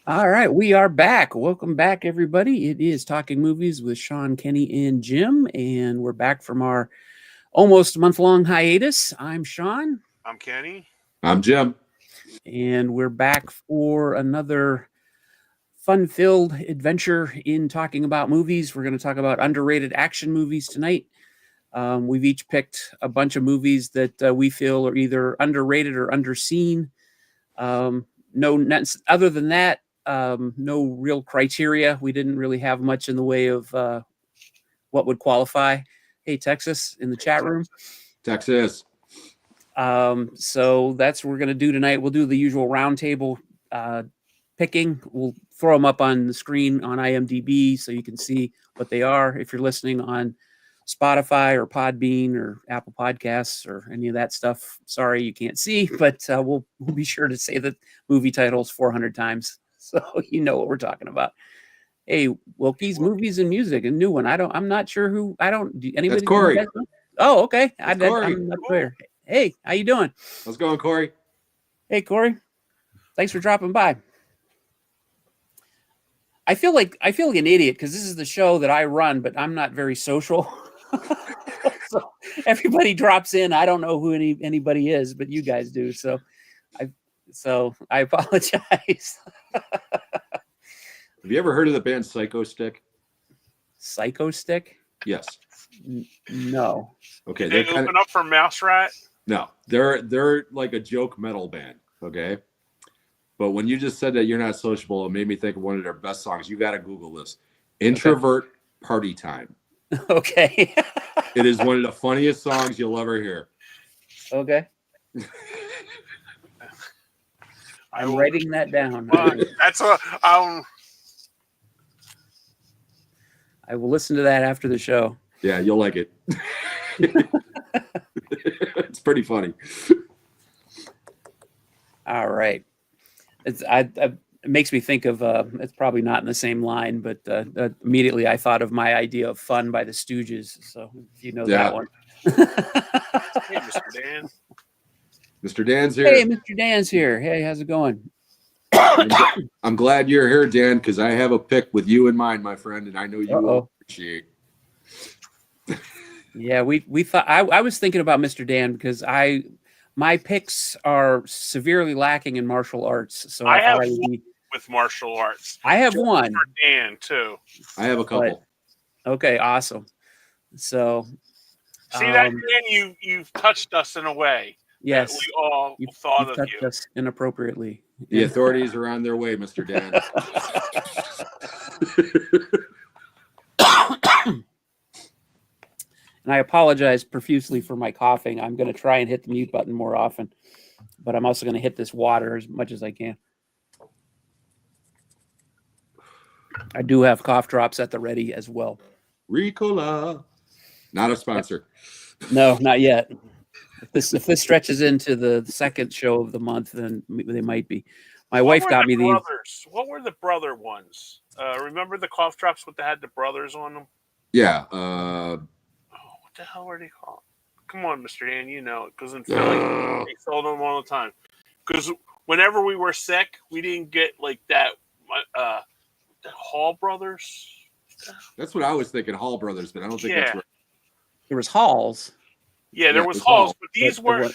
All right, we are back. Welcome back, everybody. It is Talking Movies with Sean, Kenny, and Jim, and we're back from our almost month-long hiatus. I'm Sean, I'm Kenny. I'm Jim. and we're back for another fun-filled adventure in talking about movies. We're going to talk about underrated action movies tonight. We've each picked a bunch of movies that we feel are either underrated or underseen. Other than that, no real criteria. We didn't really have much in the way of what would qualify. Hey, Texas in the chat room. Texas. So that's what we're going to do tonight. We'll do the usual roundtable picking. We'll throw them up on the screen on IMDb so you can see what they are. If you're listening on Spotify or Podbean or Apple Podcasts or any of that stuff, sorry you can't see, but we'll be sure to say the movie titles 400 times so you know what we're talking about. Hey, Wilkie's Movies and Music, a new one. I'm not sure who. Anybody? That's Corey. Oh, okay. That's Corey. I'm not clear. Hey, how you doing? How's it going, Corey? Hey, Corey. Thanks for dropping by. I feel like an idiot because this is the show that I run, but I'm not very social. So everybody drops in. I don't know who anybody is, but you guys do. So I apologize. Have you ever heard of the band Psycho Stick? Psycho Stick? Yes. No. Okay. They open up for Mouse Rat? No, they're like a joke metal band. Okay. But when you just said that you're not sociable, it made me think of one of their best songs. You got to Google this. Introvert Party Time. Okay. It is one of the funniest songs you'll ever hear. Okay. I'm writing that down. That's I will listen to that after the show. Yeah, you'll like it. It's pretty funny. All right. It makes me think of it's probably not in the same line, but immediately I thought of My Idea of Fun by the Stooges. So if you know that one. Hey, Mr. Dan. Mr. Dan's here. Hey, Mr. Dan's here. Hey, how's it going? I'm glad you're here, Dan, because I have a pick with you in mind, my friend, and I know you will appreciate. Yeah, we thought I was thinking about Mr. Dan because my picks are severely lacking in martial arts. So I have one with martial arts. I have one. For Dan too. I have a couple. Okay, awesome. So see that, Dan, you've touched us in a way. Yes, we all thought of touched us inappropriately. The authorities are on their way, Mr. Dan. And I apologize profusely for my coughing. I'm going to try and hit the mute button more often, but I'm also going to hit this water as much as I can. I do have cough drops at the ready as well. Ricola. Not a sponsor. No, not yet. If this stretches into the second show of the month, then they might be. My wife got me these. What were the brother ones? Remember the cough drops that had the brothers on them? Yeah. What the hell were they called? Come on, Mr. Dan, you know it. Because in Philly, they sold them all the time. Because whenever we were sick, we didn't get like that. The Hall Brothers. That's what I was thinking, Hall Brothers, but I don't think that's right. There was Halls. Yeah, there was Halls, but these weren't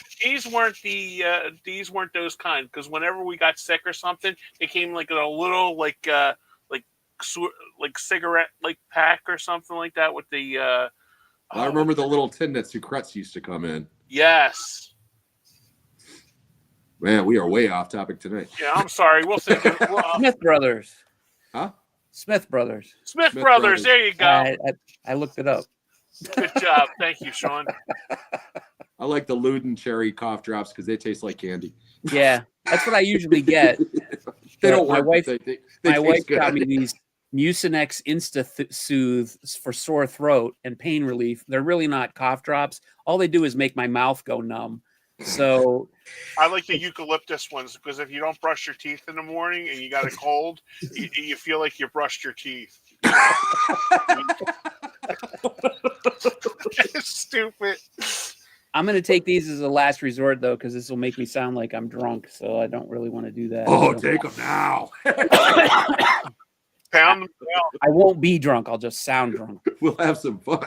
those kind. Because whenever we got sick or something, they came like in a little like cigarette like pack or something like that with the. I remember the little tin that Sucrets used to come in. Yes. Man, we are way off topic tonight. Yeah, I'm sorry. We'll think. Smith Brothers. Huh? Smith Brothers. Smith Brothers. There you go. I looked it up. Good job. Thank you, Sean. I like the Luden cherry cough drops because they taste like candy. Yeah, that's what I usually get. They don't work. My wife got me these Mucinex Insta-Soothe for sore throat and pain relief. They're really not cough drops. All they do is make my mouth go numb. So I like the eucalyptus ones because if you don't brush your teeth in the morning and you got a cold, you feel like you brushed your teeth. It's stupid. I'm going to take these as a last resort, though, because this will make me sound like I'm drunk. So I don't really want to do that. Oh, so. take them now. Pound them down. I won't be drunk. I'll just sound drunk. We'll have some fun.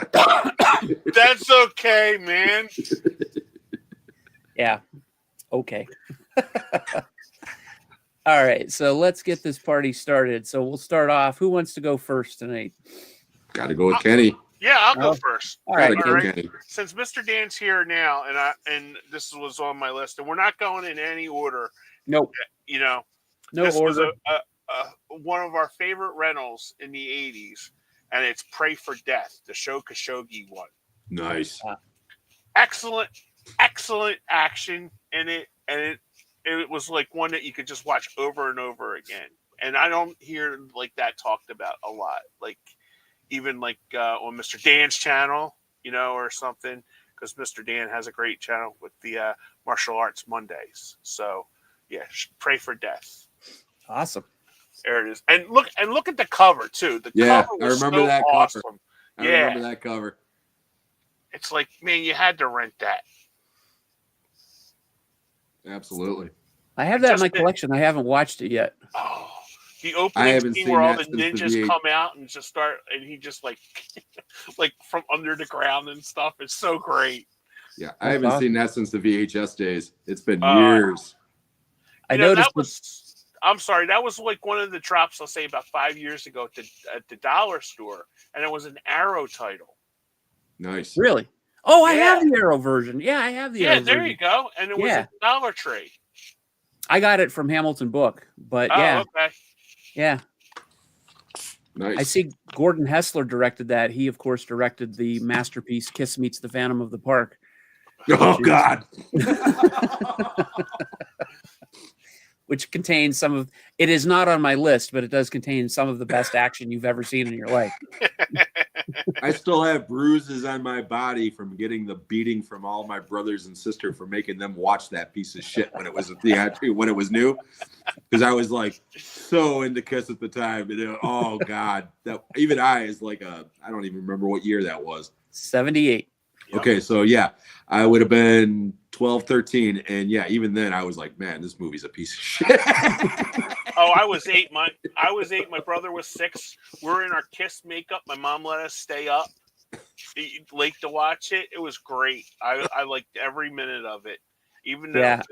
That's okay, man. Yeah. Okay. All right. So let's get this party started. So we'll start off. Who wants to go first tonight? Got to go with Kenny. Yeah, I'll go Oh. first. All right. Gotta All go right. Kenny. Since Mr. Dan's here now, and this was on my list, and we're not going in any order. Nope. You know, No this was order. one of our favorite rentals in the '80s, and it's "Pray for Death," the Sho Khashoggi one. Nice. Excellent action in it, and it was like one that you could just watch over and over again. And I don't hear like that talked about a lot, like even like on Mr. Dan's channel, or something, because Mr. Dan has a great channel with the Martial Arts Mondays. So yeah, Pray for Death. Awesome. There it is, and look at the cover too. The Yeah, cover I was remember so that cover. awesome. I Yeah. remember that cover. It's like, man, you had to rent that. Absolutely. I have that in Just my did. collection. I haven't watched it yet. Oh, the I opening haven't scene seen where all that the since the ninjas V8. come out and just start, and he just like from under the ground and stuff. It's so great. Yeah, I haven't awesome. seen that since the VHS days. It's been Uh, years. I You know, noticed that was. I'm sorry, that was like one of the drops. I'll say about 5 years ago at the dollar store, and it was an Arrow title. Nice. really. Oh, I Yeah. have the Arrow version. Yeah, I have the Yeah, Arrow there version. you go. And it was Yeah. at the Dollar Tree. I got it from Hamilton Book, but Oh, yeah, okay. yeah. Nice. I see Gordon Hessler directed that. He, of course, directed the masterpiece "Kiss Meets the Phantom of the Park," Oh God. which contains some of. It is not on my list, but it does contain some of the best action you've ever seen in your life. I still have bruises on my body from getting the beating from all my brothers and sister for making them watch that piece of shit when it was when it was new. Because I was like so into Kiss at the time. And oh God, that even I is like I don't even remember what year that was. 78. Yep. Okay, so yeah, I would have been 12, 13. And yeah, even then I was like, man, this movie's a piece of shit. Oh, I was 8. My brother was 6. We're in our Kiss makeup. My mom let us stay up late to watch it. It was great. I liked every minute of it, even though Yeah.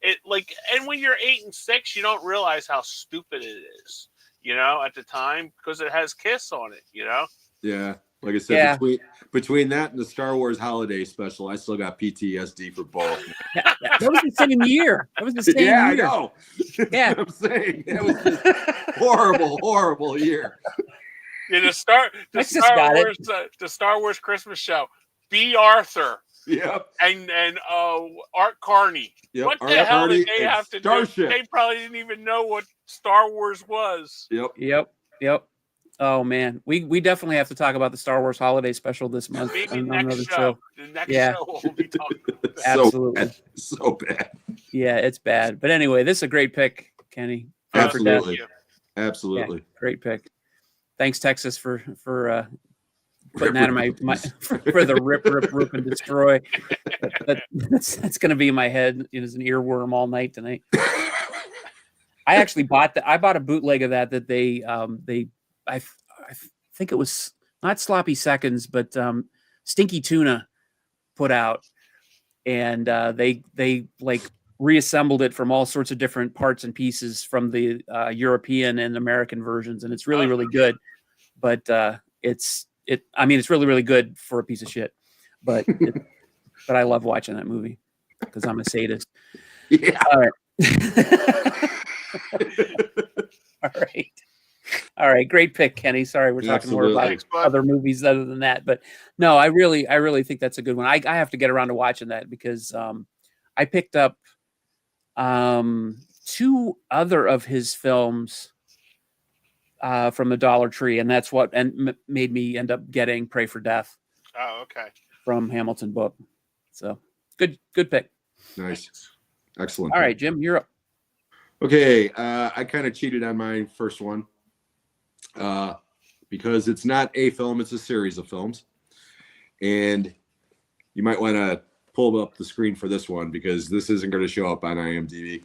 And when you're 8 and 6, you don't realize how stupid it is, at the time, because it has Kiss on it. Yeah, like I said, Yeah. between that and the Star Wars Holiday Special, I still got PTSD for both. That was the same year. That was the same Yeah, year. I know. Yeah. That's what I'm saying. That was just horrible year. Yeah, the Texas got it. Star Wars Christmas show. B. Arthur Yep. and Art Carney. Yep. What Art the hell Carney did they and have to do? Starship. They probably didn't even know what Star Wars was. Yep. Yep. Oh man, we definitely have to talk about the Star Wars Holiday Special this month. Maybe on next another show. The next Yeah. show we'll be talking about that. Absolutely. So bad. Yeah, it's bad. But anyway, this is a great pick, Kenny. Pray for Death. Absolutely. Absolutely. Great pick. Thanks, Texas, for putting that in my for the rip and destroy. That's going to be in my head as an earworm all night tonight. I actually bought that. I bought a bootleg of that they I think it was not Sloppy Seconds, but Stinky Tuna put out, and they like reassembled it from all sorts of different parts and pieces from the European and American versions, and it's really good. But it's really, really good for a piece of shit. But but I love watching that movie because I'm a sadist. Yeah. All right. All right. Great pick, Kenny. Sorry, we're talking more about Thanks, bud. other movies other than that. But no, I really think that's a good one. I have to get around to watching that because I picked up 2 other of his films from the Dollar Tree, and that's what made me end up getting Pray for Death Oh, okay. from Hamilton Book. So good pick. Nice. Excellent. All right, Jim, you're up. Okay, I kind of cheated on my first one because it's not a film; it's a series of films, and you might want to pull up the screen for this one because this isn't going to show up on IMDb.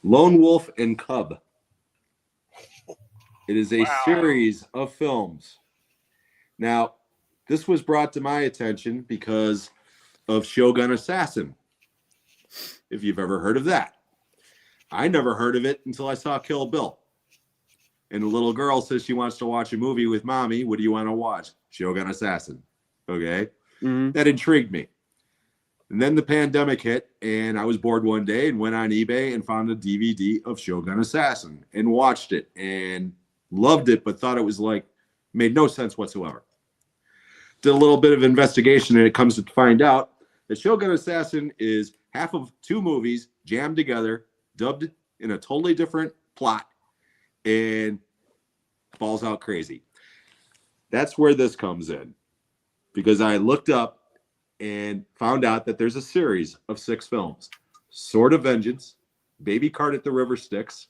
Lone Wolf and Cub. It is a Wow. series of films. Now, this was brought to my attention because of Shogun Assassin, if you've ever heard of that. I never heard of it until I saw Kill Bill. And the little girl says she wants to watch a movie with mommy. What do you want to watch? Shogun Assassin. Okay. Mhm. That intrigued me. And then the pandemic hit, and I was bored one day and went on eBay and found a DVD of Shogun Assassin and watched it and loved it, but thought it was like, made no sense whatsoever. Did a little bit of investigation, and it comes to find out that Shogun Assassin is half of two movies jammed together, dubbed in a totally different plot, and falls out crazy. That's where this comes in, because I looked up and found out that there's a series of 6 films: Sword of Vengeance, Baby Cart at the River Styx,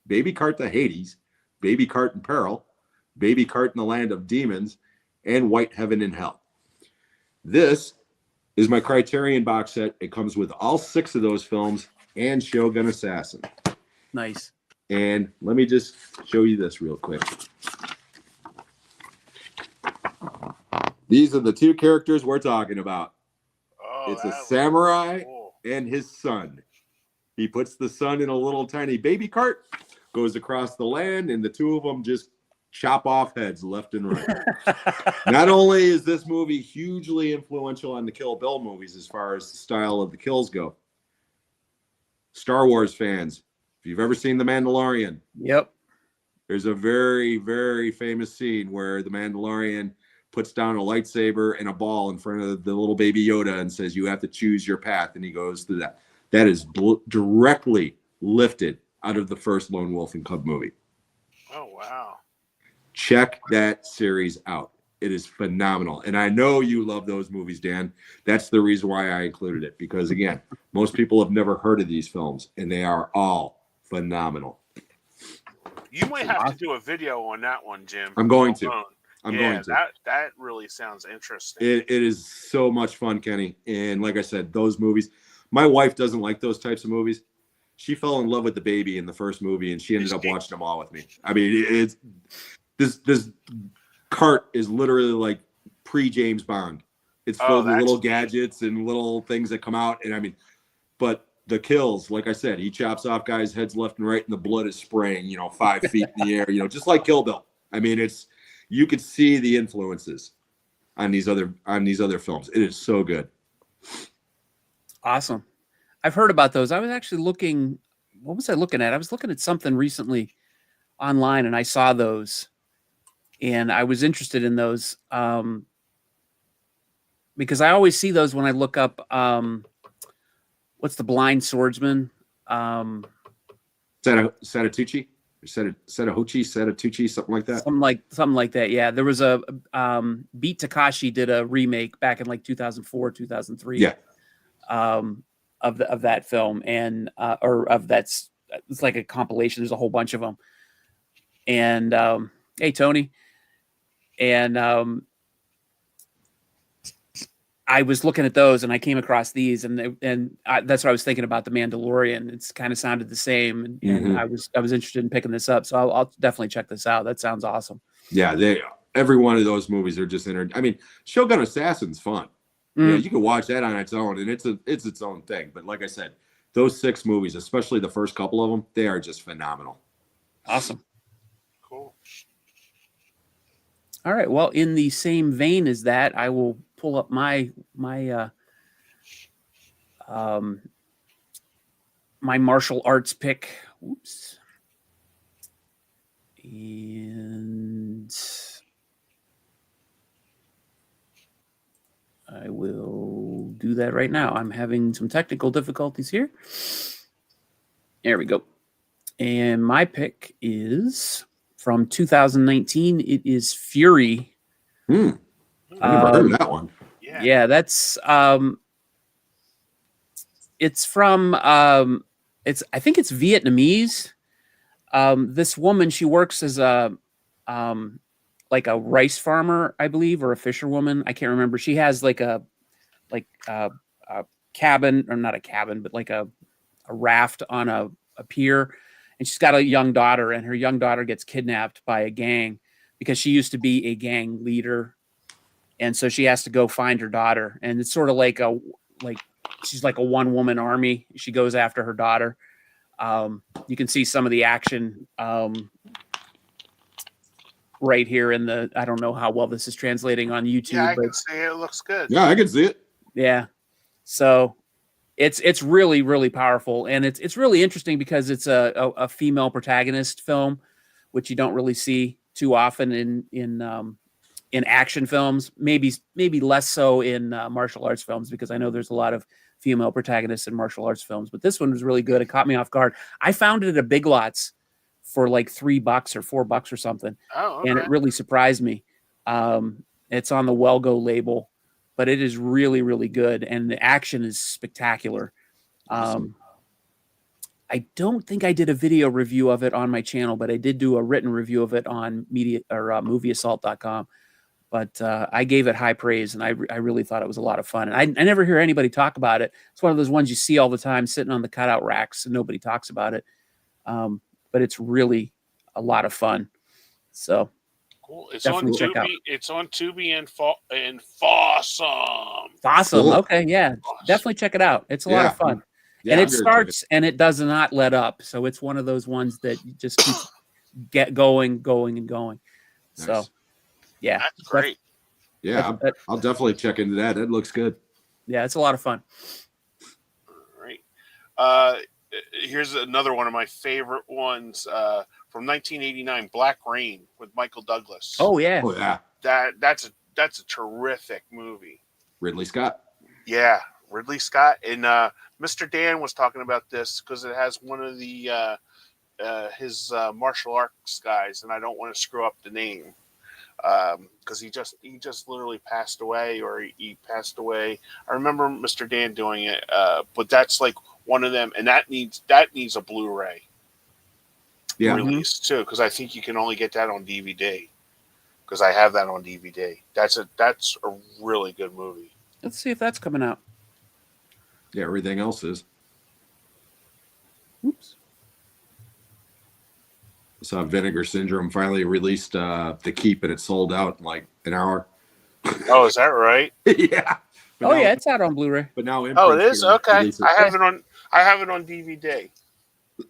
Baby Cart to Hades, Baby Cart in Peril, Baby Cart in the Land of Demons, and White Heaven and Hell. This is my Criterion box set. It comes with all 6 of those films and Shogun Assassin. Nice. And let me just show you this real quick. These are the 2 characters we're talking about. Oh, It's a that was samurai cool. and his son. He puts the son in a little tiny baby cart, goes across the land, and the 2 of them just chop off heads left and right. Not only is this movie hugely influential on the Kill Bill movies as far as the style of the kills go, Star Wars fans, if you've ever seen The Mandalorian, Yep. there's a very, very famous scene where the Mandalorian puts down a lightsaber and a ball in front of the little baby Yoda and says, "You have to choose your path." And he goes through that. That is directly lifted out of the first Lone Wolf and Cub movie. Oh, wow. Check that series out. It is phenomenal. And I know you love those movies, Dan. That's the reason why I included it. Because, again, most people have never heard of these films, and they are all phenomenal. You might have to do a video on that one, Jim. I'm going to. Alone. I'm yeah, going to. That really sounds interesting. It is so much fun, Kenny. And like I said, those movies, my wife doesn't like those types of movies. She fell in love with the baby in the first movie, and she ended up watching them all with me. I mean, it's this cart is literally like pre-James Bond. It's filled with little gadgets and little things that come out. And I mean, but the kills, like I said, he chops off guys' heads left and right, and the blood is spraying, 5 feet in the air, just like Kill Bill. I mean, you could see the influences on these other films. It is so good. Awesome. I've heard about those. I was actually looking. What was I looking at? I was looking at something recently online, and I saw those, and I was interested in those because I always see those when I look up. What's the Blind Swordsman? Satatucci, Satatucci, something like that. Something like that. Yeah, there was a Beat Takashi did a remake back in like 2004, 2003. Yeah. Of that film and or of that's it's like a compilation. There's a whole bunch of them. And hey, Tony. And I was looking at those and I came across these and that's what I was thinking about, The Mandalorian. It's kind of sounded the same, and I was interested in picking this up, so I'll definitely check this out. That sounds awesome. Yeah, every one of those movies are just I mean, Shogun Assassin's fun. You can watch that on its own, and it's its own thing. But like I said, those 6 movies, especially the first couple of them, they are just phenomenal. Awesome. Cool. All right. Well, in the same vein as that, I will pull up my my martial arts pick. Oops. And I will do that right now. I'm having some technical difficulties here. There we go. And my pick is from 2019. It is Fury. I never heard of that one. Yeah, that's it's from I think it's Vietnamese. This woman, she works as a like a rice farmer, I believe, or a fisherwoman. I can't remember. She has like a cabin, or not a cabin, but like a raft on a pier, and she's got a young daughter, and her young daughter gets kidnapped by a gang because she used to be a gang leader, and so she has to go find her daughter. And it's sort of like she's like a one woman army. She goes after her daughter. You can see some of the action right here in the. I don't know how well this is translating on YouTube. Yeah, I but can see it. It looks good. Yeah, I can see it. yeah, so it's really, really powerful, and it's really interesting because it's a female protagonist film, which you don't really see too often in action films. Maybe less so in martial arts films, because I know there's a lot of female protagonists in martial arts films. But this one was really good. It caught me off guard. I found it at Big Lots for like $3 or $4 or something, Oh, okay. and it really surprised me. It's on the Welgo label, but it is really, really good, and the action is spectacular. Awesome. I don't think I did a video review of it on my channel, but I did do a written review of it on movieassault.com. But I gave it high praise, and I really thought it was a lot of fun. And I never hear anybody talk about it. It's one of those ones you see all the time sitting on the cutout racks, and nobody talks about it. But it's really a lot of fun. So Cool. It's on definitely check out. Tubi. It's on Tubi and Fawsome. Awesome. Cool. Okay, yeah, definitely check it out. It's a lot of fun. Yeah, And I'm it very starts and it does not let up. So it's one of those ones that you just keep get going. Nice. So yeah, That's great. Yeah, I'll definitely check into that. It looks good. yeah, it's a lot of fun. All right. Here's another one of my favorite ones from 1989, Black Rain with Michael Douglas. Oh yeah. Oh yeah, That's a terrific movie. Ridley Scott. Yeah, Ridley Scott and Mr. Dan was talking about this because it has one of the his martial arts guys, and I don't want to screw up the name because he just literally passed away, or he passed away. I remember Mr. Dan doing it, but that's like one of them, and that needs a Blu-ray Yeah. release too, because I think you can only get that on DVD. Because I have that on DVD. That's a really good movie. Let's see if that's coming out. Yeah, everything else is. Oops. Saw Vinegar Syndrome finally released The Keep, and it sold out in like an hour. Oh, is that right? Yeah. But Oh now- yeah, it's out on Blu-ray. But now Oh, it Imprint's is? gonna Okay. release it. I have it on DVD.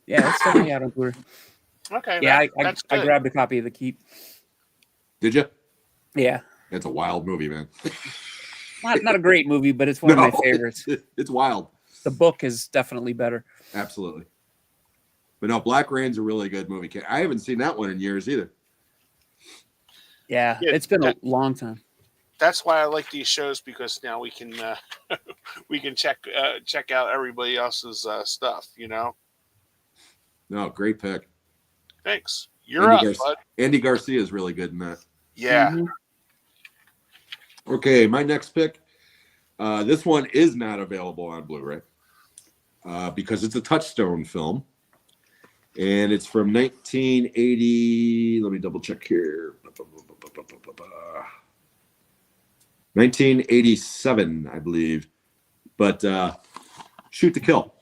Yeah, it's definitely out on Blu-ray. Okay. Yeah, that's I good. grabbed a copy of The Keep. Did you? Yeah, It's a wild movie, man. not a great movie, but it's one of my No. favorites. It's wild. The book is definitely better. Absolutely. But no, Black Rain's a really good movie. I haven't seen that one in years either. Yeah, Yeah, it's been a long time. That's why I like these shows, because now we can we can check out everybody else's stuff. You know. No, great pick. Thanks. You're Andy up, bud. Andy Garcia is really good in that. Yeah. Mhm. Okay, my next pick. This one is not available on Blu-ray because it's a Touchstone film, and it's from 1980. Let me double check here. 1987, I believe. But Shoot to Kill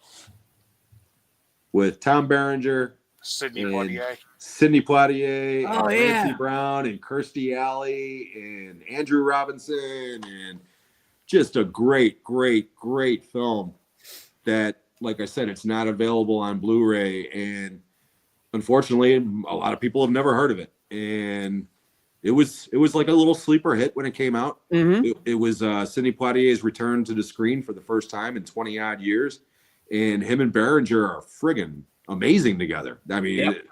with Tom Berenger, Sidney And- Poitier. Sidney Poitier, Oh, and yeah. Clancy Brown, and Kirstie Alley, and Andrew Robinson, and just a great film that, like I said, it's not available on Blu-ray, and unfortunately, a lot of people have never heard of it. And it was like a little sleeper hit when it came out. Mhm. It was Sidney Poitier's return to the screen for the first time in 20 odd years, and him and Berenger are friggin' amazing together. I mean, Yep.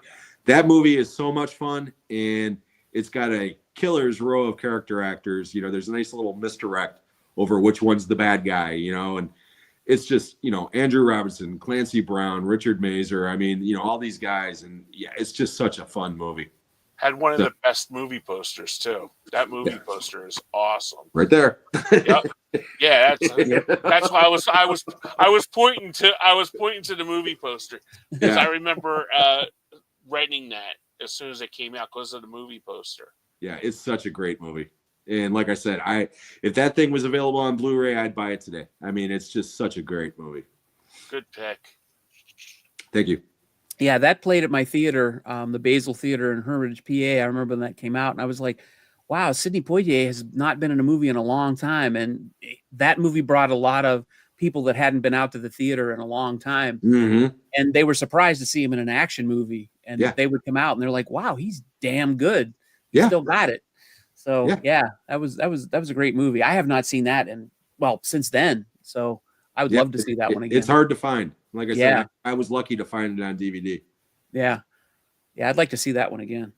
that movie is so much fun, and it's got a killer's row of character actors. You know, there's a nice little misdirect over which one's the bad guy, you know, and it's just, you know, Andrew Robinson, Clancy Brown, Richard Mazer. I mean, you know, all these guys, and yeah, it's just such a fun movie. Had one of the best movie posters too. That movie poster is awesome. Right there. Yep. Yeah, that's why I was pointing to the movie poster, because Yeah. I remember renting that as soon as it came out because of the movie poster. Yeah, it's such a great movie. And like I said, if that thing was available on Blu-ray, I'd buy it today. I mean, it's just such a great movie. Good pick. Thank you. Yeah, that played at my theater, the Basil Theater in Hermitage, PA. I remember when that came out, and I was like, wow, Sidney Poitier has not been in a movie in a long time. And that movie brought a lot of people that hadn't been out to the theater in a long time. Mm-hmm. And they were surprised to see him in an action movie. And Yeah. they would come out and they're like, wow, he's damn good. He Yeah. still got it. So Yeah. that was a great movie. I have not seen that since then. So I would love to see that one again. It's hard to find. Like I Yeah. said, I was lucky to find it on DVD. Yeah. Yeah, I'd like to see that one again.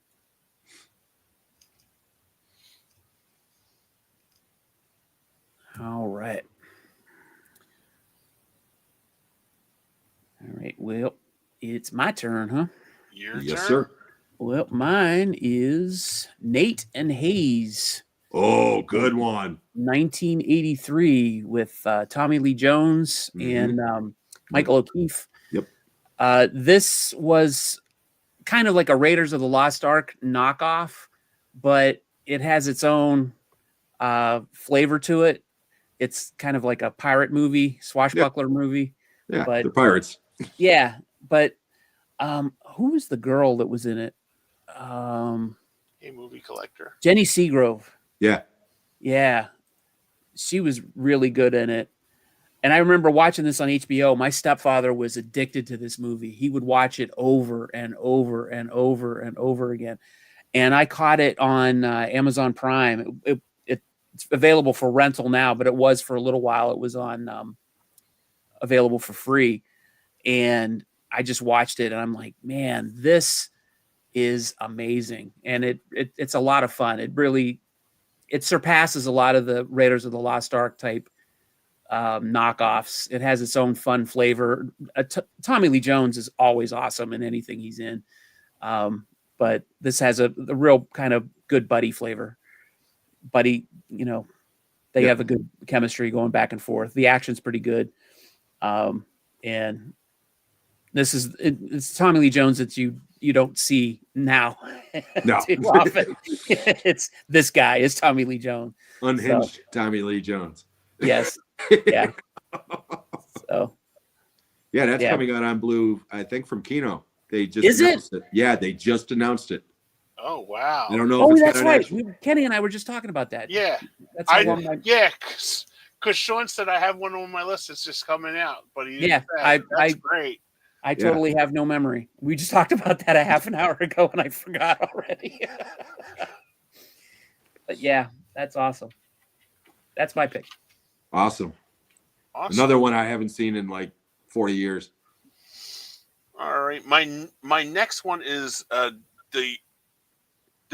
All right. All right. Well, it's my turn, huh? Your Yes, turn? sir. Well, mine is Nate and Hayes, Oh, good one. 1983, with Tommy Lee Jones Mhm. and Michael O'Keefe. Yep. This was kind of like a Raiders of the Lost Ark knockoff, but it has its own flavor to it. It's kind of like a pirate movie, swashbuckler movie. Yeah, But the Pirates. yeah, but who was the girl that was in it? Hey, movie collector. Jenny Seagrove. Yeah. Yeah, she was really good in it. And I remember watching this on HBO. My stepfather was addicted to this movie. He would watch it over and over and over and over again. And I caught it on Amazon Prime. It's available for rental now, but it was for a little while. It was on available for free. And I just watched it and I'm like, man, this is amazing. And it's a lot of fun. It surpasses a lot of the Raiders of the Lost Ark type knockoffs. It has its own fun flavor. Tommy Lee Jones is always awesome in anything he's in. But this has a real kind of good buddy flavor. Buddy, they have a good chemistry going back and forth. The action's pretty good. And it's Tommy Lee Jones that you don't see now No. too often. It's this guy is Tommy Lee Jones. Unhinged Tommy Lee Jones. Yes. Yeah. So Yeah, that's coming out on Blue, I think, from Kino. They just Is it? announced it. Yeah, they just announced it. Oh, wow. I don't know oh, if it's that's got an right. actual- Kenny and I were just talking about that. Yeah. That's how long Because Sean said I have one on my list that's just coming out, but he didn't Yeah, say. That's great. I totally have no memory. We just talked about that a half an hour ago and I forgot already. But yeah, that's awesome. That's my pick. Awesome. Another one I haven't seen in like 40 years. All right, my next one is the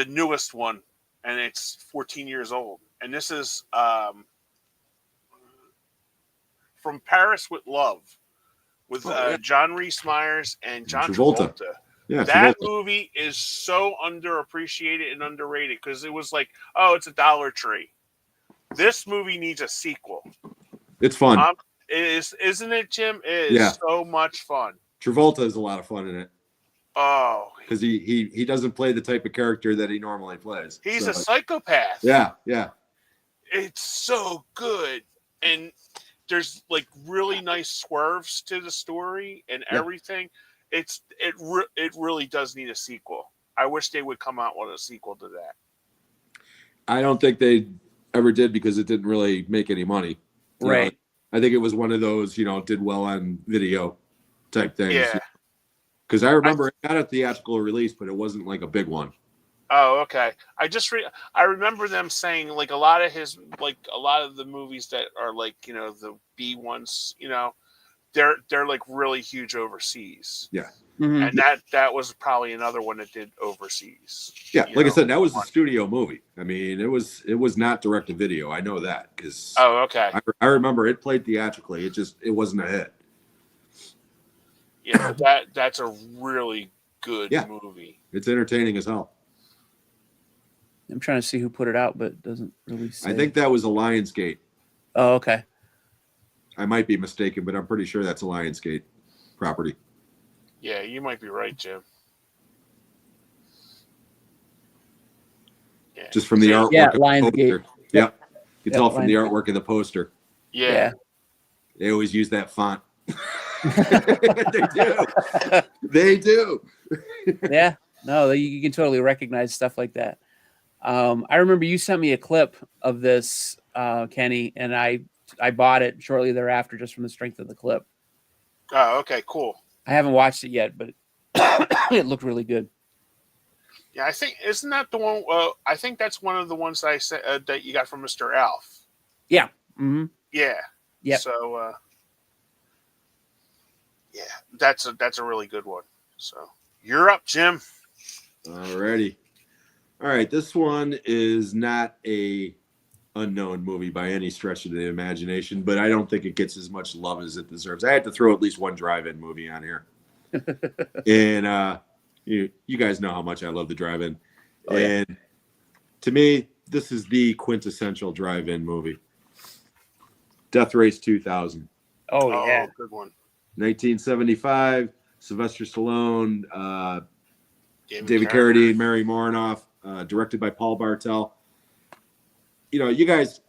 newest one, and it's 14 years old, and this is From Paris with Love, with John Rhys Meyers and John Travolta. Yeah, That Travolta. movie is so underappreciated and underrated because it was like, oh, it's a Dollar Tree. This movie needs a sequel. It's fun. Isn't it, Jim? It is so much fun. Travolta is a lot of fun in it. Oh, Because he doesn't play the type of character that he normally plays. he's a psychopath. Yeah. It's so good, and there's like really nice swerves to the story and everything. It really does need a sequel. I wish they would come out with a sequel to that. I don't think they ever did because it didn't really make any money. Right. I think it was one of those, did well on video type things. Yeah. Because I remember it got a theatrical release, but it wasn't like a big one. Oh, okay. I remember them saying like a lot of the movies that are like, the B ones, they're like really huge overseas. Yeah. Mhm. And that was probably another one that did overseas. Yeah, like I said, that was a studio movie. I mean, it was not direct to video. I know that because Oh, okay. I remember it played theatrically. It wasn't a hit. Yeah, that's a really good movie. It's entertaining as hell. I'm trying to see who put it out, but it doesn't really say. I think that was a Lionsgate. Oh, okay. I might be mistaken, but I'm pretty sure that's a Lionsgate property. Yeah, you might be right, Jim. just from the artwork. Yeah, of the Lionsgate. poster. Yep. You can tell from the Lionsgate. artwork of the poster. Yeah. They always use that font. They do. They do. Yeah, no, you can totally recognize stuff like that. I remember you sent me a clip of this, Kenny, and I bought it shortly thereafter just from the strength of the clip. Oh, okay, cool. I haven't watched it yet, but it looked really good. Yeah, I think isn't that the one? I think that's one of the ones that I said that you got from Mr. Alf. Yeah. Mm-hmm. Yeah. Yep. So, yeah, that's a really good one. So you're up, Jim. Alrighty. All right. This one is not a unknown movie by any stretch of the imagination, but I don't think it gets as much love as it deserves. I had to throw at least one drive-in movie on here. And you guys know how much I love the drive-in. Oh, yeah. And to me, this is the quintessential drive-in movie. Death Race 2000. Oh yeah, good one. 1975, Sylvester Stallone, David Carradine. Carradine, Mary Morenoff, directed by Paul Bartel. You know, you guys,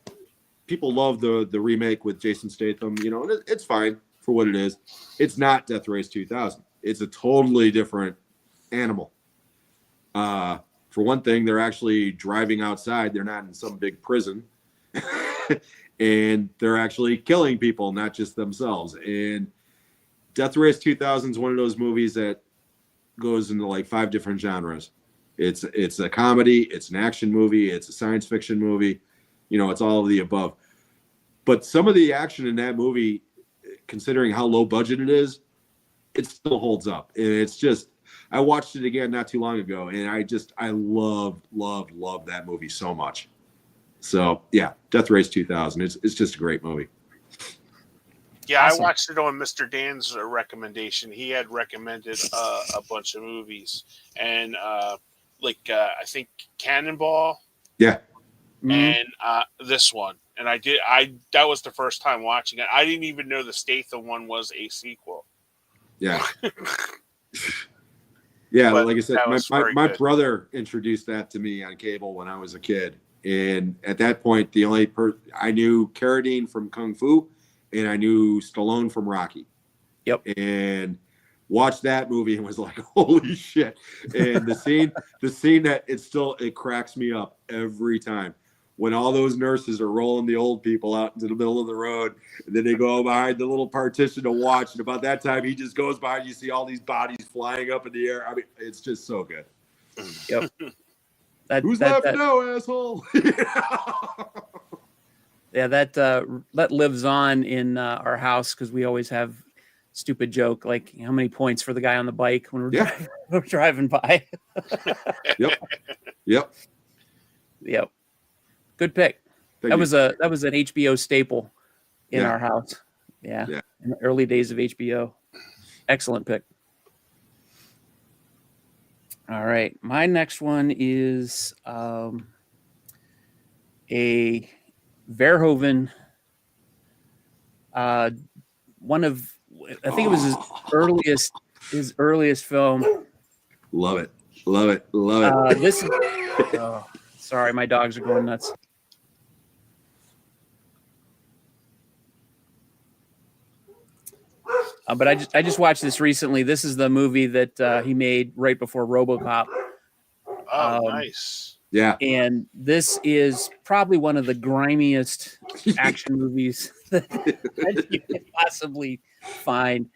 people love the remake with Jason Statham. You know, and it's fine for what it is. It's not Death Race 2000. It's a totally different animal. For one thing, they're actually driving outside. They're not in some big prison. And they're actually killing people, not just themselves. And Death Race 2000 is one of those movies that goes into like 5 different genres. It's a comedy, it's an action movie, it's a science fiction movie. You know, it's all of the above. But some of the action in that movie, considering how low budget it is, it still holds up. And it's just, I watched it again not too long ago, and I love that movie so much. So yeah, Death Race 2000. It's just a great movie. Yeah, Awesome. I watched it on Mr. Dan's recommendation. He had recommended a bunch of movies, and I think Cannonball. Yeah. Mhm. And this one, and that was the first time watching it. I didn't even know the Statham one was a sequel. Yeah. Yeah, But like I said, that was very my good. brother introduced that to me on cable when I was a kid. And at that point, the only I knew Carradine from Kung Fu, and I knew Stallone from Rocky. Yep. And watched that movie and was like, holy shit. And the scene that it cracks me up every time. When all those nurses are rolling the old people out into the middle of the road, and then they go behind the little partition to watch. And about that time, he just goes by, and you see all these bodies flying up in the air. I mean, it's just so good. Yep. Who's laughing now, asshole? Yeah, that lives on in our house because we always have stupid joke like how many points for the guy on the bike when we're driving by. Yep. Yep. Good pick. Thank That you. was an HBO staple in Yeah. our house. Yeah. Yeah. In the early days of HBO. Excellent pick. All right. My next one is a Verhoeven. One of, I think it was his earliest film. Love it. This. Oh, sorry, my dogs are going nuts. But I just watched this recently. This is the movie that he made right before RoboCop. Oh, nice. Yeah. And this is probably one of the grimiest action movies that you could possibly find.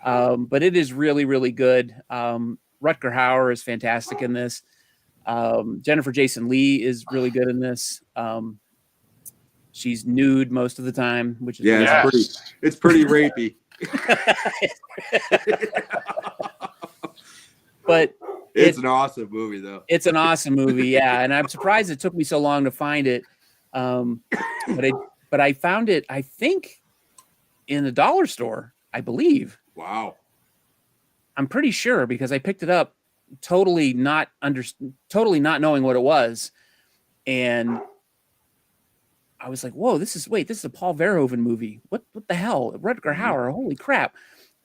But it is really, really good. Rutger Hauer is fantastic in this. Jennifer Jason Leigh is really good in this. She's nude most of the time, which is it's pretty rapey. But it's an awesome movie, though. It's an awesome movie, yeah. And I'm surprised it took me so long to find it. But I found it, I think, in the dollar store, I believe. Wow. I'm pretty sure because I picked it up totally not knowing what it was. And I was like, whoa, this is a Paul Verhoeven movie. What the hell? Rutger Hauer, holy crap.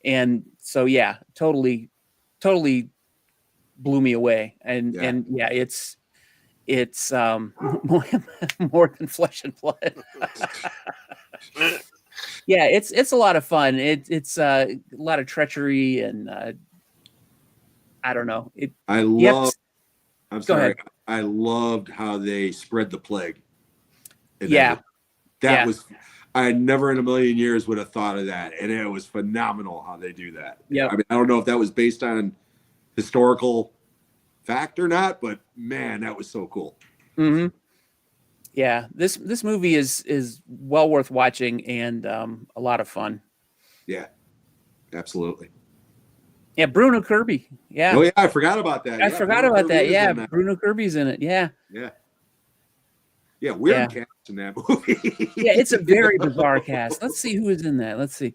And so yeah, totally blew me away. And yeah, it's it's more than flesh and blood. Yeah, it's a lot of fun. It's a lot of treachery and I don't know. I you have love. to- I'm Go sorry. ahead. I loved how they spread the plague. in that Yeah, movie. That yeah. was. I never in a million years would have thought of that, and it was phenomenal how they do that. Yep. I mean, I don't know if that was based on historical fact or not, but man, that was so cool. hmm Yeah, this movie is well worth watching and a lot of fun. Yeah, absolutely. Yeah, Bruno Kirby. Yeah, Oh yeah, I forgot about that. I Yeah, forgot Bruno about Kirby that. is Yeah, in that. Bruno Kirby's in it. Yeah, Yeah, yeah, weird Yeah. cast in that movie. yeah. It's a very bizarre cast. Let's see who is in that. Let's see: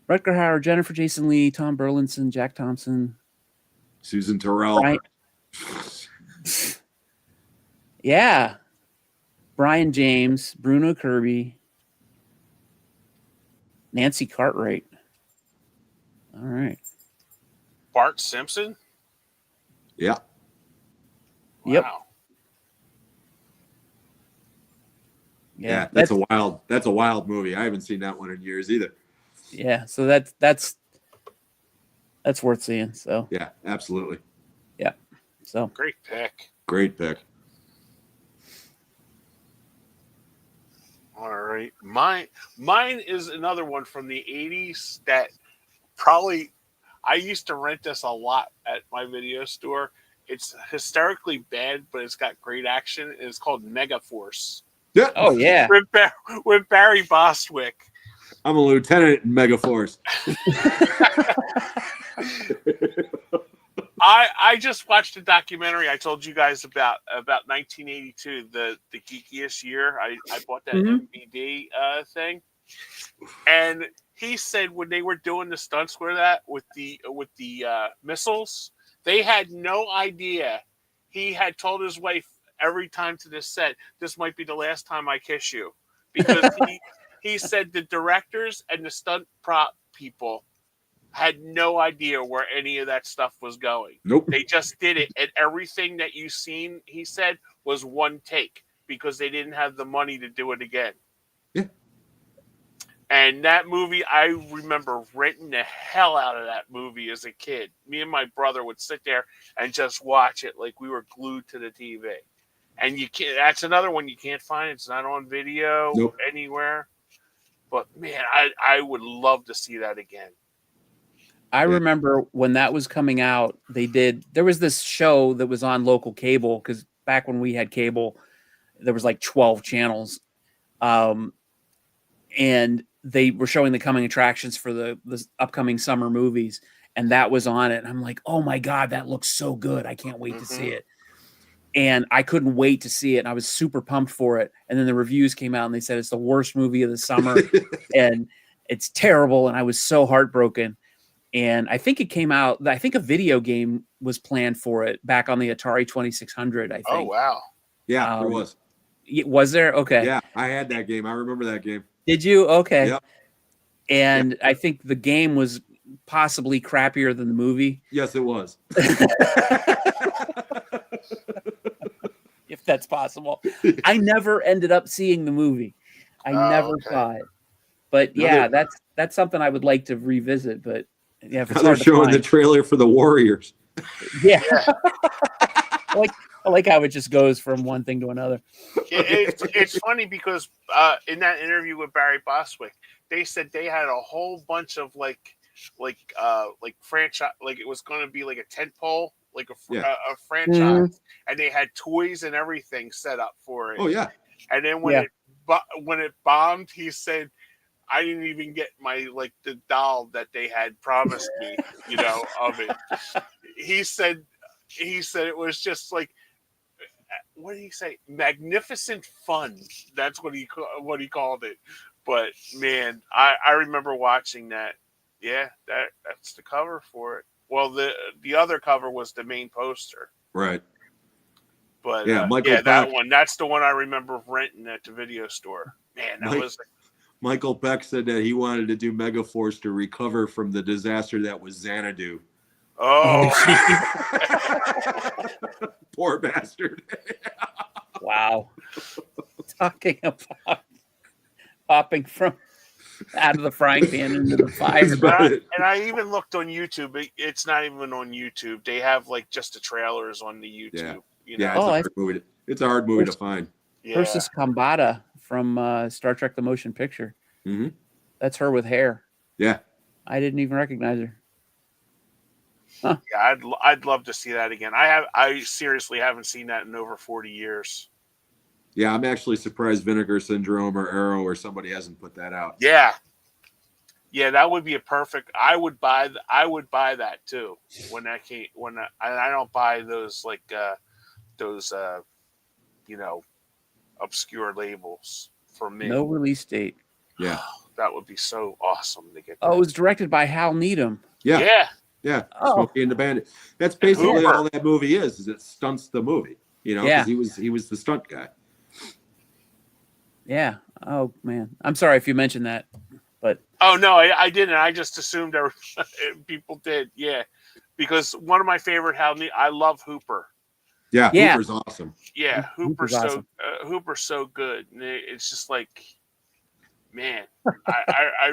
Rutger Hauer, Jennifer Jason Leigh, Tom Burlinson, Jack Thompson. Susan Terrell. Brian, yeah, Brian James, Bruno Kirby, Nancy Cartwright. All right. Bart Simpson. Yeah, Yep. Wow. yeah, that's a wild movie. I haven't seen that one in years either. yeah. So that's worth seeing. So Yeah, absolutely. so Great pick. Great pick. All right. Mine is another one from the 80s that probably I used to rent this a lot at my video store. It's hysterically bad, but it's got great action. It's called Megaforce Yeah. oh yeah. with Barry Bostwick. I'm a lieutenant in Megaforce. I just watched a documentary I told you guys about 1982, the geekiest year. I bought that Mhm. MVD thing, and he said when they were doing the stunts with that with the missiles, they had no idea. He had told his wife every time to this set, "This might be the last time I kiss you," because he said the directors and the stunt prop people had no idea where any of that stuff was going. Nope. They just did it, and everything that you seen, he said, was one take because they didn't have the money to do it again. Yeah. And that movie, I remember renting the hell out of that movie as a kid. Me and my brother would sit there and just watch it like we were glued to the TV. And you can't. That's another one you can't find. It's not on video Nope. anywhere. But man, I would love to see that again. I remember when that was coming out, there was this show that was on local cable because back when we had cable, there was like 12 channels. And they were showing the coming attractions for the upcoming summer movies. And that was on it. And I'm like, oh my God, that looks so good. I can't wait to see it. And I couldn't wait to see it. And I was super pumped for it. And then the reviews came out and they said it's the worst movie of the summer and it's terrible. And I was so heartbroken. And I think it came out, I think a video game was planned for it back on the Atari 2600, I think. Oh, wow. Yeah, there was. Was there? Okay. Yeah, I had that game. I remember that game. Did you? Okay. Yep. And I think the game was possibly crappier than the movie. Yes, it was. If that's possible. I never ended up seeing the movie. I never saw it. But yeah, that's something I would like to revisit. But yeah, if it's They're hard to showing the find. trailer for the Warriors. Yeah. I like how it just goes from one thing to another. It's funny because in that interview with Barry Bostwick, they said they had a whole bunch of like franchise, like it was going to be like a tentpole, like a franchise, and they had toys and everything set up for it. Oh yeah. And then when it bombed, he said, I didn't even get the doll that they had promised me, of it. He said it was just like, what did he say? Magnificent fun. That's what he called it. But man, I remember watching that. Yeah, that's the cover for it. Well, the other cover was the main poster. Right. But yeah, that one. That's the one I remember renting at the video store. Man, that was. Michael Beck said that he wanted to do Megaforce to recover from the disaster that was Xanadu Oh, Poor bastard. Wow. Talking about popping from out of the frying pan into the fire. But- and I even looked on YouTube. It's not even on YouTube. They have like just the trailers on the YouTube. Yeah. You know? Yeah, it's Oh, a I- hard movie. It's a hard movie to find. Yeah. Versus Kambata from Star Trek: The Motion Picture. Mhm. That's her with hair. Yeah. I didn't even recognize her. Yeah, I'd love to see that again. I seriously haven't seen that in over 40 years. Yeah, I'm actually surprised Vinegar Syndrome or Arrow or somebody hasn't put that out. Yeah. Yeah, that would be a perfect. I would buy that too when that came. I don't buy those those obscure labels for me. No release date. Yeah. That would be so awesome to get. Oh, it that. was directed by Hal Needham. Yeah. Yeah. Yeah. Oh. Smokey and the Bandit. That's basically Hooper. all that movie is it stunts the movie. You know, Yeah. because he was the stunt guy. Yeah. Oh man, I'm sorry if you mentioned that, but Oh no, I didn't. I just assumed people did. Yeah, because one of my favorite I love Hooper. Yeah, Yeah. Hooper's awesome. Yeah, Hooper's Hooper's awesome. Hooper's so good. And it's just like, man, I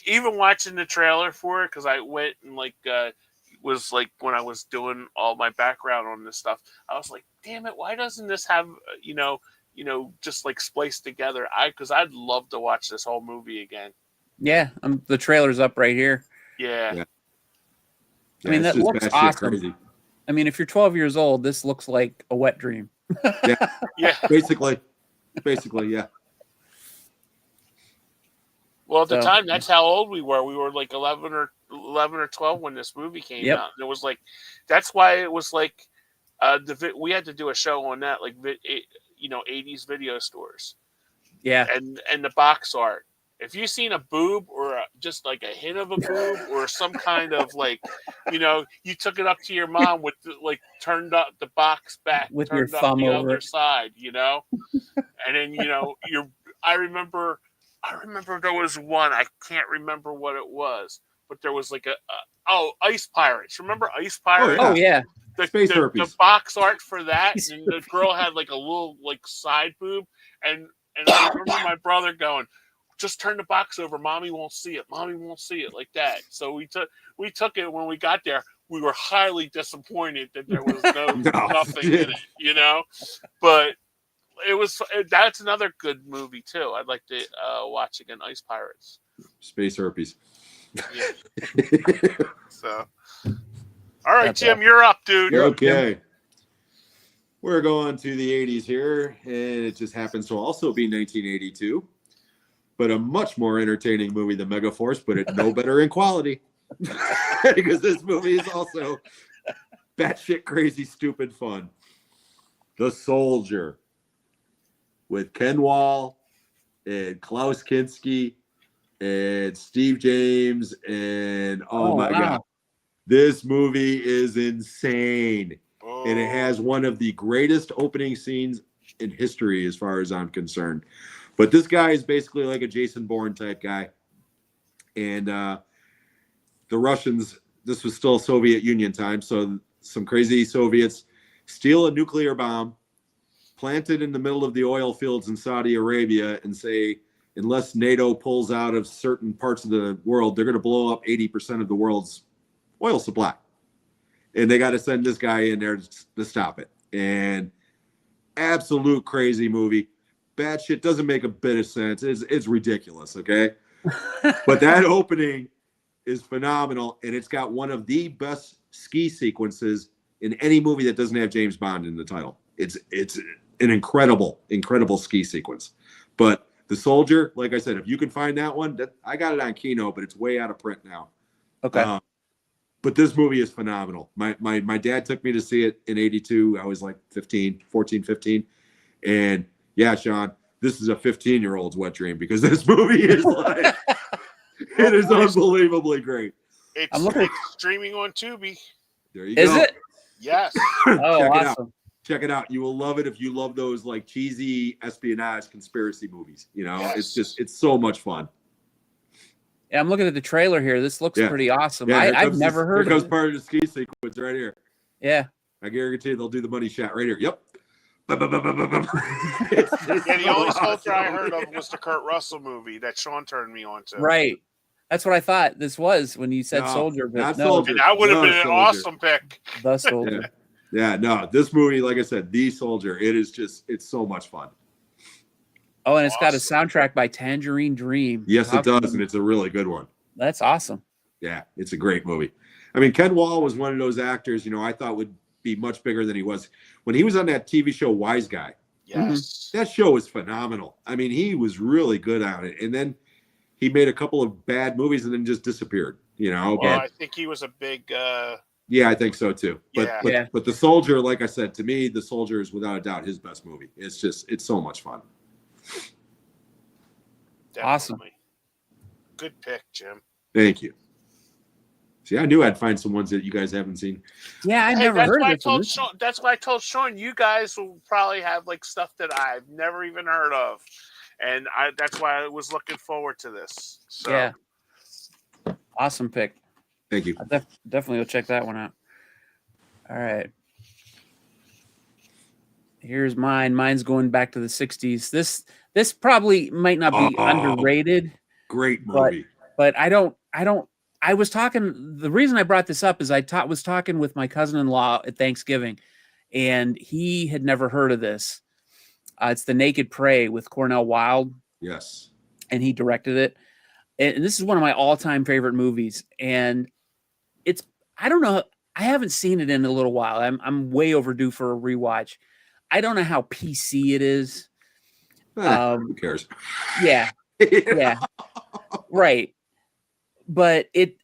even watching the trailer for it because I went and was like when I was doing all my background on this stuff, I was like, damn it, why doesn't this have just like spliced together? Because I'd love to watch this whole movie again. yeah, the trailer's up right here. Yeah. Yeah. I mean, it's that just looks batshit awesome. crazy. I mean, if you're 12 years old, this looks like a wet dream. Yeah. Basically, yeah. Well, at the So- time, that's how old we were. We were like 11 or 12 when this movie came Yep. out. And it was like, that's why it was like, we had to do a show on that, like, 80s video stores Yeah. and the box art. If you've seen a boob or just like a hint of a boob or some kind of you took it up to your mom with turned up the box back With your turned up thumb the over other it. side, and then I remember there was one, I can't remember what it was, but there was like Ice Pirates. Remember Ice Pirates? Oh yeah. Space The herpes. box art for that, and the girl had like a little side boob, and I remember my brother going, "Just turn the box over, mommy won't see it. Mommy won't see it," like that. So we took it. When we got there, we were highly disappointed that there was nothing in it, But that's another good movie too. I'd like to watch again, Ice Pirates. Space herpes. Yeah. So, all right, That's Jim, you're up, dude. You're okay. We're going to the 80s here, and it just happens to also be 1982, but a much more entertaining movie than Megaforce, but it no better in quality because this movie is also batshit crazy, stupid fun. The Soldier with Ken Wall and Klaus Kinski and Steve James and oh my wow. God. This movie is insane. And it has one of the greatest opening scenes in history as far as I'm concerned. But this guy is basically like a Jason Bourne type guy. And the Russians, this was still Soviet Union time, so some crazy Soviets steal a nuclear bomb, plant it in the middle of the oil fields in Saudi Arabia, and say, unless NATO pulls out of certain parts of the world, they're going to blow up 80% of the world's oil supply. And they got to send this guy in there to stop it. And absolute crazy movie. Bad shit, doesn't make a bit of sense. It's ridiculous, okay? But that opening is phenomenal, and it's got one of the best ski sequences in any movie that doesn't have James Bond in the title. It's an incredible ski sequence. But The Soldier, like I said, if you can find that one, I got it on Kino, but it's way out of print now. Okay. But this movie is phenomenal. My dad took me to see it in 82. I was like 14, 15. And yeah, Sean, this is a 15-year-old's wet dream because this movie is like, it is unbelievably great. It's streaming on Tubi. There you Is go. it? Yes. Oh, Check it out. awesome. Check it out. You will love it if you love those like cheesy espionage conspiracy movies. Yes. It's so much fun. I'm looking at the trailer here. This looks Yeah. pretty awesome. Yeah, here I've comes never this- heard Here of goes it. part of the ski sequence right here. Yeah. I guarantee they'll do the money shot right here. Yep. Yeah, the only soldier I heard of was the Kurt Russell movie that Sean turned me on to. Right. That's what I thought this was when you said No, soldier, but not no, soldier. And that would have No, been an soldier. awesome pick. the soldier. Yeah, no, this movie, like I said, The Soldier, it's so much fun. Oh, and it's got a Awesome. soundtrack by Tangerine Dream. Yes, How it does, can- and it's a really good one. That's awesome. Yeah, it's a great movie. I mean, Ken Wall was one of those actors, I thought would be much bigger than he was. When he was on that TV show Wise Guy, Yes. that show was phenomenal. I mean, he was really good on it. And then he made a couple of bad movies and then just disappeared, Well, But I think he was a big. yeah, I think so too. But, Yeah. but Yeah. but The Soldier, like I said, to me, The Soldier is without a doubt his best movie. It's so much fun. Awesome. Definitely. Good pick, Jim. Thank you. See, I knew I'd find some ones that you guys haven't seen. Yeah, I Hey, never that's heard why of I this one. told Sean. That's why I told Sean. You guys will probably have like stuff that I've never even heard of, and that's why I was looking forward to this. So, Yeah. Awesome pick. Thank you. I'll definitely will check that one out. All right. Here's mine. Mine's going back to the 60s. This probably might not be Oh. underrated, Great But- movie. but I was talking, the reason I brought this up is was talking with my cousin-in-law at Thanksgiving, and he had never heard of this. It's The Naked Prey with Cornell Wilde, Yes. and he directed it. And this is one of my all-time favorite movies. And I don't know, I haven't seen it in a little while. I'm way overdue for a rewatch. I don't know how PC it is. Who cares? Yeah, yeah, right. But it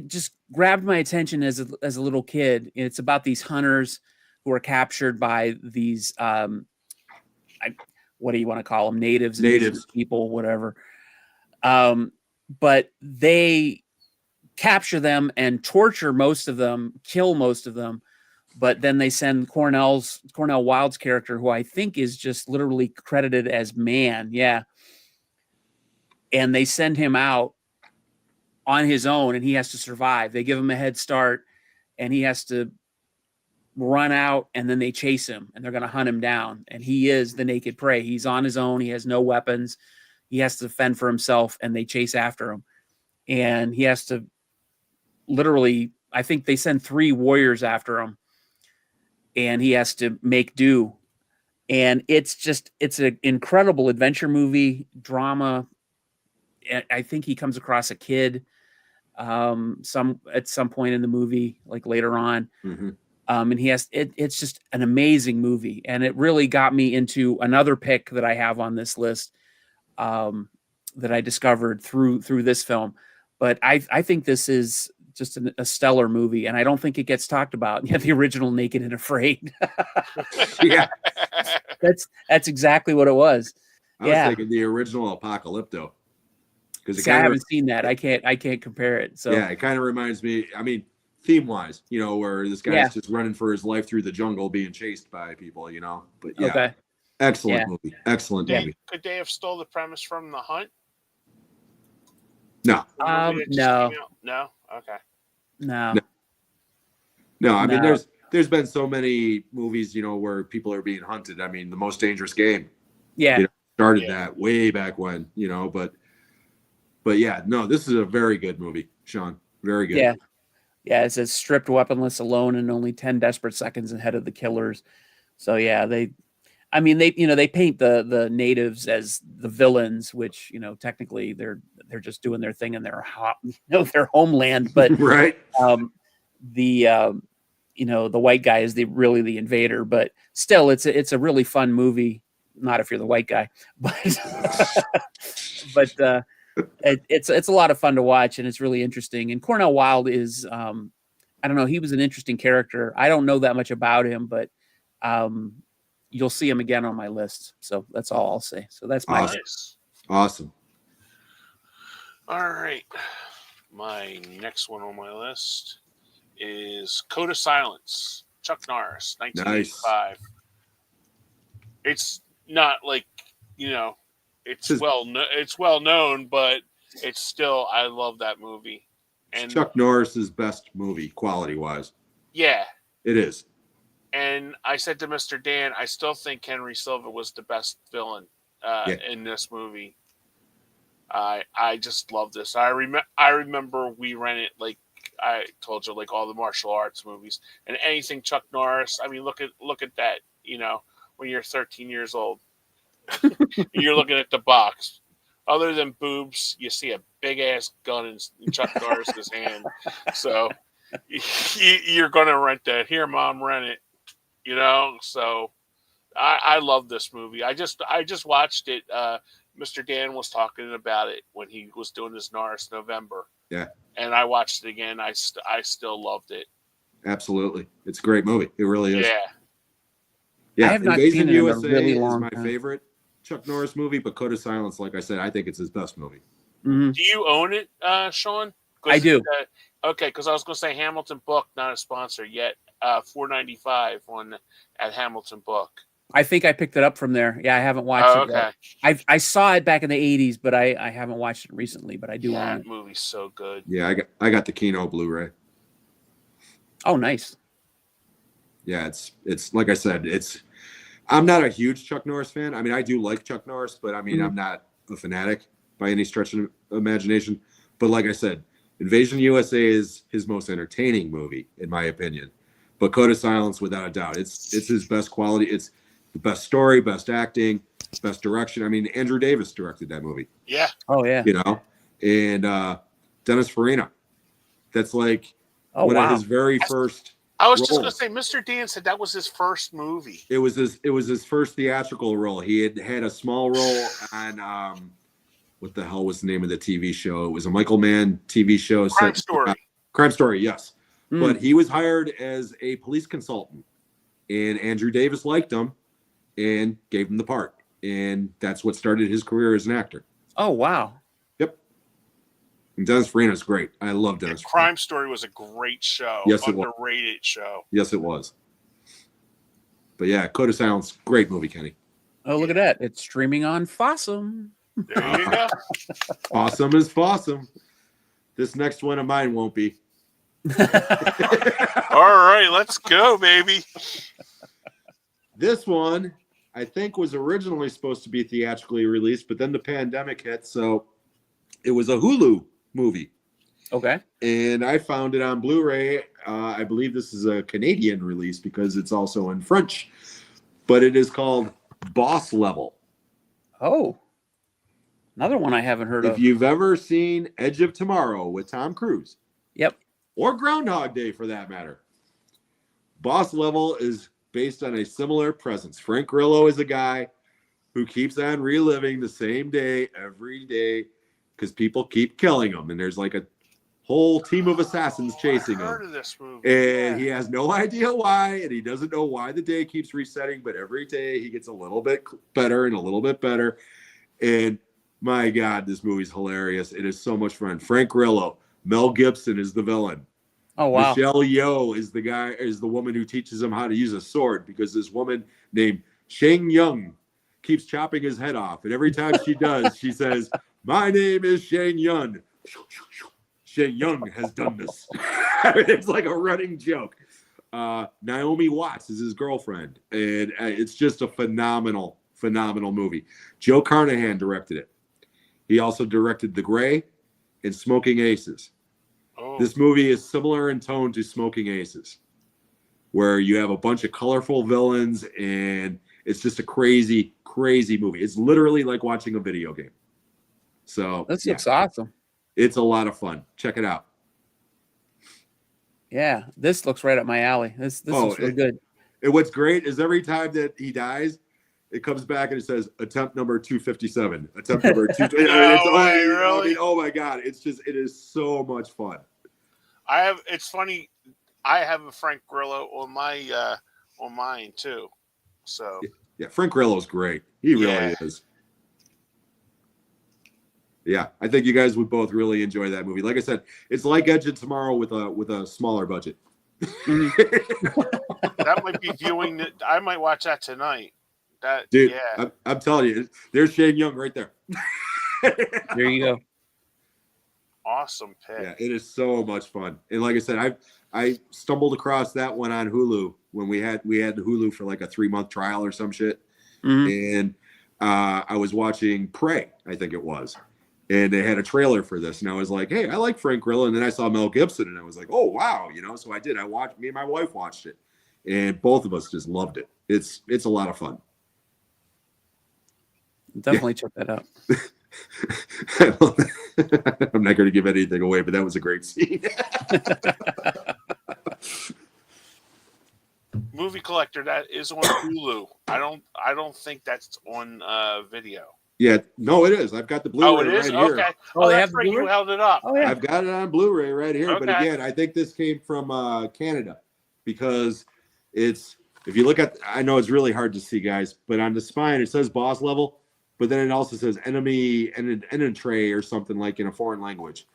just grabbed my attention as a little kid. It's about these hunters who are captured by these what do you want to call them? Natives, Natives. people, whatever. But they capture them and torture most of them, kill most of them. But then they send Cornell Wilde's character, who I think is just literally credited as man. Yeah. And they send him out on his own, and he has to survive. They give him a head start, and he has to run out, and then they chase him, and they're going to hunt him down. And he is the naked prey. He's on his own. He has no weapons. He has to fend for himself, and they chase after him. And he has to literally, I think they send 3 warriors after him, and he has to make do. And it's an incredible adventure movie, drama. I think he comes across a kid at some point in the movie, like later on. Mm-hmm. And it's just an amazing movie. And it really got me into another pick that I have on this list that I discovered through this film. But I think this is just a stellar movie, and I don't think it gets talked about. Yeah, the original Naked and Afraid. Yeah. That's exactly what it was. I was thinking the original Apocalypto. Because I haven't seen that. I can't compare it. So yeah, it kind of reminds me. I mean, theme wise, where this guy's just running for his life through the jungle, being chased by people. But yeah, okay. excellent movie. Excellent movie. Could they have stole the premise from The Hunt? No, The movie that just No. came out? No. Okay. No. no. I mean, No. there's been so many movies, where people are being hunted. I mean, The Most Dangerous Game Yeah. started that way back when. But yeah, no, this is a very good movie, Sean. Very good. Yeah. Yeah, it says stripped, weaponless, alone, and only 10 desperate seconds ahead of the killers. So yeah, they paint the natives as the villains, which technically they're just doing their thing in their their homeland, but Right. the white guy is really the invader. But still, it's a really fun movie. Not if you're the white guy, but it's a lot of fun to watch, and it's really interesting. And Cornell Wilde is I don't know, he was an interesting character. I don't know that much about him, but you'll see him again on my list. So that's all I'll say. So that's my Awesome. Nice. Awesome. All right. My next one on my list is Code of Silence, Chuck Norris, 1985. It's not like, it's Just- well known, but it's still, I love that movie. It's And Chuck Norris's best movie, quality wise. yeah, It is. and I said to Mr. Dan, I still think Henry Silva was the best villain Yeah. in this movie. I just love this. I remember we rented, like I told you, like all the martial arts movies and anything Chuck Norris. I mean, look at that. You know, when you're 13 years old, you're looking at the box. Other than boobs, you see a big ass gun in Chuck Norris's hand. So you're gonna rent that. Here, Mom, rent it. You know. So I love this movie. I just watched it. Mr. Dan was talking about it when he was doing his Norris November. Yeah. And I watched it again. I still loved it. Absolutely. It's a great movie. It really is. Yeah. Yeah. I have not Invasion seen it in a USA really is long my time. favorite Chuck Norris movie, but Code of Silence, like I said, I think it's his best movie. Mhm. Do you own it, Sean? I do. Okay, because I was going to say Hamilton Book, not a sponsor yet. $4.95 at Hamilton Book. I think I picked it up from there. Yeah, I haven't watched Oh, it yet. I saw it back in the 80s, but I haven't watched it recently, but I do own That it. movie's so good. Yeah, I got the Kino Blu-ray. Oh, nice. Yeah, it's like I said, I'm not a huge Chuck Norris fan. I mean, I do like Chuck Norris, but I mean, I'm not a fanatic by any stretch of imagination. But like I said, Invasion USA is his most entertaining movie, in my opinion. But Code of Silence, without a doubt, it's his best quality. It's the best story, best acting, best direction. I mean, Andrew Davis directed that movie. Yeah. Oh, yeah. You know, and Dennis Farina. That's like one of his very first. I was just role. going to say, Mr. Dan said that was his first movie. It was his first theatrical role. He had a small role on what the hell was the name of the TV show? It was a Michael Mann TV show. Crime Story. Crime Story, yes. Mm. But he was hired as a police consultant, and Andrew Davis liked him and gave him the part, and that's what started his career as an actor. Oh, wow. Yep. And Dennis Farina's great. I love Dennis. Crime Story was a great show. Yes, it was. Underrated show. Yes, it was. But yeah, Code of Silence, great movie, Kenny. Oh, look at that. It's streaming on Fossum. There you go. Awesome is Fossum. This next one of mine won't be. All right, let's go, baby. This one, I think, was originally supposed to be theatrically released, but then the pandemic hit, so it was a Hulu movie. Okay. And I found it on Blu-ray. I believe this is a Canadian release because it's also in French, but it is called Boss Level. Oh, another one I haven't heard If of. you've ever seen Edge of Tomorrow with Tom Cruise, Yep. or Groundhog Day for that matter, Boss Level is based on a similar presence. Frank Grillo is a guy who keeps on reliving the same day every day because people keep killing him, and there's like a whole team of assassins chasing I heard him. of this movie. And he has no idea why, and he doesn't know why the day keeps resetting, but every day he gets a little bit better and a little bit better. And my God, this movie's hilarious. It is so much fun. Frank Grillo, Mel Gibson is the villain. Oh, wow. Michelle Yeoh is the woman who teaches him how to use a sword because this woman named Shang Young keeps chopping his head off. And every time she does, she says, "My name is Shang Young. Shang Young has done this." It's like a running joke. Naomi Watts is his girlfriend. And it's just a phenomenal movie. Joe Carnahan directed it. He also directed The Grey and Smoking Aces. Oh. This movie is similar in tone to Smoking Aces, where you have a bunch of colorful villains, and it's just a crazy, crazy movie. It's literally like watching a video game. So This looks awesome. it's a lot of fun. Check it out. Yeah, this looks right up my alley. This looks really good. And what's great is every time that he dies, it comes back and it says attempt number 257. Attempt number 2. Really? Oh my God. It is so much fun. It's funny. I have a Frank Grillo on mine too. So Yeah, Frank Grillo's great. He really is. Yeah, I think you guys would both really enjoy that movie. Like I said, it's like Edge of Tomorrow with a smaller budget. that might be viewing. I might watch that tonight. Dude, yeah. I'm telling you, there's Shane Young right there. There you go. Awesome pick. Yeah, it is so much fun. And like I said, I stumbled across that one on Hulu when we had Hulu for like a 3-month trial or some shit. Mhm. And I was watching Prey, I think it was. And they had a trailer for this, and I was like, "Hey, I like Frank Grillo." And then I saw Mel Gibson, and I was like, "Oh wow," So I did. Me and my wife watched it, and both of us just loved it. It's a lot of fun. Definitely check that out. I'm not going to give anything away, but that was a great scene. Movie Collector, that is on Hulu. I don't think that's on video. Yeah, no, it is. I've got the Blu-ray Oh, it is? right here. Okay. Oh, they that's have the right. You Blu-ray? held it up. Oh yeah. I've got it on Blu-ray right here. But Okay. again, I think this came from Canada because it's, if you look at, I know it's really hard to see, guys, but on the spine it says boss level, but then it also says enemy and tray or something like in a foreign language.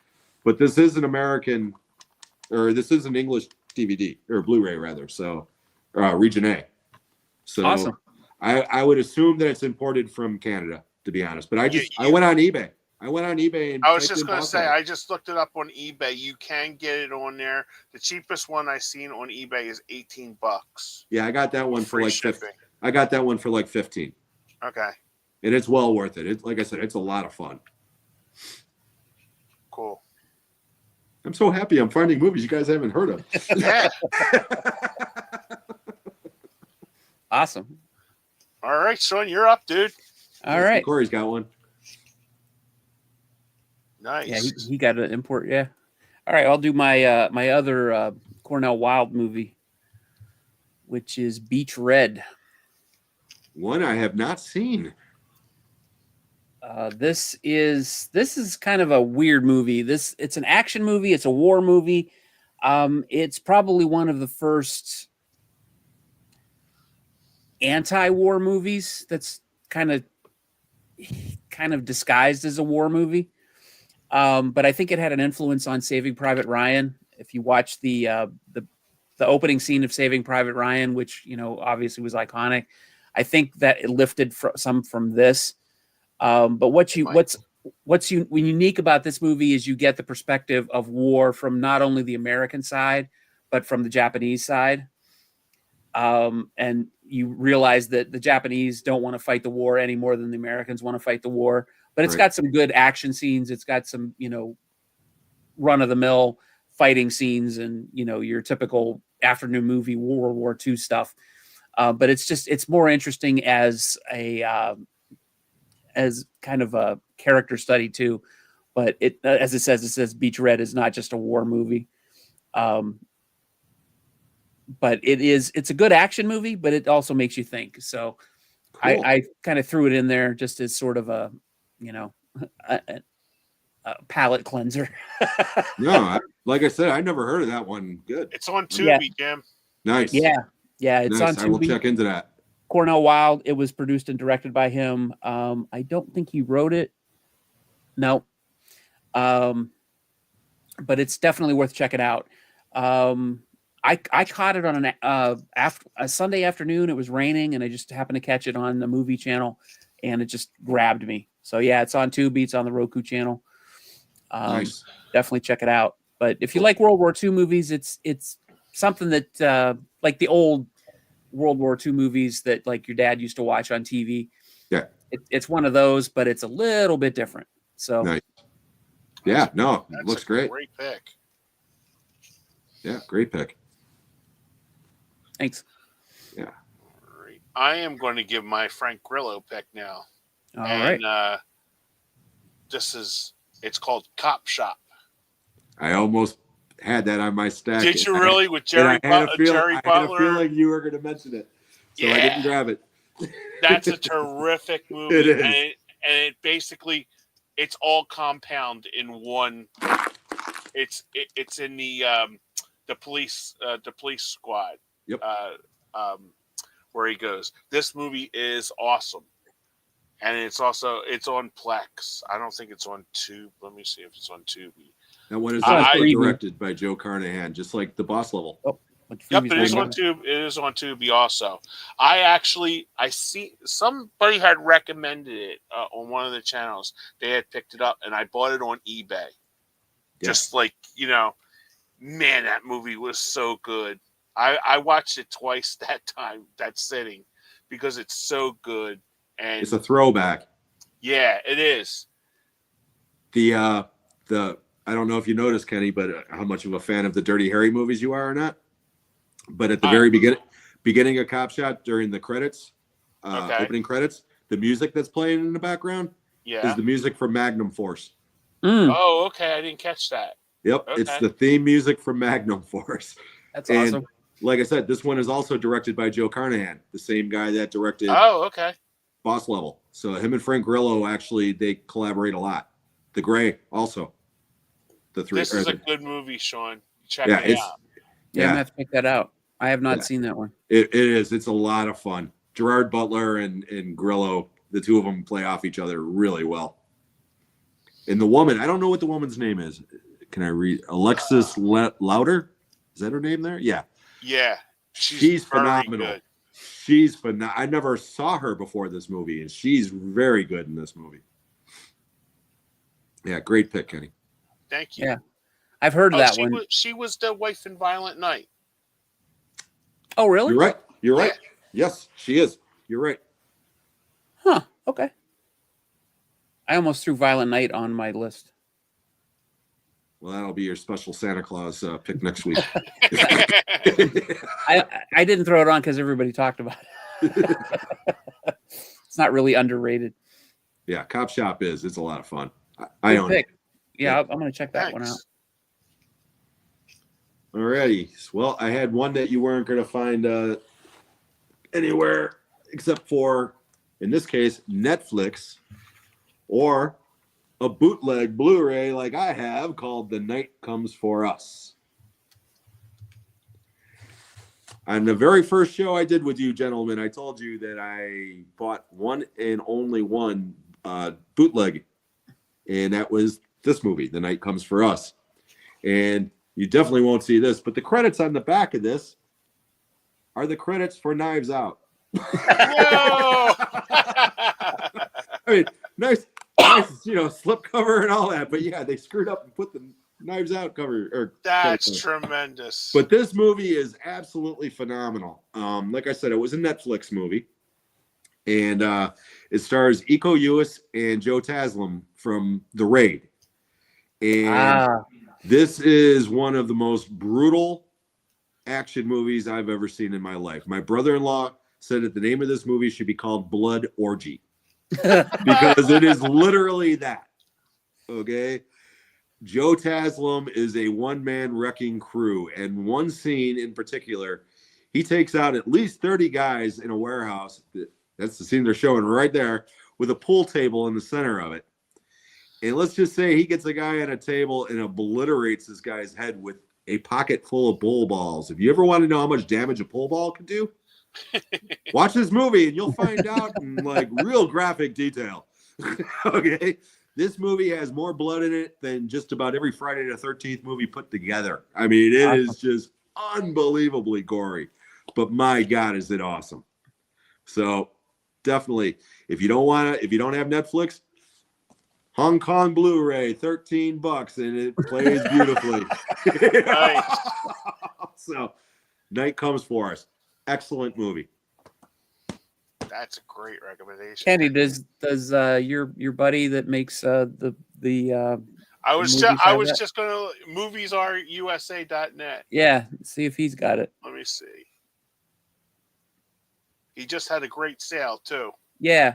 But this is an American, or this is an English DVD or Blu-ray rather. So region A. So Awesome. I would assume that it's imported from Canada, to be honest. But I went on eBay. And I was typed just in going to boss say, level. I just looked it up on eBay. You can get it on there. The cheapest one I've seen on eBay is $18. Yeah, I got that one for Free like shipping. 15. I got that one for like 15. Okay, And it's well worth it. It's, like I said, it's a lot of fun. cool. I'm so happy I'm finding movies you guys haven't heard of. Yeah. Awesome. All right, Sean, you're up, dude. All right. Corey's got one. Nice. Yeah, he got an import. Yeah. All right, I'll do my my other Cornell Wilde movie, which is Beach Red. One I have not seen. This is kind of a weird movie. It's an action movie. It's a war movie. It's probably one of the first anti-war movies that's kind of disguised as a war movie. But I think it had an influence on Saving Private Ryan. If you watch the opening scene of Saving Private Ryan, which obviously was iconic, I think that it lifted some from this. But what's unique about this movie is you get the perspective of war from not only the American side, but from the Japanese side. And you realize that the Japanese don't want to fight the war any more than the Americans want to fight the war. But it's got some good action scenes. It's got some, run-of-the-mill fighting scenes and, your typical afternoon movie World War II stuff. But it's more interesting as as kind of a character study too. But it says Beach Red is not just a war movie. But it's a good action movie, but it also makes you think. So cool. I kind of threw it in there just as sort of a palate cleanser. No, like I said, I never heard of that one. Good. It's on Tubi, Jim. Nice. Yeah, it's nice. on Tubi. I will check into that. Cornell Wilde. It was produced and directed by him. I don't think he wrote it. No. But it's definitely worth checking out. I caught it on a Sunday afternoon. It was raining, and I just happened to catch it on the movie channel, and it just grabbed me. So yeah, it's on Tubi. It's on the Roku channel. Nice. Definitely check it out. But if you like World War II movies, it's something that like the old World War II movies that like your dad used to watch on TV. Yeah, it's one of those, but it's a little bit different. So nice. Yeah, no, it looks great. Great pick. Yeah, great pick. Thanks. Yeah. I am going to give my Frank Grillo pick now. All right. It's called Cop Shop. I almost had that on my stack. Did you really? With Jerry Butler? I had a feeling you were going to mention it, so I didn't grab it. That's a terrific movie. It is. And it basically, it's all compound in one. It's in the police squad. Yep. Where he goes. This movie is awesome, and it's on Plex. I don't think it's on Tube. Let me see if it's on Tubi. That one is also directed by Joe Carnahan, just like The Boss Level. Oh, yep, it is on Tube. It is on Tubi also. I see somebody had recommended it on one of the channels. They had picked it up, and I bought it on eBay. Yeah. Just like, man, that movie was so good. I watched it twice that sitting, because it's so good. And It's a throwback. yeah, it is. The I don't know if you noticed, Kenny, but how much of a fan of the Dirty Harry movies you are or not. But at the very beginning of Cop Shot, during the credits, opening credits, the music that's playing in the background is the music from Magnum Force. Oh, okay. I didn't catch that. Yep, Okay. it's the theme music from Magnum Force. That's And awesome. like I said, this one is also directed by Joe Carnahan, the same guy that directed Oh, okay. Boss Level. So him and Frank Grillo, actually, they collaborate a lot. The Gray also. The three. This is a good movie, Sean. Check Yeah, it it's out. Yeah, I'm gonna have to check that out. I have not Yeah. seen that one. it is. It's a lot of fun. Gerard Butler and Grillo, the two of them play off each other really well. And the woman, I don't know what the woman's name is. Can I read? Alexis Louder? Is that her name there? Yeah. Yeah. She's very phenomenal. good. She's phenomenal. I never saw her before this movie, and she's very good in this movie. Yeah, great pick, Kenny. Thank you. Yeah. I've heard that one. She was the wife in Violent Night. Oh, really? You're right. You're right. Yes, she is. You're right. Huh. Okay. I almost threw Violent Night on my list. Well, that'll be your special Santa Claus pick next week. I didn't throw it on because everybody talked about it. It's not really underrated. Yeah, Cop Shop is. It's a lot of fun. I own it. Yeah, I'm going to check that one out. Alrighty. Well, I had one that you weren't going to find anywhere except for, in this case, Netflix, or a bootleg Blu-ray like I have called The Night Comes For Us. On the very first show I did with you gentlemen, I told you that I bought one and only one bootleg, and that was this movie, The Night Comes For Us. And you definitely won't see this, but the credits on the back of this are the credits for Knives Out. No! I mean, nice, slip cover and all that, but yeah, they screwed up and put the Knives Out cover. That's tremendous. But this movie is absolutely phenomenal. Like I said, it was a Netflix movie, and it stars Iko Uwais and Joe Taslim from The Raid. And this is one of the most brutal action movies I've ever seen in my life. My brother-in-law said that the name of this movie should be called Blood Orgy, because it is literally that. Okay? Joe Taslim is a one-man wrecking crew, and one scene in particular, he takes out at least 30 guys in a warehouse. That's the scene they're showing right there, with a pool table in the center of it. And let's just say he gets a guy on a table and obliterates this guy's head with a pocket full of pool balls. If you ever want to know how much damage a pool ball can do, watch this movie and you'll find out in like real graphic detail. Okay? This movie has more blood in it than just about every Friday the 13th movie put together. I mean, it is just unbelievably gory. But my God, is it awesome. So definitely, if you don't have Netflix, Hong Kong Blu-ray, $13, and it plays beautifully. Nice. So, Night Comes For Us. Excellent movie. That's a great recommendation. Kenny, does your buddy that makes the I was movies just gonna moviesarusa.net. Yeah, see if he's got it. Let me see. He just had a great sale too. Yeah.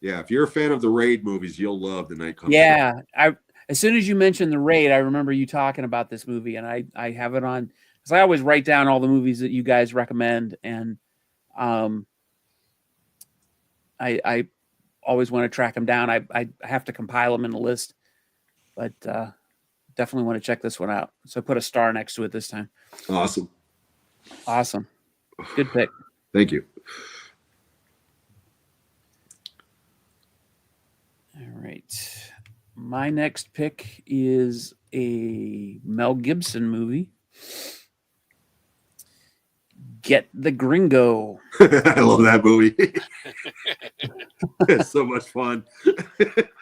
Yeah, if you're a fan of the Raid movies, you'll love The Night Comes For Us. Yeah, as soon as you mentioned The Raid, I remember you talking about this movie, and I have it on because I always write down all the movies that you guys recommend, and I always want to track them down. I have to compile them in a list, but definitely want to check this one out. So I put a star next to it this time. Awesome. Good pick. Thank you. All right. My next pick is a Mel Gibson movie. Get the Gringo. I love that movie. It's so much fun.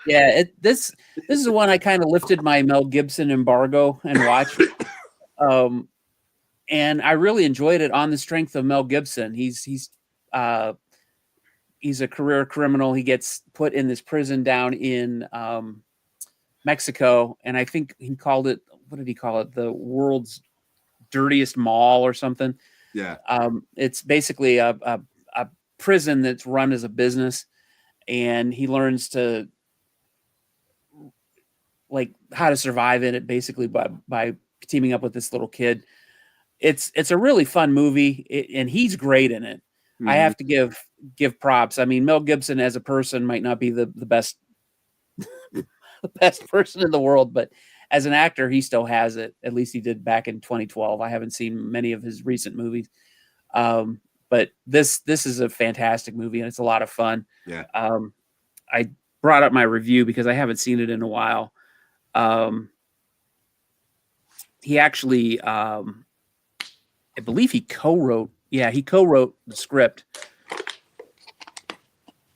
Yeah, this is the one I kind of lifted my Mel Gibson embargo and watched. And I really enjoyed it on the strength of Mel Gibson. He's a career criminal. He gets put in this prison down in Mexico, and I think he called it, what did he call it? The world's dirtiest mall or something. Yeah. It's basically a prison that's run as a business, and he learns to like how to survive in it basically by teaming up with this little kid. It's a really fun movie, and he's great in it. Mm-hmm. I have to give props. I mean, Mel Gibson as a person might not be the best the best person in the world, but as an actor, he still has it. At least he did back in 2012. I haven't seen many of his recent movies, but this is a fantastic movie, and it's a lot of fun. Yeah. I brought up my review because I haven't seen it in a while. He actually, I believe he co-wrote. Yeah, he co-wrote the script.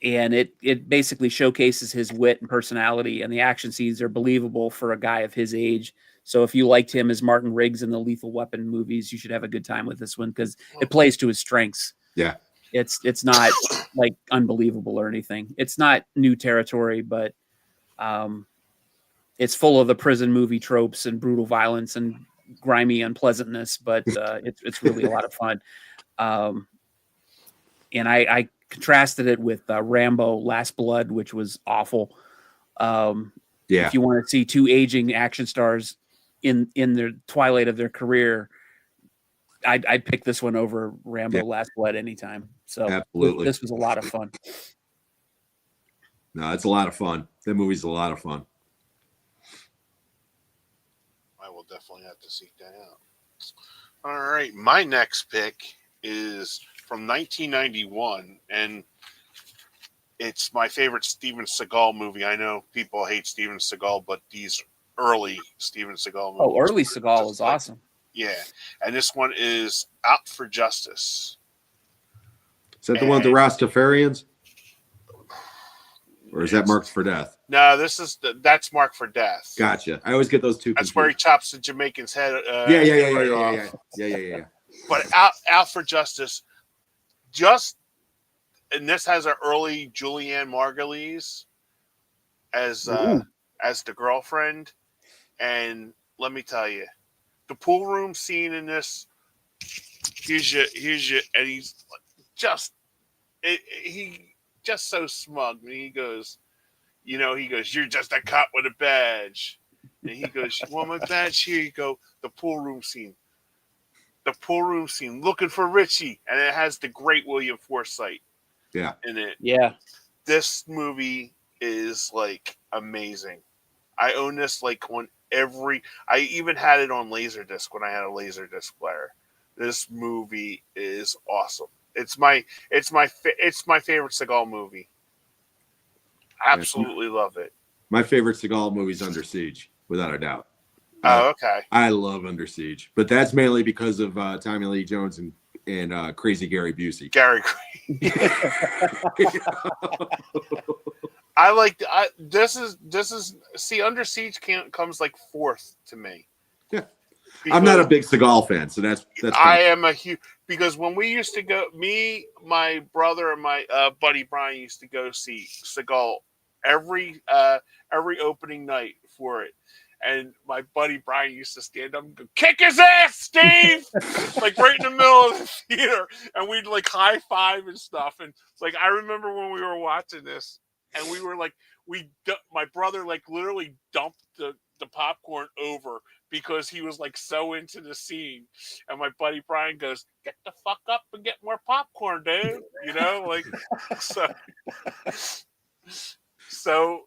And it basically showcases his wit and personality, and the action scenes are believable for a guy of his age. So if you liked him as Martin Riggs in the Lethal Weapon movies, you should have a good time with this one because it plays to his strengths. Yeah. It's not like unbelievable or anything. It's not new territory, but it's full of the prison movie tropes and brutal violence and grimy unpleasantness, but it's really a lot of fun. And I contrasted it with Rambo: Last Blood, which was awful. If you want to see two aging action stars in their twilight of their career, I'd pick this one over Rambo: Last Blood anytime. So absolutely, this was a lot of fun. No, it's a lot of fun. That movie's a lot of fun. I will definitely have to seek that out. All right, my next pick is from 1991, and it's my favorite Steven Seagal movie. I know people hate Steven Seagal, but these early Steven Seagal movies. Oh, early Seagal is awesome. Yeah, and this one is Out for Justice. Is that the one with the Rastafarians? Or is that Marked for Death? No, that's Marked for Death. Gotcha. I always get those two. That's where he chops the Jamaican's head. Yeah. But Out for Justice, and this has an early Julianne Margulies as the girlfriend, and let me tell you, the pool room scene in this. Here's you, and he's just so smug. And he goes, you're just a cop with a badge. And he goes, you want my badge? Here you go. The pool room scene, looking for Richie. And it has the great William Forsythe in it. Yeah. This movie is like amazing. I own this like on I even had it on Laserdisc when I had a Laserdisc player. This movie is awesome. It's my favorite Seagal movie. Absolutely love it. My favorite Seagal movie is Under Siege, without a doubt. Oh, okay. I love Under Siege, but that's mainly because of Tommy Lee Jones and Crazy Gary Busey. I like this is Under Siege comes like fourth to me. Yeah. I'm not a big Seagal fan, so that's I am a huge, because when we used to go, me, my brother, and my buddy Brian used to go see Seagal every opening night for it. And my buddy Brian used to stand up and go, "Kick his ass, Steve!" like right in the middle of the theater, and we'd like high five and stuff. And like I remember when we were watching this, and we were like, my brother like literally dumped the popcorn over because he was like so into the scene. And my buddy Brian goes, "Get the fuck up and get more popcorn, dude." Like so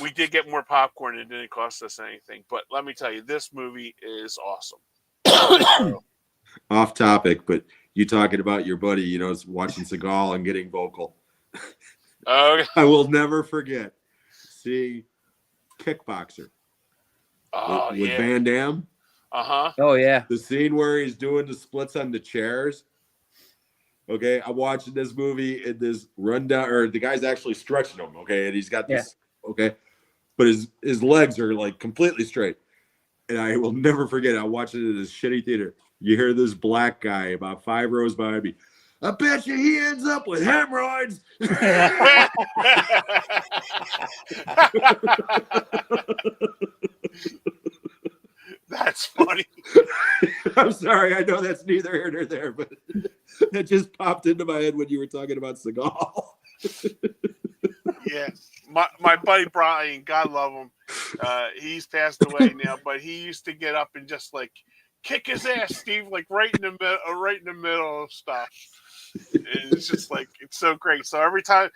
we did get more popcorn. It didn't cost us anything. But let me tell you, this movie is awesome. Off topic, but you talking about your buddy, watching Seagal and getting vocal. I will never forget seeing Kickboxer with Van Damme. Uh-huh. Oh, yeah. The scene where he's doing the splits on the chairs. Okay, I'm watching this movie and this rundown, or the guy's actually stretching him. Okay, and he's got this. Okay, but his legs are like completely straight. And I will never forget it. I watched it in this shitty theater. You hear this black guy about 5 rows behind me. I bet you he ends up with hemorrhoids. That's funny. I'm sorry. I know that's neither here nor there, but that just popped into my head when you were talking about Seagal. Yeah. My buddy Brian, God love him, he's passed away now, but he used to get up and just like kick his ass, Steve, like right in the middle of stuff. And it's just like it's so great. So every time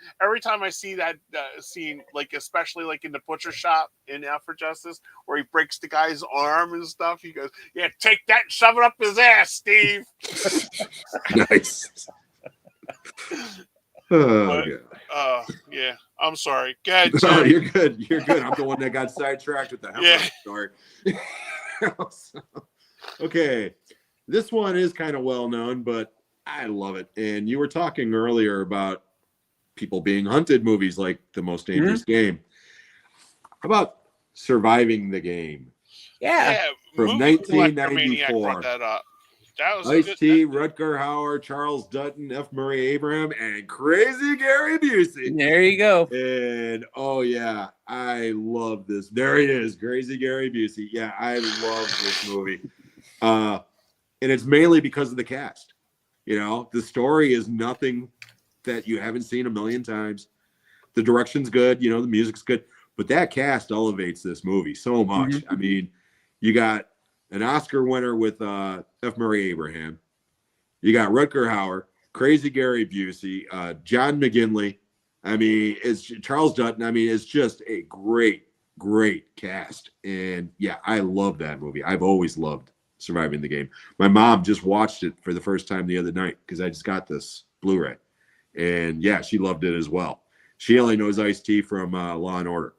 I see that scene, like especially like in the butcher shop in Out for Justice, where he breaks the guy's arm and stuff, he goes, "Yeah, take that and shove it up his ass, Steve." Nice. Oh, God. Yeah. I'm sorry. Go ahead, no, Jim. you're good. You're good. I'm the one that got sidetracked with the hemorrhoid story. Okay, this one is kind of well known, but I love it. And you were talking earlier about people being hunted movies like The Most Dangerous Game. How about Surviving the Game? Yeah. From Movie Collector 1994. Maniac brought that up. That was Ice-T, Rutger Hauer, Charles Dutton, F. Murray Abraham, and Crazy Gary Busey. There you go. And oh yeah, I love this. There he is, Crazy Gary Busey. Yeah, I love this movie. And it's mainly because of the cast. You know, the story is nothing that you haven't seen a million times. The direction's good, you know, the music's good, but that cast elevates this movie so much. Mm-hmm. I mean, you got an Oscar winner with F. Murray Abraham. You got Rutger Hauer, Crazy Gary Busey, John McGinley. I mean, it's Charles Dutton. I mean, it's just a great, great cast. And yeah, I love that movie. I've always loved Surviving the Game. My mom just watched it for the first time the other night because I just got this Blu-ray. And yeah, she loved it as well. She only knows Ice-T from Law and Order.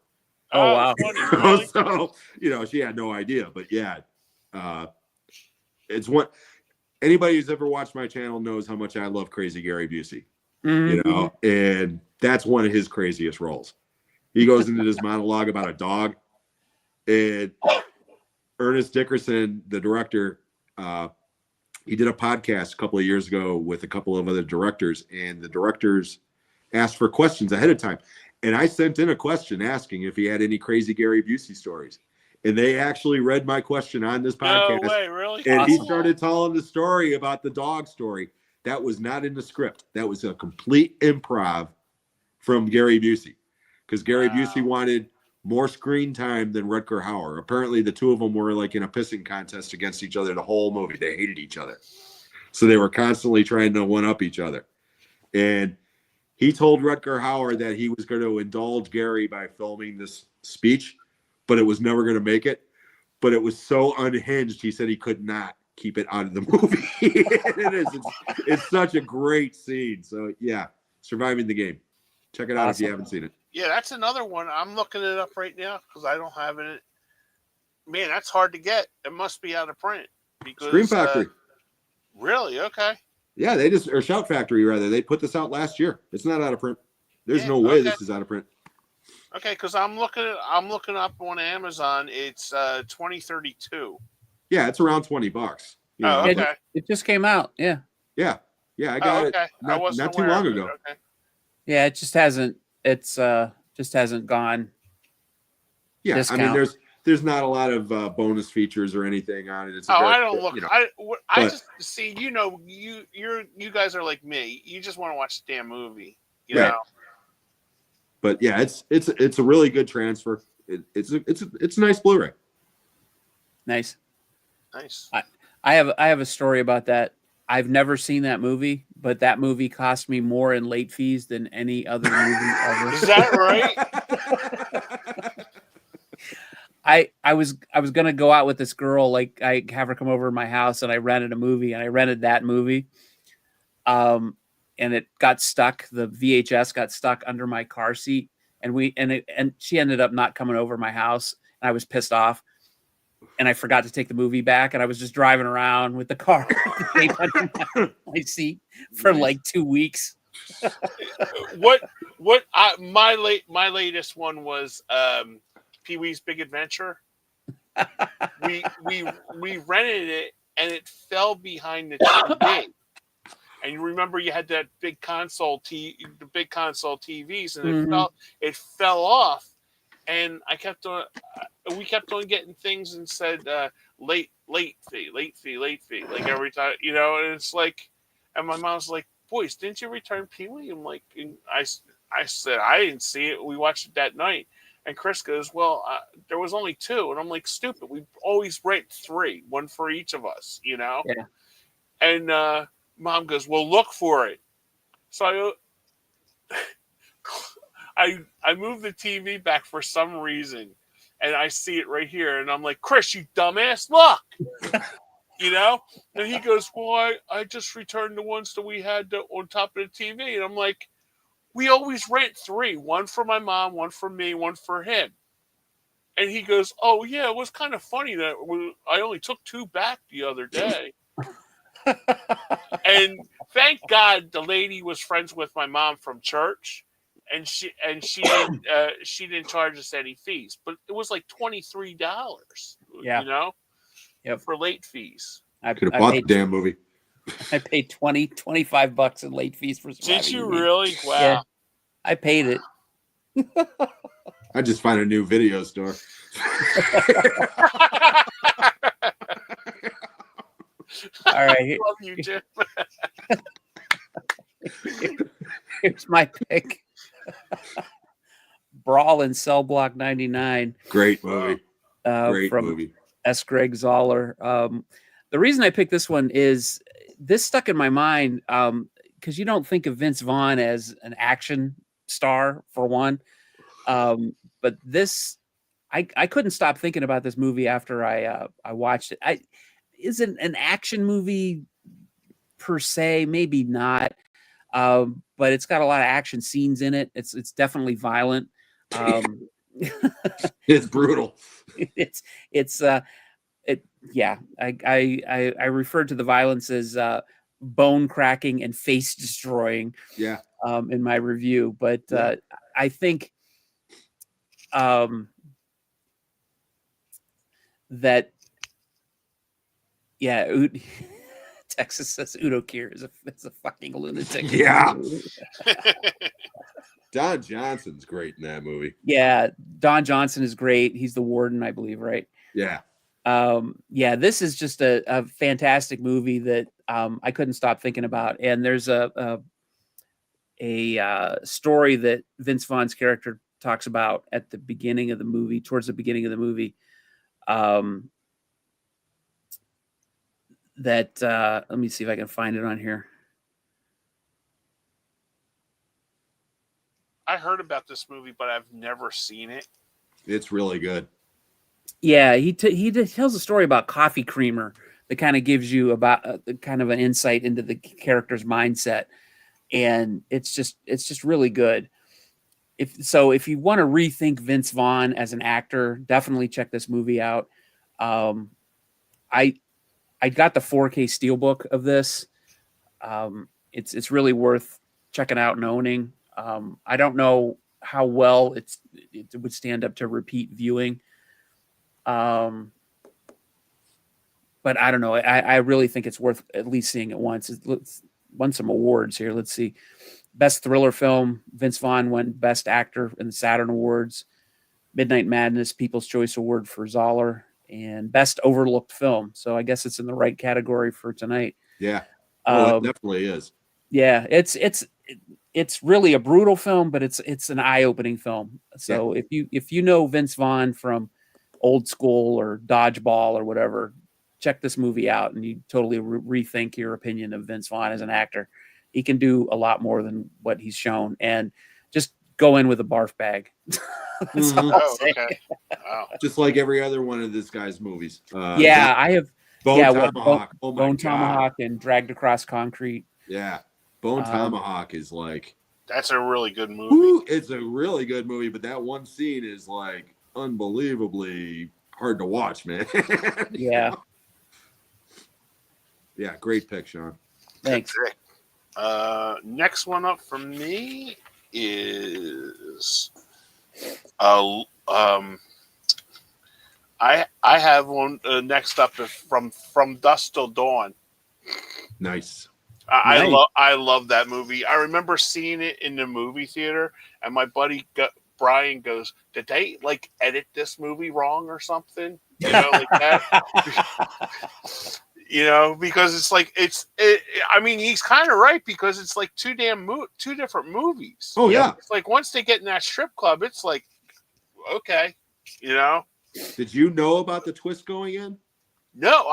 Oh, wow. Funny, really? So, you know, she had no idea. But yeah, it's one. Anybody who's ever watched my channel knows how much I love Crazy Gary Busey. Mm-hmm. You know, and that's one of his craziest roles. He goes into this monologue about a dog, and Ernest Dickerson, the director, he did a podcast a couple of years ago with a couple of other directors, and the directors asked for questions ahead of time. And I sent in a question asking if he had any Crazy Gary Busey stories. And they actually read my question on this podcast. No way, really? And Awesome. he started telling the story about the dog story. That was not in the script. That was a complete improv from Gary Busey. Because Gary Busey wanted more screen time than Rutger Hauer. Apparently, the two of them were like in a pissing contest against each other the whole movie. They hated each other. So they were constantly trying to one-up each other. And he told Rutger Hauer that he was going to indulge Gary by filming this speech, but it was never going to make it. But it was so unhinged, he said he could not keep it out of the movie. It's such a great scene. So, yeah, Surviving the Game. Check it out if you haven't seen it. Yeah, that's another one. I'm looking it up right now because I don't have it. Man, that's hard to get. It must be out of print. Because, Scream Factory. Really? Okay. Yeah, or Shout Factory, rather. They put this out last year. It's not out of print. There's no way this is out of print. Okay, because I'm looking up on Amazon. It's 2032. Yeah, it's around $20. You know? Okay. It just came out. Yeah. Yeah, I got it not too long ago. Okay. Yeah, it just hasn't. It's just hasn't gone. Yeah, discount. I mean, there's not a lot of bonus features or anything on it. It's I don't look. You know, I just see. You know, you guys are like me. You just want to watch the damn movie. You know. But yeah, it's a really good transfer. It's a nice Blu-ray. Nice. Nice. I have a story about that. I've never seen that movie, but that movie cost me more in late fees than any other movie ever. Is that right? I was gonna go out with this girl, like I have her come over to my house, and I rented a movie, and I rented that movie. And it got stuck. The VHS got stuck under my car seat, and she ended up not coming over my house, and I was pissed off. and I forgot to take the movie back, and I was just driving around with the car with the tape under my seat for Nice. like 2 weeks. My latest one was Pee-wee's Big Adventure. we rented it and it fell behind the TV. And you remember you had that big console TVs, and it fell off. And we kept on getting things and said late fee, like every time, and it's like, and my mom's like, boys, didn't you return Pee-wee? I'm like, and I said, I didn't see it. We watched it that night. And Chris goes, well, there was only 2. And I'm like, stupid. We always rent 3, 1 for each of us, Yeah. And Mom goes, well, look for it. So I moved the TV back for some reason, and I see it right here. And I'm like, Chris, you dumbass, look. And he goes, well, I just returned the ones that we had on top of the TV. And I'm like, we always rent 3, 1 for my mom, 1 for me, 1 for him. And he goes, oh, yeah, it was kind of funny that I only took 2 back the other day. And thank God the lady was friends with my mom from church, and she didn't charge us any fees, but it was like $23, Yep. for late fees. Could have bought the damn movie. I paid $25 in late fees for Surviving Did you the Week. really? Wow. Yeah, I paid it. I just find a new video store. All right, Love you, Jim. here's my pick. Brawl in Cell Block 99. Great movie. Great from movie. S. Greg Zoller. The reason I picked this one is this stuck in my mind because you don't think of Vince Vaughn as an action star, for one. But this, I couldn't stop thinking about this movie after I watched it. Is it an action movie per se? Maybe not. But it's got a lot of action scenes in it. It's definitely violent. It's brutal. I referred to the violence as bone cracking and face destroying. Yeah. In my review, but I think that Texas says Udo Kier is a fucking lunatic. Yeah. Don Johnson's great in that movie. Yeah, Don Johnson is great. He's the warden, I believe, right? Yeah. This is just a fantastic movie that I couldn't stop thinking about. And there's a story that Vince Vaughn's character talks about at the beginning of the movie, towards the beginning of the movie. Let me see if I can find it on here. I heard about this movie, but I've never seen it. It's really good. Yeah, he tells a story about Coffee Creamer that kind of gives you about kind of an insight into the character's mindset, and it's just really good. If you want to rethink Vince Vaughn as an actor, definitely check this movie out. I got the 4K steelbook of this. It's really worth checking out and owning. I don't know how well it would stand up to repeat viewing. But I don't know. I really think it's worth at least seeing it once. It's won some awards here. Let's see. Best thriller film, Vince Vaughn won Best Actor in the Saturn Awards. Midnight Madness, People's Choice Award for Zoller, and Best Overlooked Film. So I guess it's in the right category for tonight. Yeah. It definitely is. Yeah, it's really a brutal film, but it's an eye-opening film. So if you know Vince Vaughn from Old School or Dodgeball or whatever, check this movie out and you totally rethink your opinion of Vince Vaughn as an actor. He can do a lot more than what he's shown, and just go in with a barf bag. Okay. Wow. Just like every other one of this guy's movies. I have Tomahawk. Bone Tomahawk and Dragged Across Concrete. Yeah. Bone Tomahawk is like, that's a really good movie. ooh, it's a really good movie, but that one scene is like unbelievably hard to watch, man. Yeah. Yeah, great pick, Sean. Thanks. Next one up from me is I have one next up is from Dusk Till Dawn. Nice. Nice. I love that movie. I remember seeing it in the movie theater, and my buddy Brian goes, "Did they like edit this movie wrong or something?" You know, like that. You know, because it's like I mean, he's kind of right because it's like two different movies. Oh yeah. It's like once they get in that strip club, it's like okay, you know. Did you know about the twist going in? No,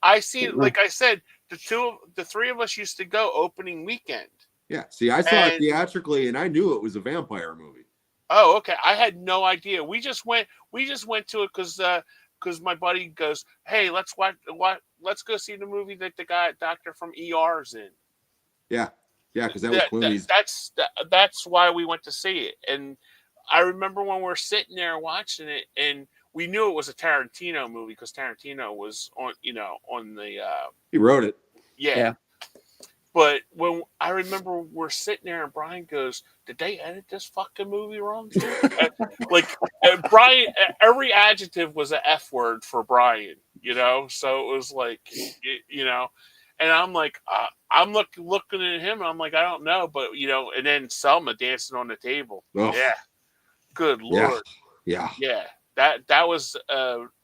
I seen like I said, the three of us used to go opening weekend. Yeah. See, I saw it theatrically, and I knew it was a vampire movie. Oh, okay. I had no idea. We just went to it because my buddy goes, "Hey, let's let's go see the movie that the doctor from ER's in." Yeah, because that was Clooney's. That's why we went to see it. And I remember when we're sitting there watching it, and we knew it was a Tarantino movie because Tarantino was on the. He wrote it. Yeah. But when I remember we're sitting there and Brian goes, "Did they edit this fucking movie wrong?" Brian, every adjective was an F word for Brian, you know. So it was like, you know, and I'm like, I'm looking at him, and I'm like, I don't know, but you know, and then Selma dancing on the table, Oh. yeah, good lord, yeah. That was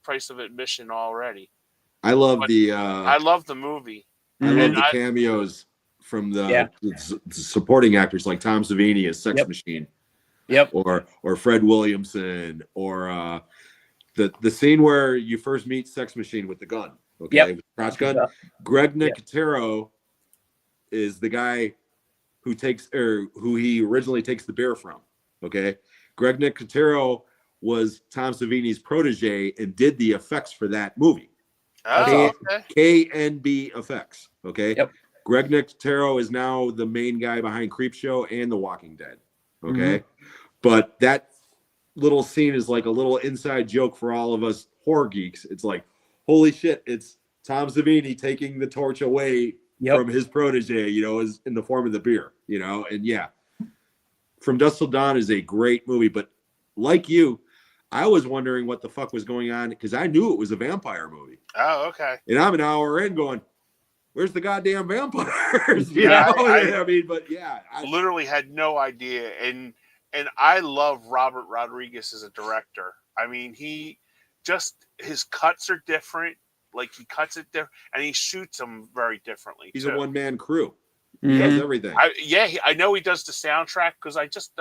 price of admission already. I love the movie. I love the cameos from the supporting actors like Tom Savini as Sex Machine. Yep. Or Fred Williamson, or the scene where you first meet Sex Machine with the gun. Okay, with the crotch gun. Greg Nicotero is the guy who he originally takes the beer from. Okay, Greg Nicotero was Tom Savini's protege and did the effects for that movie. Oh, okay. KNB Effects. Okay. Yep. Greg Nicotero is now the main guy behind Creepshow and The Walking Dead. Okay. But that little scene is like a little inside joke for all of us horror geeks. It's like, holy shit, it's Tom Savini taking the torch away from his protege, you know, is in the form of the beer, you know. And From Dusk Till Dawn is a great movie, but like you, I was wondering what the fuck was going on because I knew it was a vampire movie. Oh, okay. And I'm an hour in going, where's the goddamn vampires? I literally had no idea. And I love Robert Rodriguez as a director. I mean, his cuts are different. Like he cuts it different, and he shoots them very differently. He's a one-man crew. Mm-hmm. He does everything. I know he does the soundtrack because I just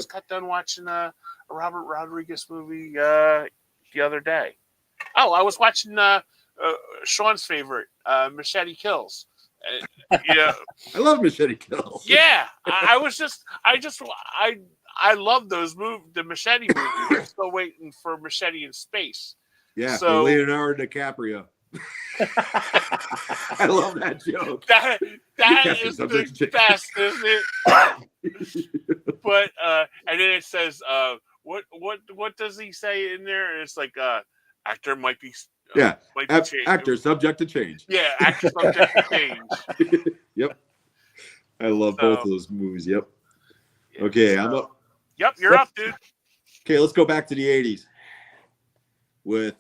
got done watching a Robert Rodriguez movie the other day. Oh, I was watching Sean's favorite, Machete Kills. I love Machete Kills. Yeah, I love those the Machete movies. We're still waiting for Machete in Space. Yeah, so Leonardo DiCaprio. I love that joke. That is the best, isn't it? But and then it says, what does he say in there? It's like actor might be actor subject to change. Yeah, actor subject to change. Yep. I love both of those movies. Yep. Okay, I'm up. Yep, you're up, dude. Okay, let's go back to the 80s. With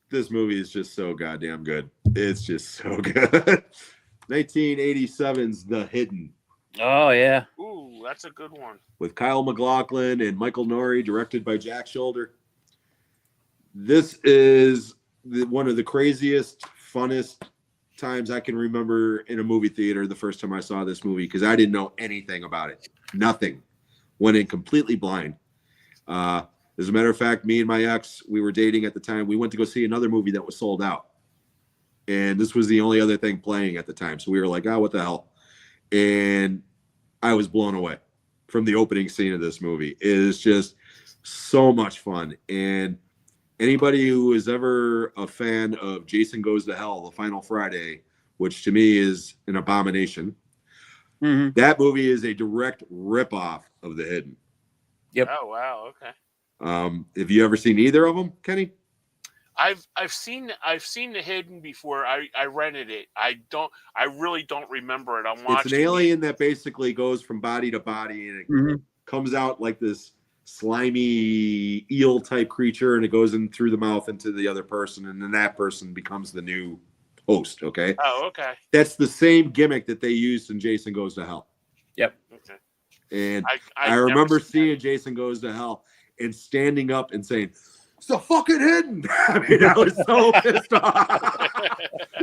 this movie is just so goddamn good. It's just so good. 1987's The Hidden. Oh, yeah. Ooh, that's a good one. With Kyle MacLachlan and Michael Nouri, directed by Jack Shoulder. This is one of the craziest, funnest times I can remember in a movie theater the first time I saw this movie because I didn't know anything about it. Nothing. Went in completely blind. As a matter of fact, me and my ex, we were dating at the time. We went to go see another movie that was sold out. And this was the only other thing playing at the time. So we were like, what the hell? And I was blown away from the opening scene of this movie. It is just so much fun. And anybody who is ever a fan of Jason Goes to Hell, The Final Friday, which to me is an abomination, that movie is a direct ripoff of The Hidden. Yep. Oh, wow. Okay. Have you ever seen either of them, Kenny? I've seen The Hidden before. I rented it. I really don't remember it. I'm It's watching an alien that basically goes from body to body, and it Mhm. comes out like this slimy eel type creature, and it goes in through the mouth into the other person, and then that person becomes the new host. Okay, Oh, okay. that's the same gimmick that they used in Jason Goes to Hell. Yep. Okay. And I've I never remember seen seeing Jason Goes to Hell and standing up and saying, "It's a fucking Hidden." I mean, I was so pissed off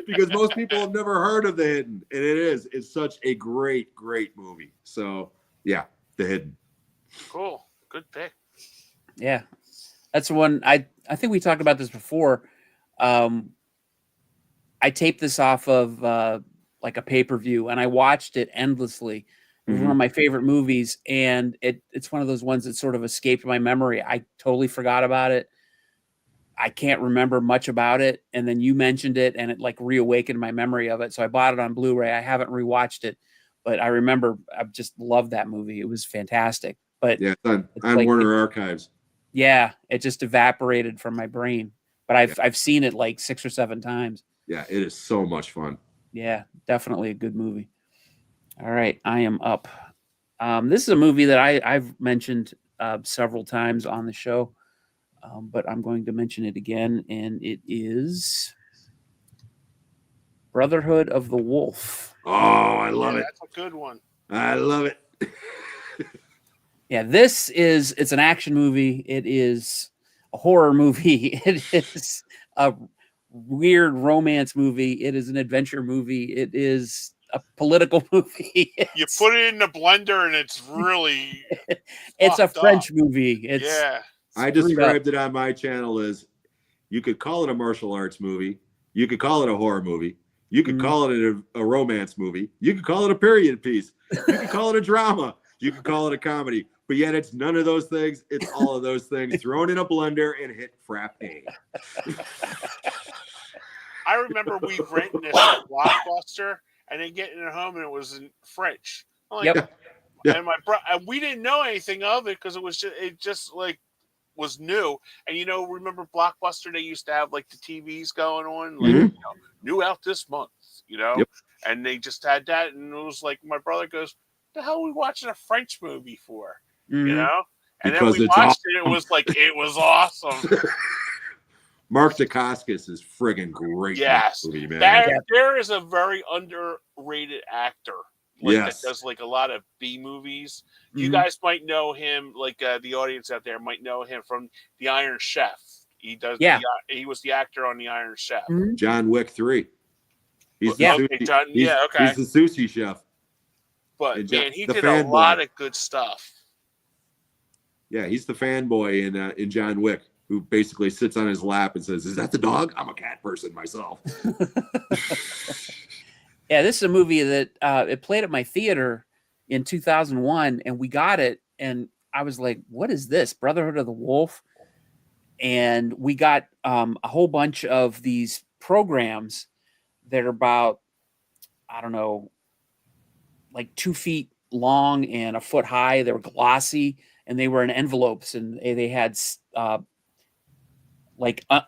because most people have never heard of The Hidden, and it is. It's such a great, great movie. So yeah, The Hidden. Cool. Good pick. Yeah, that's one. I think we talked about this before. I taped this off of like a pay-per-view, and I watched it endlessly. It was one of my favorite movies, and it's one of those ones that sort of escaped my memory. I totally forgot about it. I can't remember much about it, and then you mentioned it, and it like reawakened my memory of it. So I bought it on Blu-ray. I haven't rewatched it, but I remember I just loved that movie. It was fantastic. But Yeah, it's it's on like Warner Archives. yeah, it just evaporated from my brain. But I've seen it like 6 or 7 times. Yeah, it is so much fun. Yeah, definitely a good movie. All right, I am up. This is a movie that I've mentioned several times on the show, but I'm going to mention it again, and it is Brotherhood of the Wolf. Oh, I love it. That's a good one. I love it. Yeah, it's an action movie. It is a horror movie. It is a weird romance movie. It is an adventure movie. It is a political movie. You put it in the blender and it's really It's a fucked French up. movie. It's Yeah. I screwed up. described it on my channel as you could call it a martial arts movie, you could call it a horror movie, you could call it a romance movie, you could call it a period piece, you could call it a drama, you could call it a comedy, but yet it's none of those things. It's all of those things thrown in a blender and hit frappe. I remember we rented this at Blockbuster and then getting it home and it was in French. I'm like, Yep. Yeah. And and we didn't know anything of it because it just like was new. And remember Blockbuster? They used to have like the TVs going on, like new out this month, Yep. and they just had that, and it was like my brother goes, "The hell are we watching a French movie for?" Mhm. And Because then we it's watched it. It was like it was awesome. Mark Dacascos is friggin' great. Yes. in that movie, man. There is a very underrated actor. Yes. That does like a lot of B movies. You Mhm. guys might know him, like the audience out there might know him from The Iron Chef. He does. Yeah. He was the actor on The Iron Chef. Mhm. John Wick 3. He's Yeah. the Okay, sushi, John. he's, Yeah, okay. He's the sushi chef. But and man, he the did a fanboy. lot of good stuff. Yeah, he's the fanboy in John Wick, who basically sits on his lap and says, "Is that the dog? I'm a cat person myself." Yeah, this is a movie that it played at my theater in 2001, and we got it, and I was like, "What is this? Brotherhood of the Wolf?" And we got a whole bunch of these programs that are about, I don't know, like 2 feet long and a foot high. They were glossy, and they were in envelopes, and they had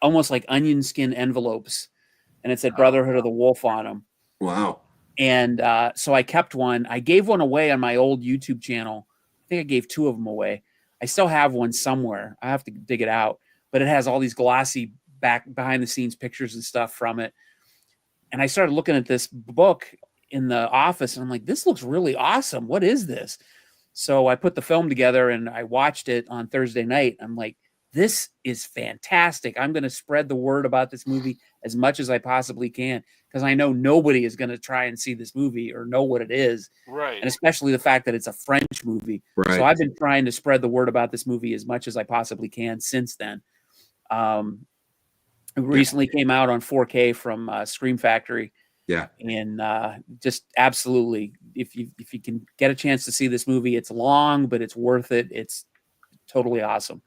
almost like onion skin envelopes, and it said Brotherhood of the Wolf on them. Wow. And so I kept one. I gave one away on my old YouTube channel. I think I gave 2 of them away. I still have one somewhere. I have to dig it out. But it has all these glossy behind the scenes pictures and stuff from it. And I started looking at this book in the office, and I'm like, this looks really awesome. What is this? So I put the film together and I watched it on Thursday night. I'm like, this is fantastic. I'm going to spread the word about this movie as much as I possibly can, because I know nobody is going to try and see this movie or know what it is. Right. And especially the fact that it's a French movie. Right. So I've been trying to spread the word about this movie as much as I possibly can since then. It recently came out on 4K from Scream Factory. Yeah. And just absolutely, if you can get a chance to see this movie, it's long, but it's worth it. It's totally awesome.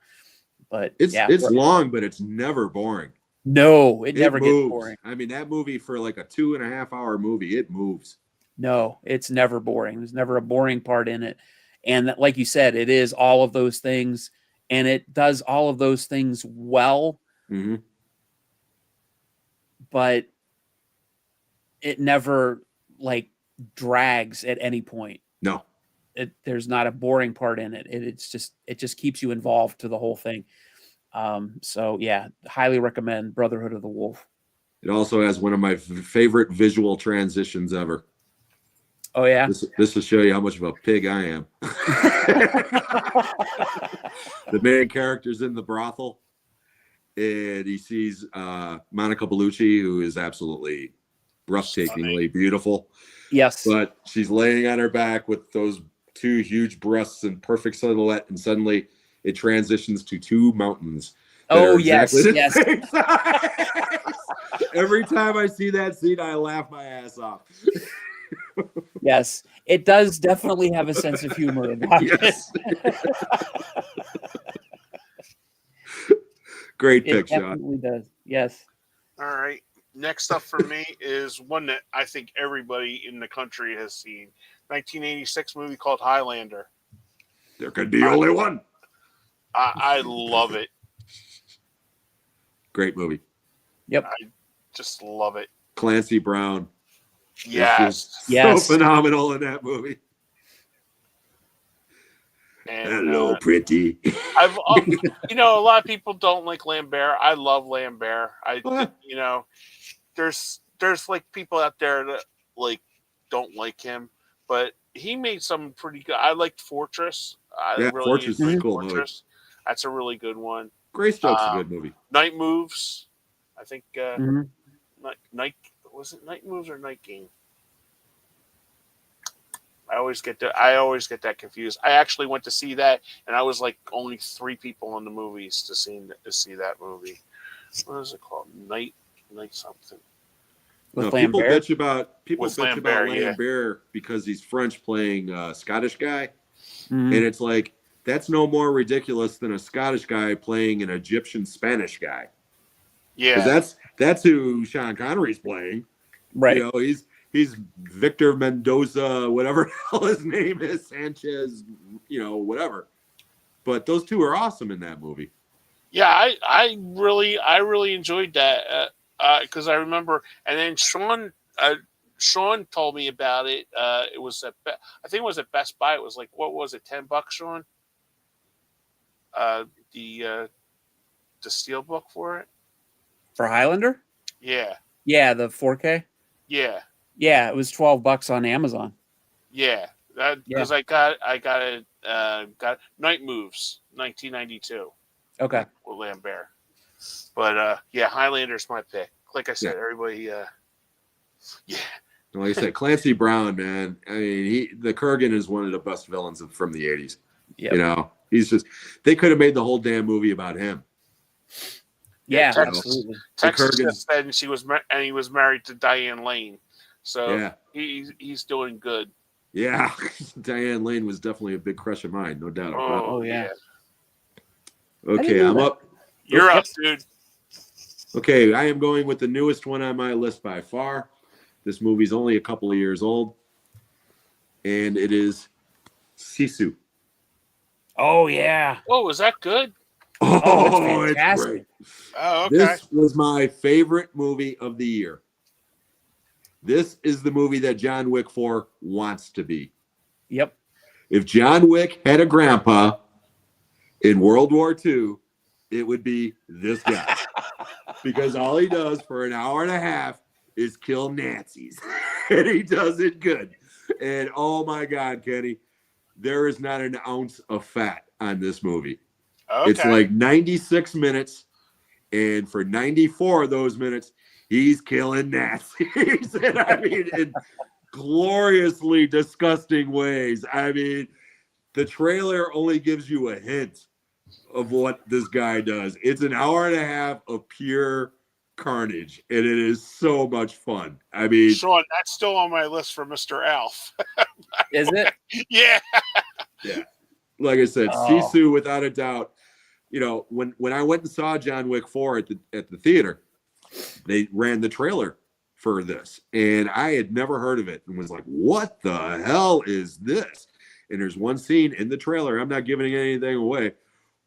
But It's yeah, long, but it's never boring. no, it never moves. gets boring. I mean, that movie for like a 2.5 hour movie, it moves. No, it's never boring. There's never a boring part in it. And that, like you said, it is all of those things, and it does all of those things well. Mm-hmm. but it never like drags at any point. No. There's not a boring part in it. It just keeps you involved to the whole thing. So yeah, highly recommend Brotherhood of the Wolf. It also has one of my favorite visual transitions ever. Oh yeah. This will show you how much of a pig I am. The main character's in the brothel, and he sees Monica Bellucci, who is absolutely breathtakingly beautiful. Yes. But she's laying on her back with those two huge breasts and perfect silhouette, and suddenly it transitions to two mountains. Oh yes, yes. Every time I see that scene, I laugh my ass off. Yes, it does definitely have a sense of humor about Yes. Great it. pick, It Sean. definitely does. Yes. All right. Next up for me is one that I think everybody in the country has seen. 1986 movie called Highlander. There could be only one. I love it. Great movie. Yep. I just love it. Clancy Brown. Yes. Yes. So phenomenal in that movie. And, Hello, pretty. I've a lot of people don't like Lambert. I love Lambert. There's like people out there that like don't like him, but he made some pretty good. I liked Fortress. Fortress is a cool movie. That's a really good one. Greystoke's a good movie. Night Moves. I think Mhm. Night was it Night Moves or Night Game? I always get that confused. I actually went to see that, and I was like only 3 people in the movies to see that movie. What is it called? Night something. With People Lambert. bitch about Lambert, yeah. Lambert because he's French playing a Scottish guy, Mhm. and it's like that's no more ridiculous than a Scottish guy playing an Egyptian Spanish guy. Yeah. 'Cause that's who Sean Connery's playing. Right. You know, he's Victor Mendoza, whatever the hell his name is, Sanchez, whatever. But those two are awesome in that movie. Yeah, I really enjoyed that because I remember, and then Sean told me about it. It was I think it was at Best Buy. It was like, what was it, $10, Sean? The steelbook for it. For Highlander? Yeah, Yeah, the 4K. yeah, Yeah, it was $12 on Amazon. yeah. Because I got it. Got Night Moves, 1992. Okay. With Lambert. But Highlander's my pick. Like I said, Yeah. everybody. Like I said, Clancy Brown, man. I mean, the Kurgan is one of the best villains from the 80s. Yep. You know, they could have made the whole damn movie about him. Yeah, Texas. absolutely. Texas Kurgan- just said he was married to Diane Lane, so Yeah. he's doing good. Yeah. Diane Lane was definitely a big crush of mine, no doubt about Oh, yeah. it. I Okay, didn't know I'm that. up. You're up, dude. Okay, I am going with the newest one on my list by far. This movie's only a couple of years old, and it is Sisu. Oh yeah. Whoa, was that good? Oh, it's fantastic. Oh, okay. This was my favorite movie of the year. This is the movie that John Wick 4 wants to be. Yep. If John Wick had a grandpa in World War II, it would be this guy. Because all he does for an hour and a half is kill Nazis. And he does it good. And oh my God, Kenny, there is not an ounce of fat on this movie. Okay. It's like 96 minutes. And for 94 of those minutes, he's killing Nazis. And I mean, in gloriously disgusting ways. I mean, the trailer only gives you a hint of what this guy does. It's an hour and a half of pure carnage, and it is so much fun. I mean, Sean, that's still on my list for Mr. Alf. Is it? Yeah. yeah, like I said, Oh. Sisu, without a doubt. You know, when I went and saw John Wick 4 at the theater, they ran the trailer for this, and I had never heard of it, and was like, "What the hell is this?" And there's one scene in the trailer. I'm not giving anything away,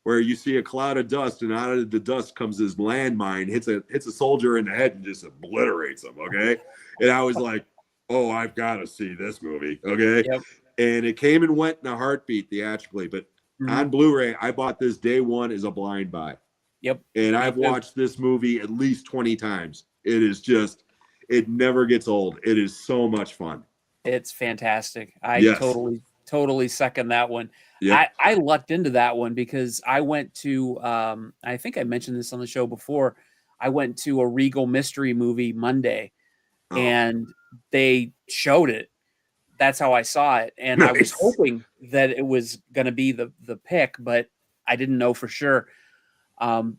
where you see a cloud of dust, and out of the dust comes this landmine, hits a soldier in the head and just obliterates him. Okay, and I was like, oh, I've got to see this movie. Okay, Yep. and it came and went in a heartbeat theatrically, but on Blu-ray, I bought this day one as a blind buy. Yep. And I've watched this movie at least 20 times. It is just, it never gets old. It is so much fun. It's fantastic. I totally second that one. Yep. I lucked into that one because I went to, I think I mentioned this on the show before. I went to a Regal Mystery Movie Monday and they showed it. That's how I saw it. And Nice. I was hoping that it was going to be the pick, but I didn't know for sure. And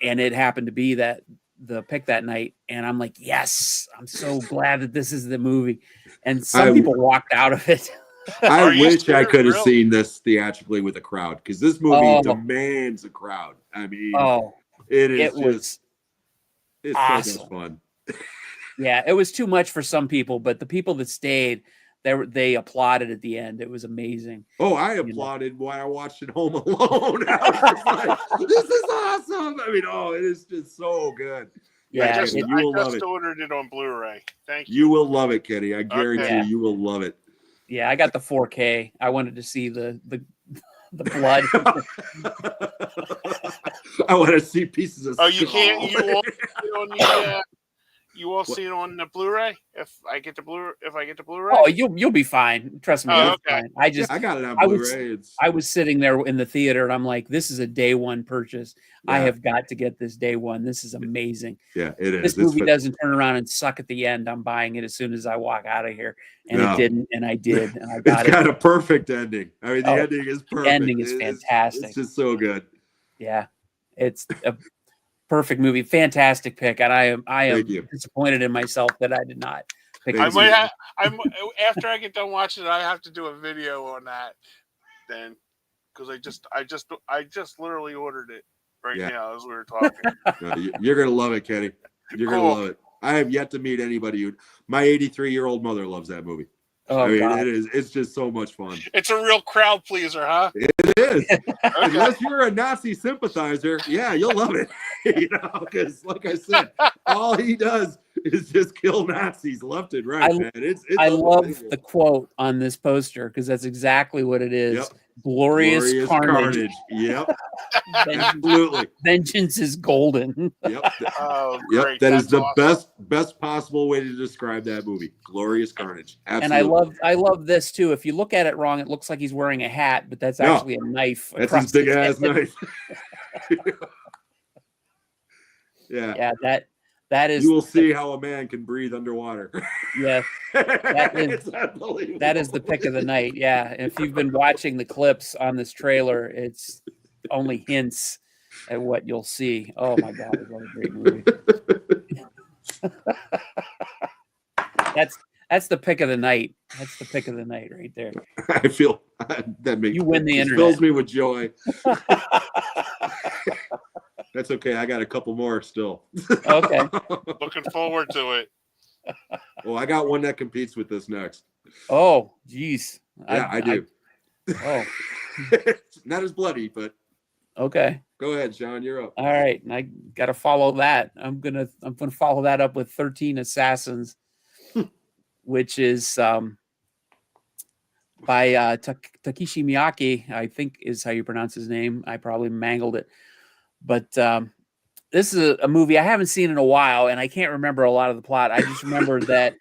it happened to be that the pick that night. And I'm like, yes, I'm so glad that this is the movie. And some people walked out of it. I wish I could have Really? seen this theatrically with a crowd, because this movie demands a crowd. I mean, it's awesome. so much fun. Yeah, it was too much for some people, but the people that stayed, they applauded at the end. It was amazing. Oh, I applauded while I watched it Home Alone. I was just like, this is awesome. I mean, it is just so good. Yeah, I just love it. ordered it on Blu-ray. Thank you. You will love it, Kenny. I guarantee you will love it. Yeah, I got the 4K. I wanted to see the blood. I want to see pieces of. Oh, you can't. You won't see it on the Blu-ray if I get the Blu-ray. Oh, you'll be fine. Trust me. Oh, Fine. I got it on Blu-ray. I was sitting there in the theater and I'm like, this is a day one purchase. Yeah. I have got to get this day one. This is amazing. Yeah, it is. This movie doesn't turn around and suck at the end. I'm buying it as soon as I walk out of here. And it didn't, and I did. And I got It's got a perfect ending. I mean, the ending is perfect. The ending is fantastic. It's just so good. Yeah. It's a perfect movie. Fantastic pick. And I am disappointed in myself that I did not pick I might have, after I get done watching it, I have to do a video on that then, because I just literally ordered it now as we were talking. You're gonna love it, Kenny. You're gonna love it. I have yet to meet anybody who. My 83-year-old mother loves that movie. Oh, I mean, God. it is. It's just so much fun. It's a real crowd pleaser, huh? It is. Unless you're a Nazi sympathizer, you'll love it. Because like I said, all he does is just kill Nazis left and right, man. I love the quote on this poster because that's exactly what it is. Yep. Glorious carnage. Yep. Absolutely. Vengeance is golden. Yep. Oh, yep. great. That is the awesome. best possible way to describe that movie. Glorious carnage. Absolutely. And I love this too. If you look at it wrong, it looks like he's wearing a hat, but that's actually a knife. That's his big ass knife. Yeah. That is. You will see how a man can breathe underwater. Yeah. That is the pick of the night. Yeah. If you've been watching the clips on this trailer, it's only hints at what you'll see. Oh my God, it's a great movie. That's the pick of the night. That's the pick of the night right there. I feel that makes you win the internet. Fills me with joy. That's okay. I got a couple more still. Okay. Looking forward to it. Well, I got one that competes with this next. Oh, geez. Yeah, I do. Not as bloody, but okay. Go ahead, Sean. You're up. All right, and I got to follow that. I'm gonna follow that up with 13 Assassins, which is by Takeshi Miyake. I think is how you pronounce his name. I probably mangled it, but this is a movie I haven't seen in a while, and I can't remember a lot of the plot. I just remember that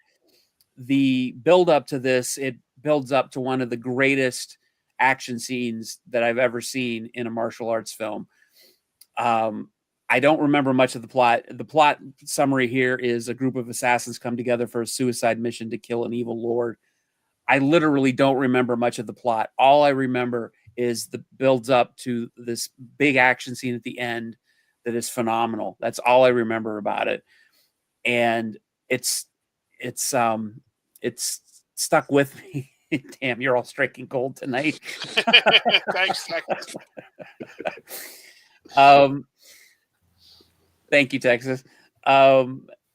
the build up to this, it builds up to one of the greatest action scenes that I've ever seen in a martial arts film. I don't remember much of the plot. The plot summary here is a group of assassins come together for a suicide mission to kill an evil lord. I literally don't remember much of the plot. All I remember is the builds up to this big action scene at the end that is phenomenal. That's all I remember about it. And it's stuck with me. Damn, you're all striking gold tonight. Thanks. Thank you, Texas.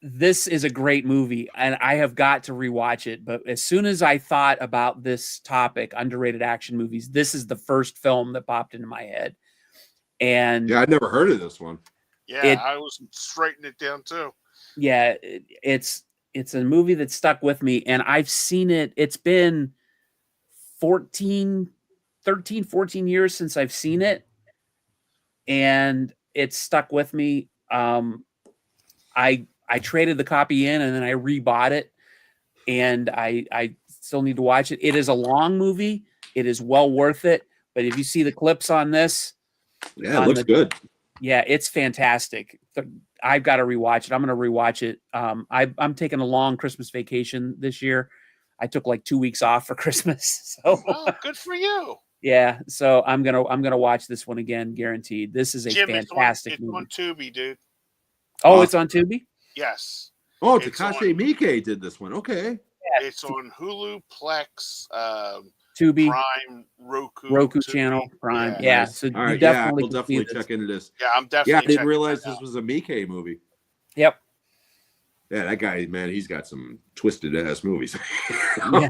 This is a great movie, and I have got to rewatch it. But as soon as I thought about this topic, underrated action movies, this is the first film that popped into my head. And Yeah, I'd never heard of this one. Yeah, It- I was writing it down too. yeah, it's a movie that stuck with me, and I've seen it. It's been 14 years since I've seen it, and it's stuck with me. I traded the copy in, and then I rebought it, and I still need to watch it. It is a long movie. It is well worth it. But if you see the clips on this, Yeah, it looks good. yeah, it's fantastic. I've got to rewatch it. I'm going to rewatch it. I'm taking a long Christmas vacation this year. I took like 2 weeks off for Christmas, so Oh, good for you, yeah. So I'm gonna watch this one again, guaranteed. This is a Jim. fantastic It's movie. on Tubi, dude. Oh, it's on Tubi. Yes, Oh, It's Takashi on- Miike did this one. Okay. it's on Hulu, Plex, Tubi, Prime, Roku Tubi Tubi. Channel, Prime. Yeah. Yeah. Nice. So All you right, yeah, definitely we'll can see definitely this. check into this. Yeah, I'm definitely. Yeah, I didn't checking realize that this out. was a Miike movie. Yep. Yeah, that guy, man, he's got some twisted ass movies. Yeah.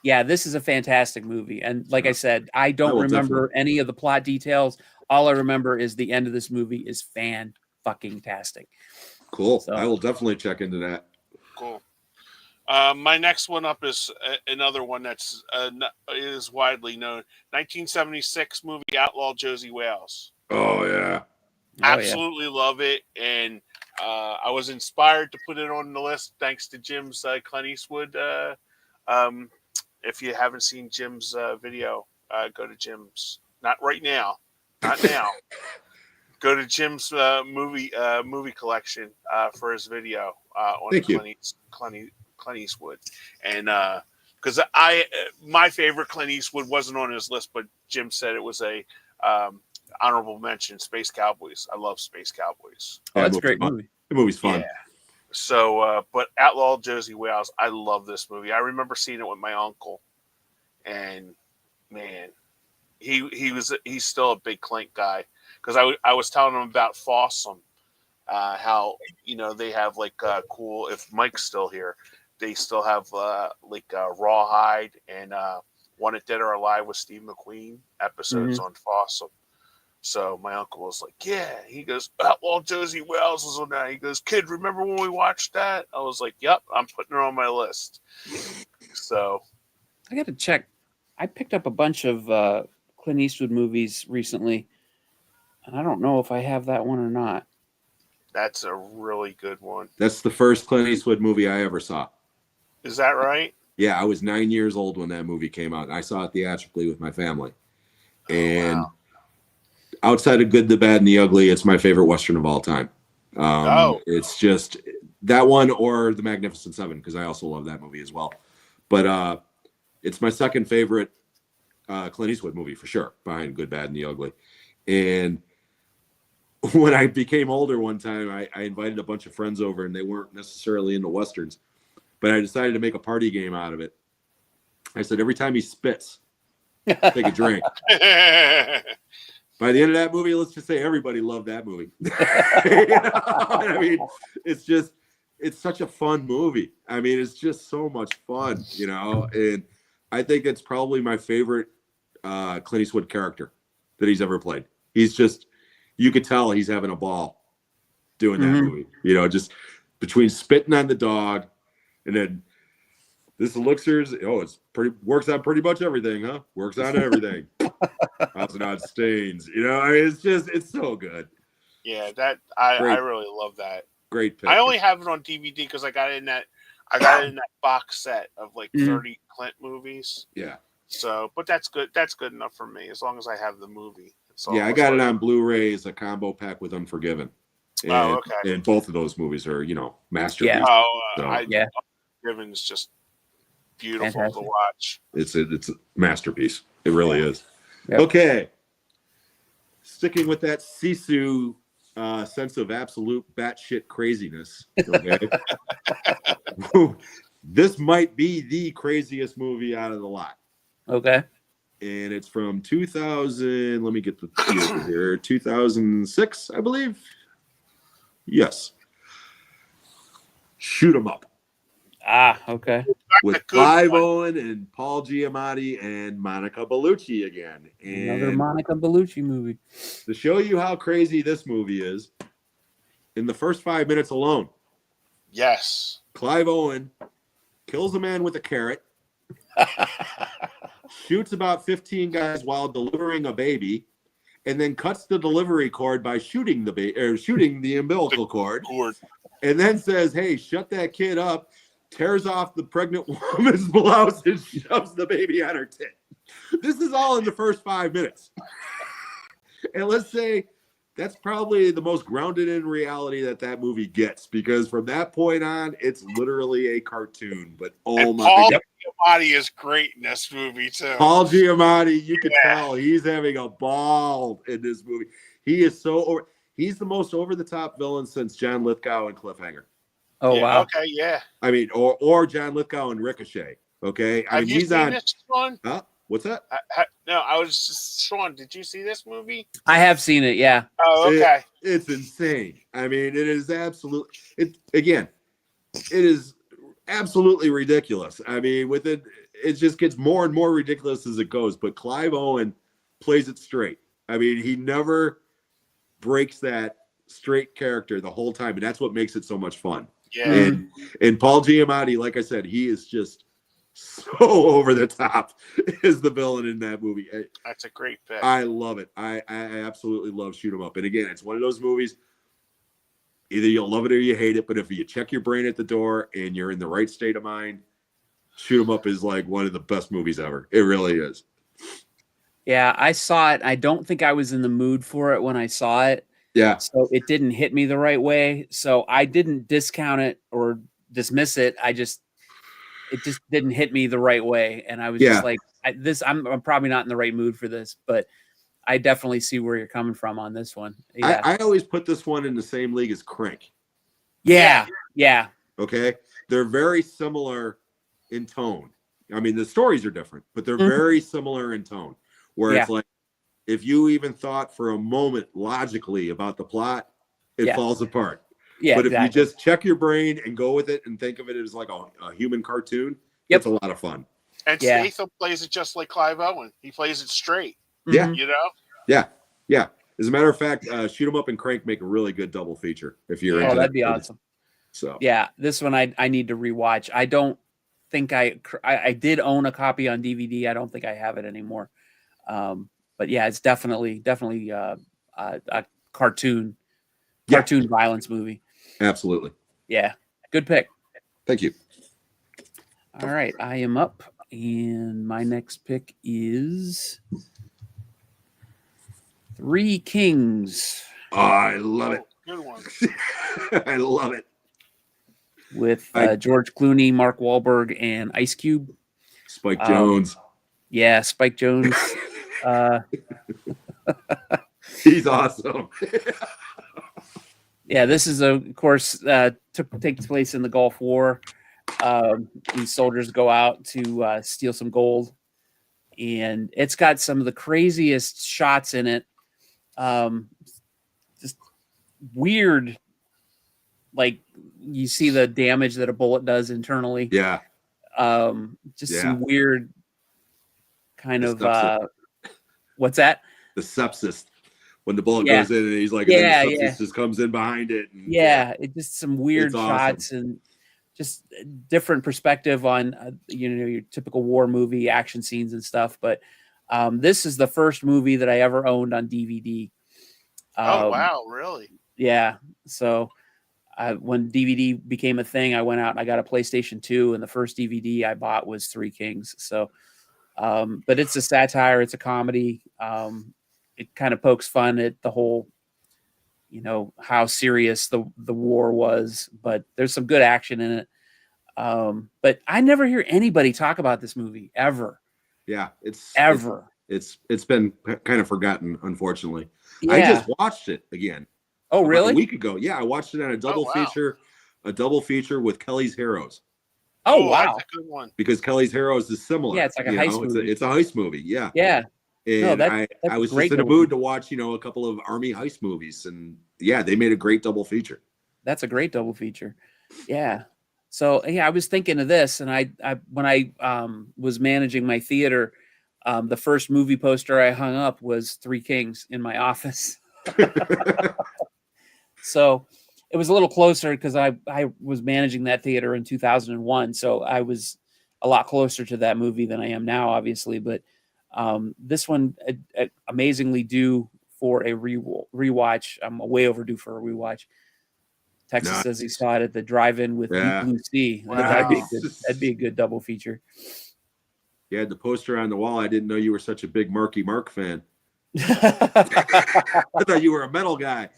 Yeah, this is a fantastic movie. And like I said, I don't will remember any of the plot details. All I remember is the end of this movie is fan-fucking-tastic. Cool. So- I will definitely check into that. Cool. My next one up is another one that's is widely known. 1976 movie Outlaw Josie Wales. Oh yeah. Oh, yeah. Absolutely love it, and I was inspired to put it on the list thanks to Jim's Clint Eastwood. If you haven't seen Jim's video, go to Jim's. Not right now. Not now. Go to Jim's movie collection for his video on Thank you. Clint Eastwood, and because my favorite Clint Eastwood wasn't on his list, but Jim said it was a honorable mention. Space Cowboys. I love Space Cowboys. Oh, Yeah, that's a great fun. movie. The movie's fun. Yeah. So, but Outlaw Josie Wales, I love this movie. I remember seeing it with my uncle, and man, he's still a big Clint guy because I was telling him about Fossum, how they have like cool. If Mike's still here, they still have Rawhide and Wanted Dead or Alive with Steve McQueen episodes on Fossum. So my uncle was like, yeah. He goes, Outlaw Josie Wales was on that. He goes, kid, remember when we watched that? I was like, yep, I'm putting it on my list. So I got to check. I picked up a bunch of Clint Eastwood movies recently, and I don't know if I have that one or not. that's a really good one. That's the first Clint Eastwood movie I ever saw. Is that right? Yeah, I was 9 years old when that movie came out. I saw it theatrically with my family. And wow. outside of Good, the Bad, and the Ugly, it's my favorite Western of all time. It's just that one or The Magnificent Seven, because I also love that movie as well. But it's my second favorite Clint Eastwood movie for sure, behind Good, Bad, and the Ugly. And when I became older one time, I invited a bunch of friends over, and they weren't necessarily into Westerns. But I decided to make a party game out of it. I said, every time he spits, take a drink. By the end of that movie, let's just say everybody loved that movie. I mean, it's such a fun movie. I mean, it's just so much fun, and I think it's probably my favorite Clint Eastwood character that he's ever played. He's just, you could tell he's having a ball doing that movie, just between spitting on the dog and then this elixirs. Oh, works on pretty much everything, huh? Works on everything. How's it on stains? I mean, it's so good. Yeah, that I really love that. Great picture. I only have it on DVD because I got it in that box set of like 30 Clint movies. Yeah. So, but that's good. That's good enough for me as long as I have the movie. Yeah, I got it on Blu-ray as a combo pack with Unforgiven. And, okay. And both of those movies are, masterpieces. Yeah. Oh, Yeah. Unforgiven's just beautiful Fantastic. to watch. It's a masterpiece. It really is. Yep. Okay. Sticking with that Sisu sense of absolute batshit craziness. Okay. This might be the craziest movie out of the lot. Okay. And it's from 2000. Let me get the year here. 2006, I believe. Yes. Shoot 'em up. Ah, okay. with The good Clive one. Owen and Paul Giamatti and Monica Bellucci again. Another And Monica Bellucci movie. to show you how crazy this movie is, in the first 5 minutes alone, Yes. Clive Owen kills a man with a carrot, shoots about 15 guys while delivering a baby, and then cuts the delivery cord by shooting the umbilical cord, Cord. and then says, "Hey, shut that kid up." Tears off the pregnant woman's blouse and shoves the baby on her tit. This is all in the first 5 minutes. And let's say that's probably the most grounded in reality that movie gets, because from that point on, it's literally a cartoon. But oh And my Paul God. Giamatti is great in this movie too. Paul Giamatti, you can Yeah. tell he's having a ball in this movie. He is so over. He's the most over the top villain since John Lithgow and Cliffhanger. Oh Yeah, wow. Okay, yeah. I mean, or John Lithgow and Ricochet. Okay, I Have mean you he's seen on. this, Sean? Huh? What's that? No, I was just Sean. Did you see this movie? I have seen it. Yeah. Oh, okay. It's insane. I mean, it is absolute. It is absolutely ridiculous. I mean, with it just gets more and more ridiculous as it goes. But Clive Owen plays it straight. I mean, he never breaks that straight character the whole time, and that's what makes it so much fun. Yeah. And Paul Giamatti, like I said, he is just so over the top as the villain in that movie. That's a great pick. I love it. I absolutely love Shoot 'em Up. And again, it's one of those movies. Either you'll love it or you hate it. But if you check your brain at the door and you're in the right state of mind, Shoot 'em Up is like one of the best movies ever. It really is. Yeah, I saw it. I don't think I was in the mood for it when I saw it. Yeah. So it didn't hit me the right way. So I didn't discount it or dismiss it. It just didn't hit me the right way. And I was just like, I'm probably not in the right mood for this, but I definitely see where you're coming from on this one. Yeah. I always put this one in the same league as Crank. Yeah. Okay. They're very similar in tone. I mean, the stories are different, but they're very similar in tone. Where it's like, if you even thought for a moment logically about the plot, it falls apart. Yeah. But if you just check your brain and go with it and think of it as like a human cartoon, it's a lot of fun. And Statham plays it just like Clive Owen. He plays it straight. Yeah. You know? Yeah. As a matter of fact, Shoot 'em Up and Crank make a really good double feature. If you're into that'd be awesome. So yeah, this one I need to rewatch. I don't think I did own a copy on DVD. I don't think I have it anymore. But yeah, it's definitely a cartoon violence movie. Absolutely. Yeah, good pick. Thank you. All right, I am up, and my next pick is Three Kings. Oh, I love it. Good one. I love it. With George Clooney, Mark Wahlberg, and Ice Cube. Spike Jonze. Yeah, Spike Jonze. He's awesome. Yeah, this is of course takes place in the Gulf War. These soldiers go out to steal some gold, and it's got some of the craziest shots in it. Just weird, like you see the damage that a bullet does internally. Yeah. Some weird kind of what's that? The sepsis. When the bullet goes in and he's like, and then the sepsis just comes in behind it. And, it just some weird shots and just different perspective on your typical war movie action scenes and stuff. But this is the first movie that I ever owned on DVD. Oh wow, really? Yeah. So when DVD became a thing, I went out and I got a PlayStation 2, and the first DVD I bought was Three Kings. So, but it's a satire, it's a comedy. It kind of pokes fun at the whole, how serious the war was, but there's some good action in it. But I never hear anybody talk about this movie ever. Yeah, it's been kind of forgotten, unfortunately. Yeah. I just watched it again. Oh, really? A week ago. Yeah, I watched it on a double feature with Kelly's Heroes. Oh, wow. That's a good one. Because Kelly's Heroes is similar. Yeah, it's like a heist movie. It's a heist movie. Yeah. Yeah. And I was just in a mood to watch, a couple of Army heist movies. And yeah, they made a great double feature. That's a great double feature. Yeah. So yeah, I was thinking of this, and I when I was managing my theater, the first movie poster I hung up was Three Kings in my office. So it was a little closer because I was managing that theater in 2001, so I was a lot closer to that movie than I am now, obviously. But this one amazingly due for a rewatch. I'm way overdue for a rewatch. Texas says he Nice. saw it at the drive-in with Deep Yeah. Blue Sea. Wow. That'd be a good double feature. You had the poster on the wall. I didn't know you were such a big Marky Mark fan. You I thought you were a metal guy.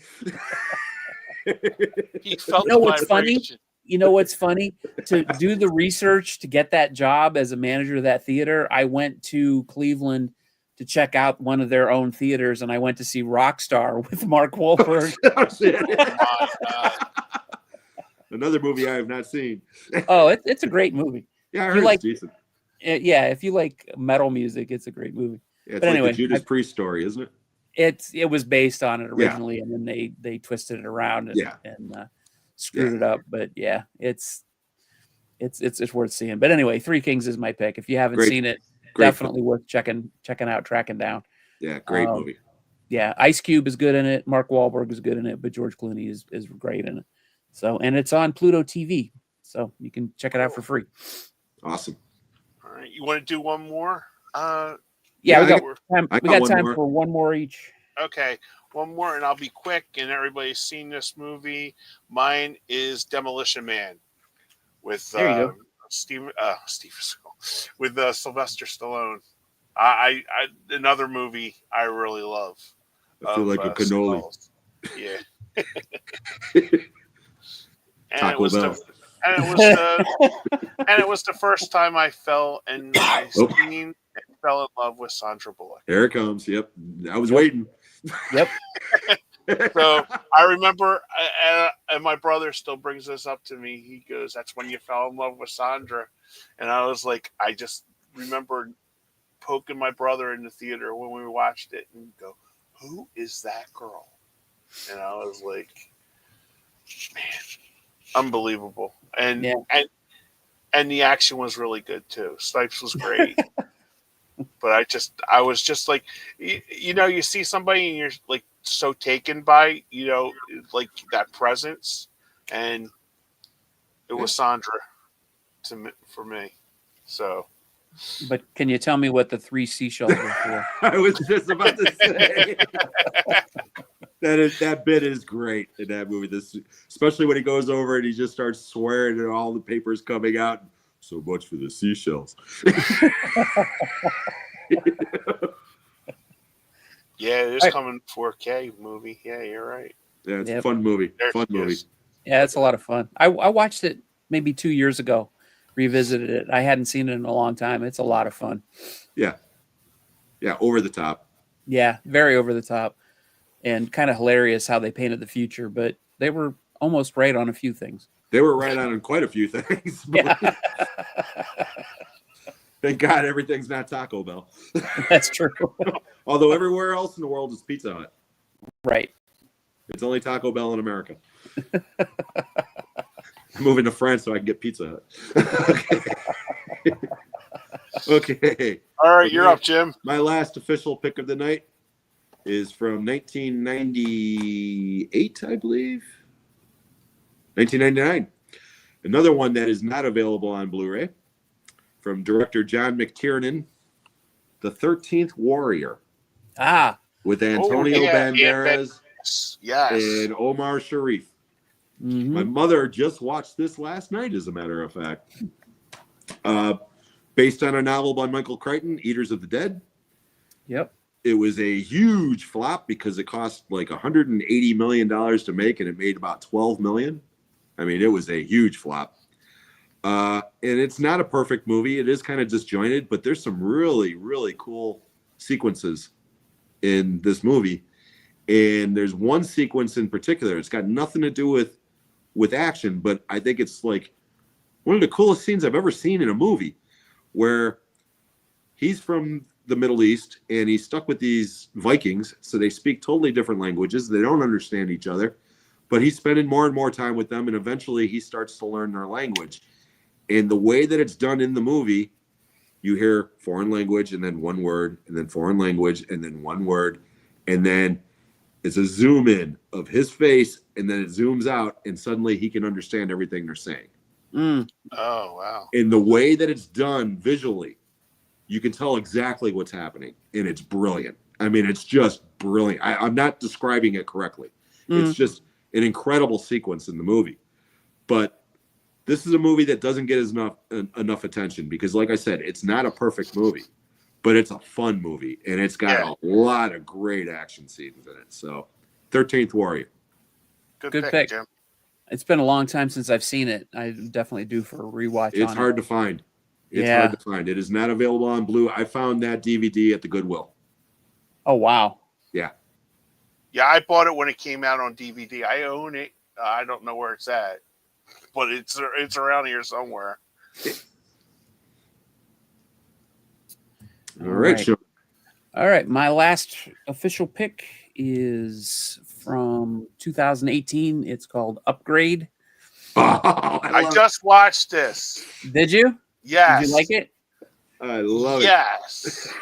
He felt know what's funny? vibration. know what's funny? To do the research to get that job as a manager of that theater, I went to Cleveland to check out one of their own theaters, and I went to see Rockstar with Mark Wahlberg. Oh, shit. My God. Another movie I have not seen. Oh, it's a great movie. Yeah, I You heard like- it's decent. Yeah, if you like metal music, it's a great movie. Yeah, it's but like anyway, the Judas Priest story, isn't it? It was based on it originally, and then they twisted it around and screwed it up. But yeah, it's worth seeing. But anyway, Three Kings is my pick. If you haven't Great. seen it, Great definitely worth checking out, tracking down. Yeah, great Um, movie. Yeah, Ice Cube is good in it. Mark Wahlberg is good in it, but George Clooney is great in it. So, and it's on Pluto TV, so you can check it out for free. Awesome. All right, you want to do one more? Yeah, Yeah, we got I time. We got got one time more. for one more each. Okay, one more, and I'll be quick. And everybody's seen this movie. Mine is Demolition Man with There you go. with Sylvester Stallone. I another movie I really love. I feel like a cannoli. Skulls. Yeah. and Taco it was Bell. and it was the first time I fell in my Oh. scene and fell in love with Sandra Bullock. There it comes. Yep. I was waiting. Yep. So I remember, and my brother still brings this up to me. He goes, "That's when you fell in love with Sandra," and I was like, I just remember poking my brother in the theater when we watched it and go, "Who is that girl?" And I was like, "Man, unbelievable!" And Yeah. and the action was really good too. Snipes was great. But I was just like, you see somebody and you're like so taken by, like that presence, and it was Sandra for me. So But can you tell me what the 3 seashells were for? I was just about to say that bit is great in that movie. This, especially when he goes over and he just starts swearing and all the papers coming out. So much for the seashells. yeah, it is Right. coming 4K movie. Yeah, you're right. Yeah, it's a Yep. fun movie. There Fun she movie. is. Yeah, it's a lot of fun. I watched it maybe 2 years ago, revisited it. I hadn't seen it in a long time. It's a lot of fun. Yeah, over the top. Yeah, very over the top and kind of hilarious how they painted the future, but they were almost right on a few things. They were right on quite a few things. Yeah, Thank God everything's not Taco Bell. that's true. Although everywhere else in the world is Pizza Hut. Right. It's only Taco Bell in America. I'm moving to France so I can get Pizza Hut. Okay. All right, you're up, Jim. My last official pick of the night is from 1998, I believe. 1999. Another one that is not available on Blu-ray from director John McTiernan, The 13th Warrior, with Antonio yeah, Banderas Yes. and Omar Sharif. Mhm. My mother just watched this last night, as a matter of fact. Based on a novel by Michael Crichton, Eaters of the Dead. Yep. It was a huge flop because it cost like $180 million to make, and it made about $12 million. I mean, it was a huge flop. And it's not a perfect movie. It is kind of disjointed, but there's some really, really cool sequences in this movie. And there's one sequence in particular. It's got nothing to do with action, but I think it's like one of the coolest scenes I've ever seen in a movie, where he's from the Middle East and he's stuck with these Vikings. So they speak totally different languages. They don't understand each other, but he's spending more and more time with them, and eventually he starts to learn their language. And the way that it's done in the movie, you hear foreign language and then one word, and then foreign language and then one word, and then it's a zoom in of his face, and then it zooms out, and suddenly he can understand everything they're saying. Mm. Oh, wow. And the way that it's done visually, you can tell exactly what's happening, and it's brilliant. I mean, it's just brilliant. I'm not describing it correctly. It's just an incredible sequence in the movie. But this is a movie that doesn't get enough attention because, like I said, it's not a perfect movie, but it's a fun movie, and it's got a lot of great action scenes in it. So, 13th Warrior. Good pick, Jim. It's been a long time since I've seen it. I definitely do for a rewatch. It's hard to find. It's hard to find. It is not available on Blue. I found that DVD at the Goodwill. Oh, wow. Yeah. Yeah, I bought it when it came out on DVD. I own it. I don't know where it's at, but it's around here somewhere. All right, Sean. All right. My last official pick is from 2018. It's called Upgrade. Oh, I just watched this. Did you? Yes. Did you like it? I love yes.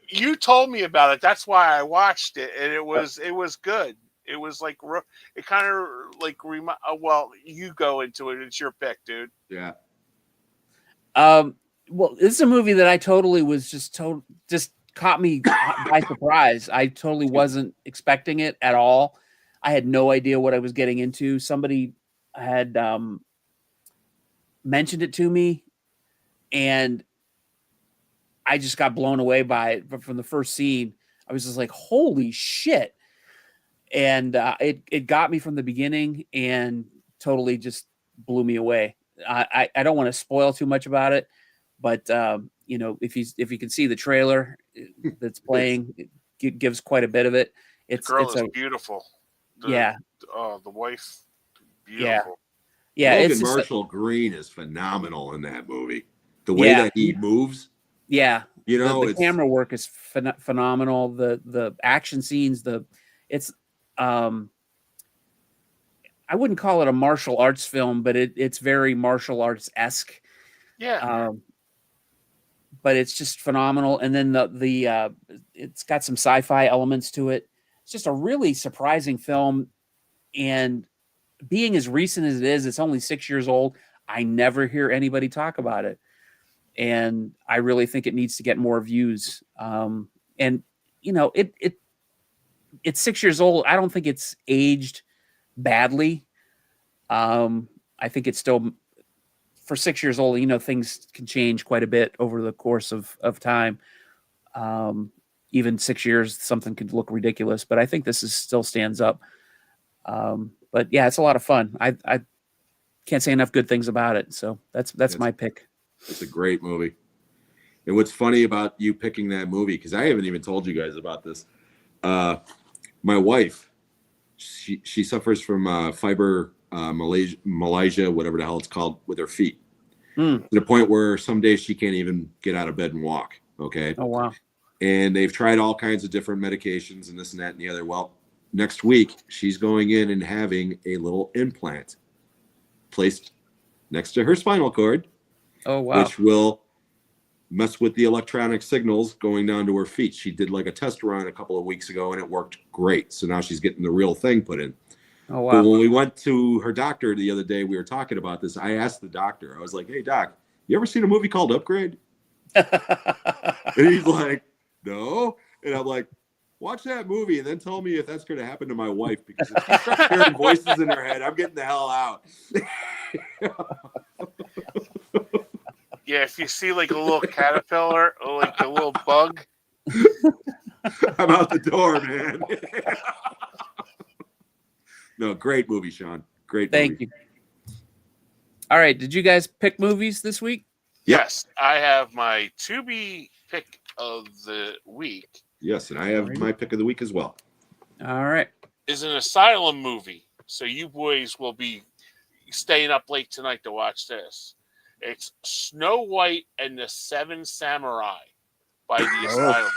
You told me about it. That's why I watched it, and it was good. It was like it kind of like well, you go into it. It's your pick, dude. Yeah. Well, this is a movie that I totally was just caught me by surprise. I totally wasn't expecting it at all. I had no idea what I was getting into. Somebody had mentioned it to me, and I just got blown away by it. But from the first scene, I was just like, holy shit. And it got me from the beginning and totally just blew me away. I don't want to spoil too much about it, but if you can see the trailer that's playing, it gives quite a bit of it. The girl is beautiful. The wife, beautiful. Yeah. Logan Marshall Green is phenomenal in that movie. The way that he moves. Yeah. The camera work is phenomenal. The action scenes, I wouldn't call it a martial arts film, but it's very martial arts-esque. Yeah. But it's just phenomenal. And then it's got some sci-fi elements to it. It's just a really surprising film. And being as recent as it is, it's only 6 years old. I never hear anybody talk about it. And I really think it needs to get more views. It's 6 years old. I don't think it's aged badly. I think it's still, for 6 years old, things can change quite a bit over the course of time. Even 6 years, something could look ridiculous, but I think this still stands up. But yeah, it's a lot of fun. I can't say enough good things about it. So that's my pick. It's a great movie. And what's funny about you picking that movie, because I haven't even told you guys about this. My wife, she suffers from fibromyalgia, whatever the hell it's called, with her feet. To the point where some days she can't even get out of bed and walk. Okay. Oh, wow. And they've tried all kinds of different medications and this and that and the other. Well, next week she's going in and having a little implant placed next to her spinal cord. Oh, wow. Which will mess with the electronic signals going down to her feet. She did like a test run a couple of weeks ago and it worked great. So now she's getting the real thing put in. Oh, wow. But when we went to her doctor the other day, we were talking about this. I asked the doctor, I was like, hey, doc, you ever seen a movie called Upgrade? And he's like, no. And I'm like, watch that movie and then tell me if that's going to happen to my wife, because if she starts hearing voices in her head, I'm getting the hell out. Yeah, if you see like a little caterpillar or like a little bug, I'm out the door, man. No, great movie, Sean. Great movie. Thank you. All right. Did you guys pick movies this week? Yes. I have my to-be pick of the week. Yes, and I have my pick of the week as well. All right. Is an Asylum movie. So you boys will be staying up late tonight to watch this. It's Snow White and the Seven Samurai by the Asylum.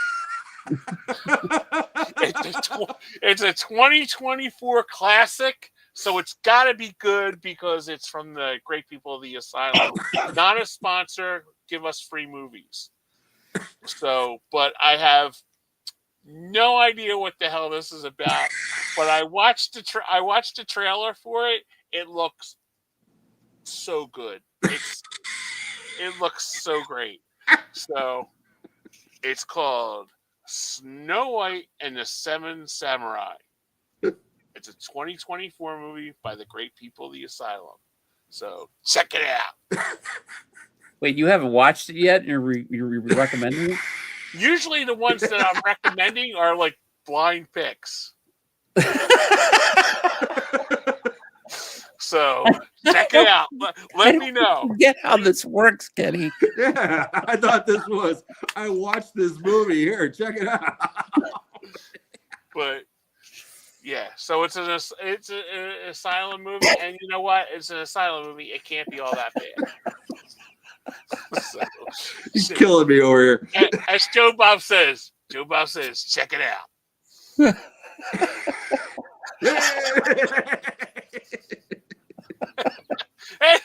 It's a 2024 classic, so it's got to be good because it's from the great people of the asylum. Not a sponsor. Give us free movies. So, but I have no idea what the hell this is about. But I watched the trailer for it. It looks so good. It looks so great. So it's called Snow White and the Seven Samurai. It's a 2024 movie by the great people of the asylum. So check it out. Wait, you haven't watched it yet? You're recommending it? Usually the ones that I'm recommending are like blind picks. So check it out. Let me know. Get how this works, Kenny. Yeah, I thought this was. I watched this movie. Here, check it out. But yeah, so it's an asylum movie, and you know what? It's an asylum movie. It can't be all that bad. So, He's killing me over here. as Joe Bob says, check it out.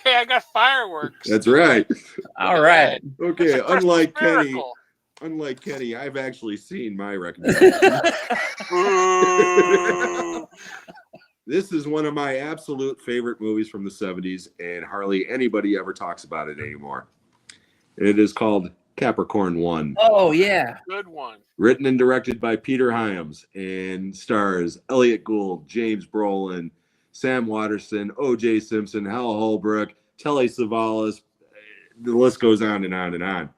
Hey, I got fireworks. That's right. All right. Okay, unlike Kenny, I've actually seen my recommendation. This is one of my absolute favorite movies from the 70s, and hardly anybody ever talks about it anymore. It is called Capricorn 1. Oh, yeah. Good one. Written and directed by Peter Hyams and stars Elliot Gould, James Brolin, Sam Waterston, O.J. Simpson, Hal Holbrook, Telly Savalas. The list goes on and on and on.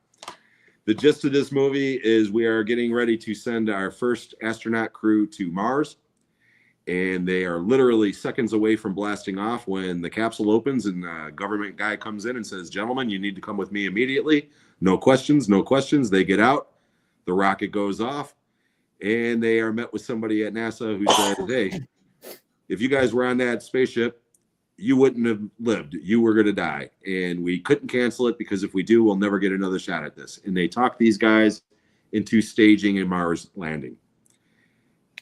The gist of this movie is we are getting ready to send our first astronaut crew to Mars, and they are literally seconds away from blasting off when the capsule opens and the government guy comes in and says, "Gentlemen, you need to come with me immediately. No questions, no questions." They get out. The rocket goes off, and they are met with somebody at NASA who says, "Hey, if you guys were on that spaceship, you wouldn't have lived. You were going to die. And we couldn't cancel it because if we do, we'll never get another shot at this." And they talk these guys into staging a Mars landing.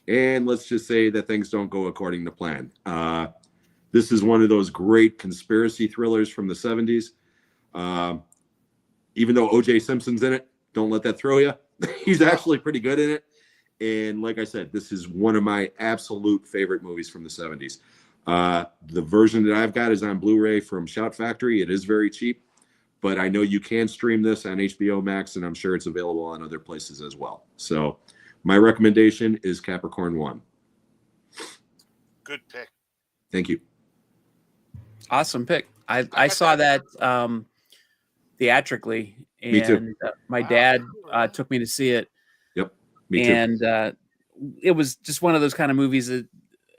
And let's just say that things don't go according to plan. This is one of those great conspiracy thrillers from the 70s. Even though O.J. Simpson's in it, don't let that throw you. He's actually pretty good in it. And like I said, this is one of my absolute favorite movies from the 70s. The version that I've got is on Blu-ray from Shout Factory. It is very cheap, but I know you can stream this on HBO Max, and I'm sure it's available on other places as well. So my recommendation is Capricorn 1. Good pick. Thank you. Awesome pick. I saw that theatrically, Me too. and my dad took me to see it. Yep. Me too. And it was just one of those kind of movies that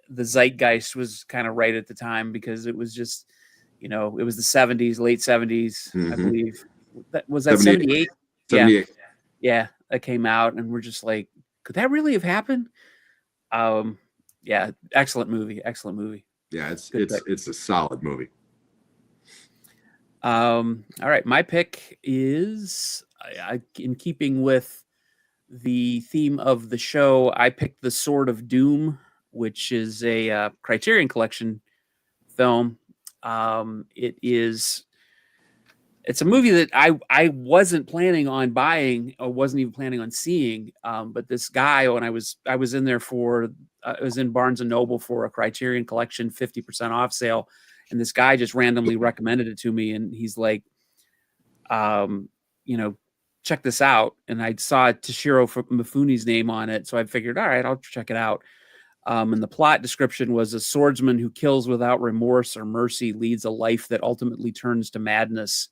the zeitgeist was kind of right at the time because it was just, it was the 70s, late 70s, I Mhm. believe. Was that 78? 78. Yeah, that came out, and we're just like, could that really have happened? Yeah, excellent movie. Yeah, Good pick. it's a solid movie. All right, my pick is in keeping with the theme of the show. I picked The Sword of Doom, which is a Criterion Collection film. It's a movie that I wasn't planning on buying or wasn't even planning on seeing. But this guy, when I was in there I was in Barnes and Noble for a Criterion Collection 50% off sale, and this guy just randomly recommended it to me, and he's like, check this out. And I saw Toshiro Mifune's name on it, so I figured, all right, I'll check it out. And the plot description was a swordsman who kills without remorse or mercy leads a life that ultimately turns to madness.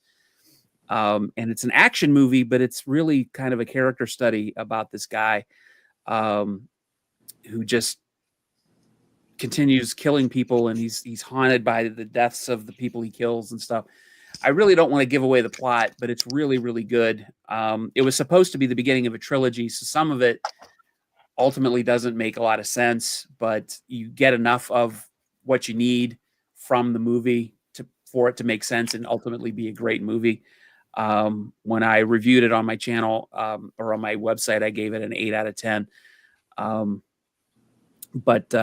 And it's an action movie, but it's really kind of a character study about this guy who just continues killing people, and he's haunted by the deaths of the people he kills and stuff. I really don't want to give away the plot, but it's really, really good. It was supposed to be the beginning of a trilogy, so some of it ultimately doesn't make a lot of sense, but you get enough of what you need from the movie for it to make sense and ultimately be a great movie. When I reviewed it on my channel or on my website, I gave it an 8 out of 10. But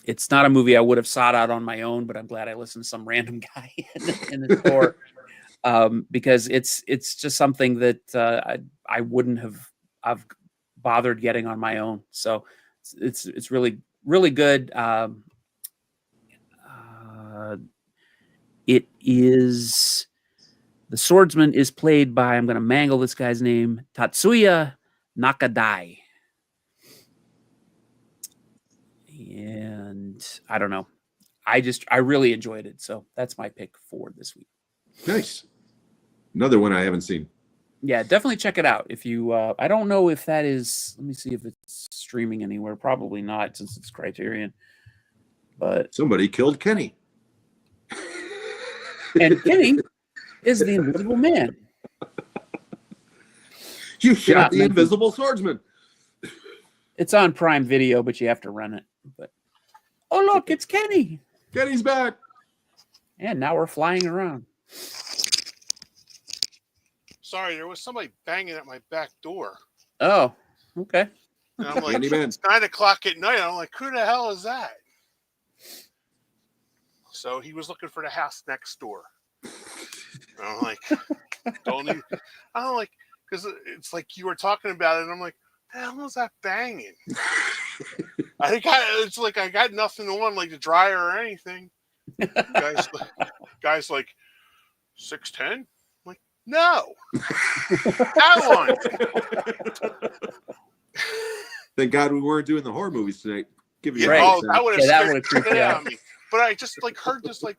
it's not a movie I would have sought out on my own, but I'm glad I listened to some random guy in the store because it's just something that I wouldn't have I've bothered getting on my own. So it's really, really good. It is the swordsman is played by, I'm going to mangle this guy's name, Tatsuya Nakadai. And I don't know. I really enjoyed it. So that's my pick for this week. Nice. Another one I haven't seen. Yeah, definitely check it out. If you, I don't know if that is, let me see if it's streaming anywhere. Probably not since it's Criterion. But Somebody killed Kenny. And Kenny is the Invisible Man. You shot the Invisible Swordsman. It's on Prime Video, but you have to rent it. But oh look, it's Kenny. Kenny's back. And now we're flying around. Sorry, there was somebody banging at my back door. Oh, okay. And I'm like, Kenny Ben. it's 9 o'clock at night. I'm like, who the hell is that? So he was looking for the house next door. And I'm like, because it's like you were talking about it, and I'm like, the hell was that banging? I got nothing on, like the dryer or anything. Guys like 6'10"? I'm like, no. That one. Thank God we weren't doing the horror movies tonight. Give you Right. that would have would've scared creeped the you shit out. out of me. But I just like heard this like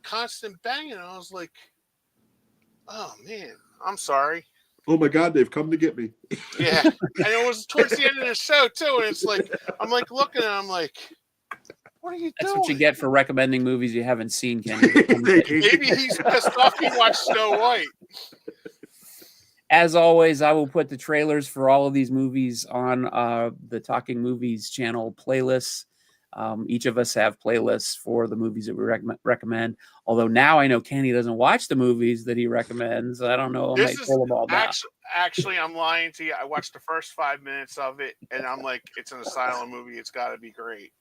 constant banging, and I was like, oh man, I'm sorry. Oh my God, they've come to get me. Yeah. And it was towards the end of the show too, and it's like I'm like looking and I'm like, what are you That's doing? what you get for recommending movies you haven't seen, Kenny. Maybe he's pissed off he watched Snow White. As always, I will put the trailers for all of these movies on the Talking Movies channel playlists. Each of us have playlists for the movies that we recommend. Although now I know Kenny doesn't watch the movies that he recommends. I don't know. I might pull them all down. Actually, I'm lying to you. I watched the first 5 minutes of it, and I'm like, it's an asylum movie. It's got to be great.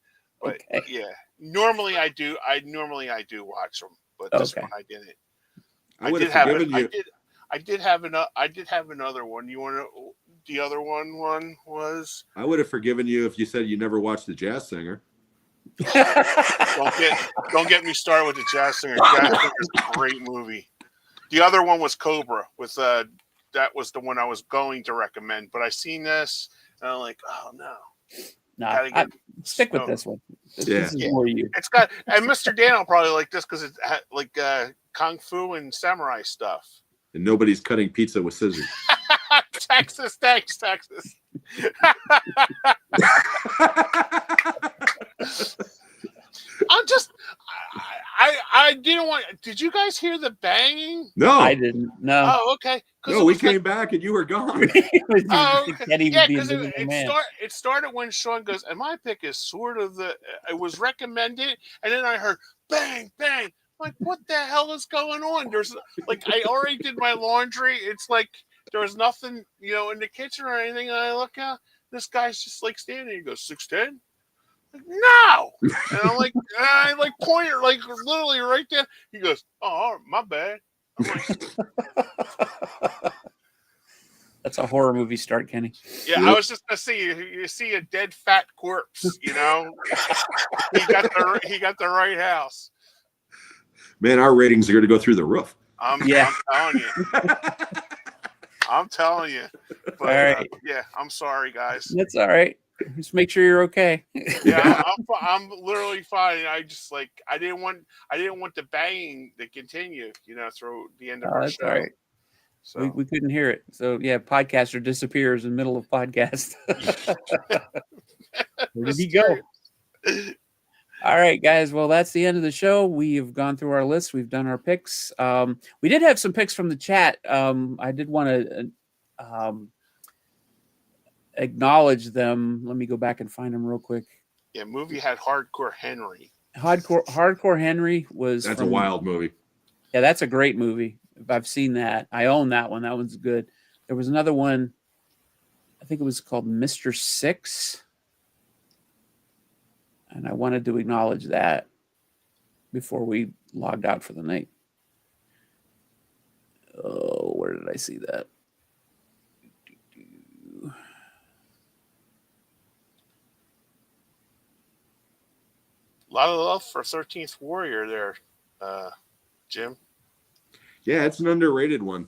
But Okay. yeah, normally I do watch them, but this one I didn't. I would have forgiven you. I did have another one. You want to? The other one was. I would have forgiven you if you said you never watched The Jazz Singer. Don't get me started with The Jazz Singer. Jazz Singer is a great movie. The other one was Cobra. That was the one I was going to recommend, but I seen this and I'm like, oh no. No, stick with this one. This is more you. It's got, and Mr. Dan will probably like this because it's like kung fu and samurai stuff. And nobody's cutting pizza with scissors. Texas, thanks, Texas. I didn't want. Did you guys hear the banging? No, I didn't. No. Oh, okay. No, we came back and you were gone. Oh, okay. Yeah, because it started when Sean goes, and my pick is sort of it was recommended, and then I heard bang, bang. I'm like, what the hell is going on? There's like, I already did my laundry. It's like there was nothing, in the kitchen or anything. And I look out, this guy's just like standing. He goes, 6'10"? Like, no. And I'm like, I like point it like literally right there. He goes, oh, my bad. I'm like, that's a horror movie start, Kenny. Yeah, yep. I was just gonna say you see a dead fat corpse, He got the right house. Man, our ratings are going to go through the roof. I'm telling you. But, all right. I'm sorry, guys. That's all right. Just make sure you're okay. Yeah, I'm literally fine. I just I didn't want the banging to continue, through the end of our show. All right. So we couldn't hear it. So yeah, podcaster disappears in the middle of podcast. Where did he go? All right, guys. Well, that's the end of the show. We have gone through our list. We've done our picks. We did have some picks from the chat. I did want to acknowledge them. Let me go back and find them real quick. Yeah, movie had Hardcore Henry. Hardcore Henry was. That's a wild movie. Yeah, that's a great movie. I've seen that. I own that one. That one's good. There was another one. I think it was called Mr. Six. And I wanted to acknowledge that before we logged out for the night. Oh, where did I see that? A lot of love for 13th Warrior there, Jim. Yeah, it's an underrated one.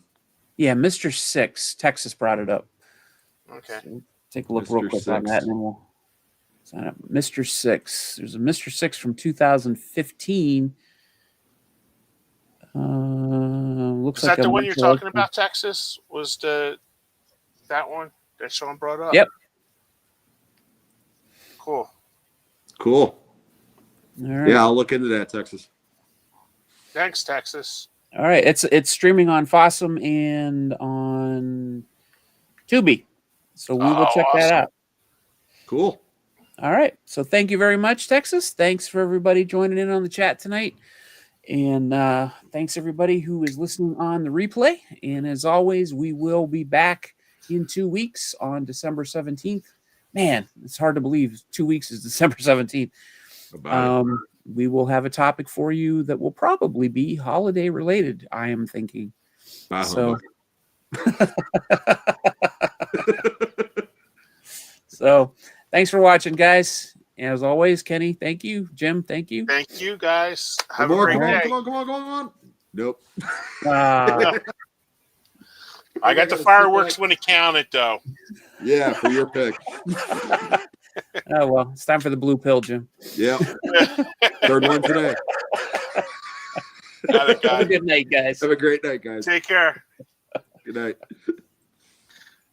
Yeah, Mr. Six. Texas brought it up. Okay. So take a look real Mr. quick on Six. that, and then we'll sign up. Mr. Six. There's a Mr. Six from 2015. Looks Is like that the a one you're Michael talking Oakley. about, Texas? Was that one that Sean brought up? Yep. Cool. Cool. All right. Yeah, I'll look into that, Texas. Thanks, Texas. All right. It's streaming on Fossum and on Tubi. So we will Oh, check that awesome. out. Cool. All right. So thank you very much, Texas. Thanks for everybody joining in on the chat tonight. And thanks everybody who is listening on the replay. And as always, we will be back in 2 weeks on December 17th. Man, it's hard to believe 2 weeks is December 17th. About it. We will have a topic for you that will probably be holiday related, I am thinking. Bah So, humbug. so thanks for watching, guys. As always, Kenny, thank you. Jim, thank you. Thank you, guys. Have Come a on, great come on, day. come on, come on, come on. Nope. Uh, I got the fireworks when it counted, though. Yeah, for your pick. oh, well, it's time for the blue pill, Jim. Yeah. Third one today. Got it, Have a guys. good night, guys. Have a great night, guys. Take care. Good night.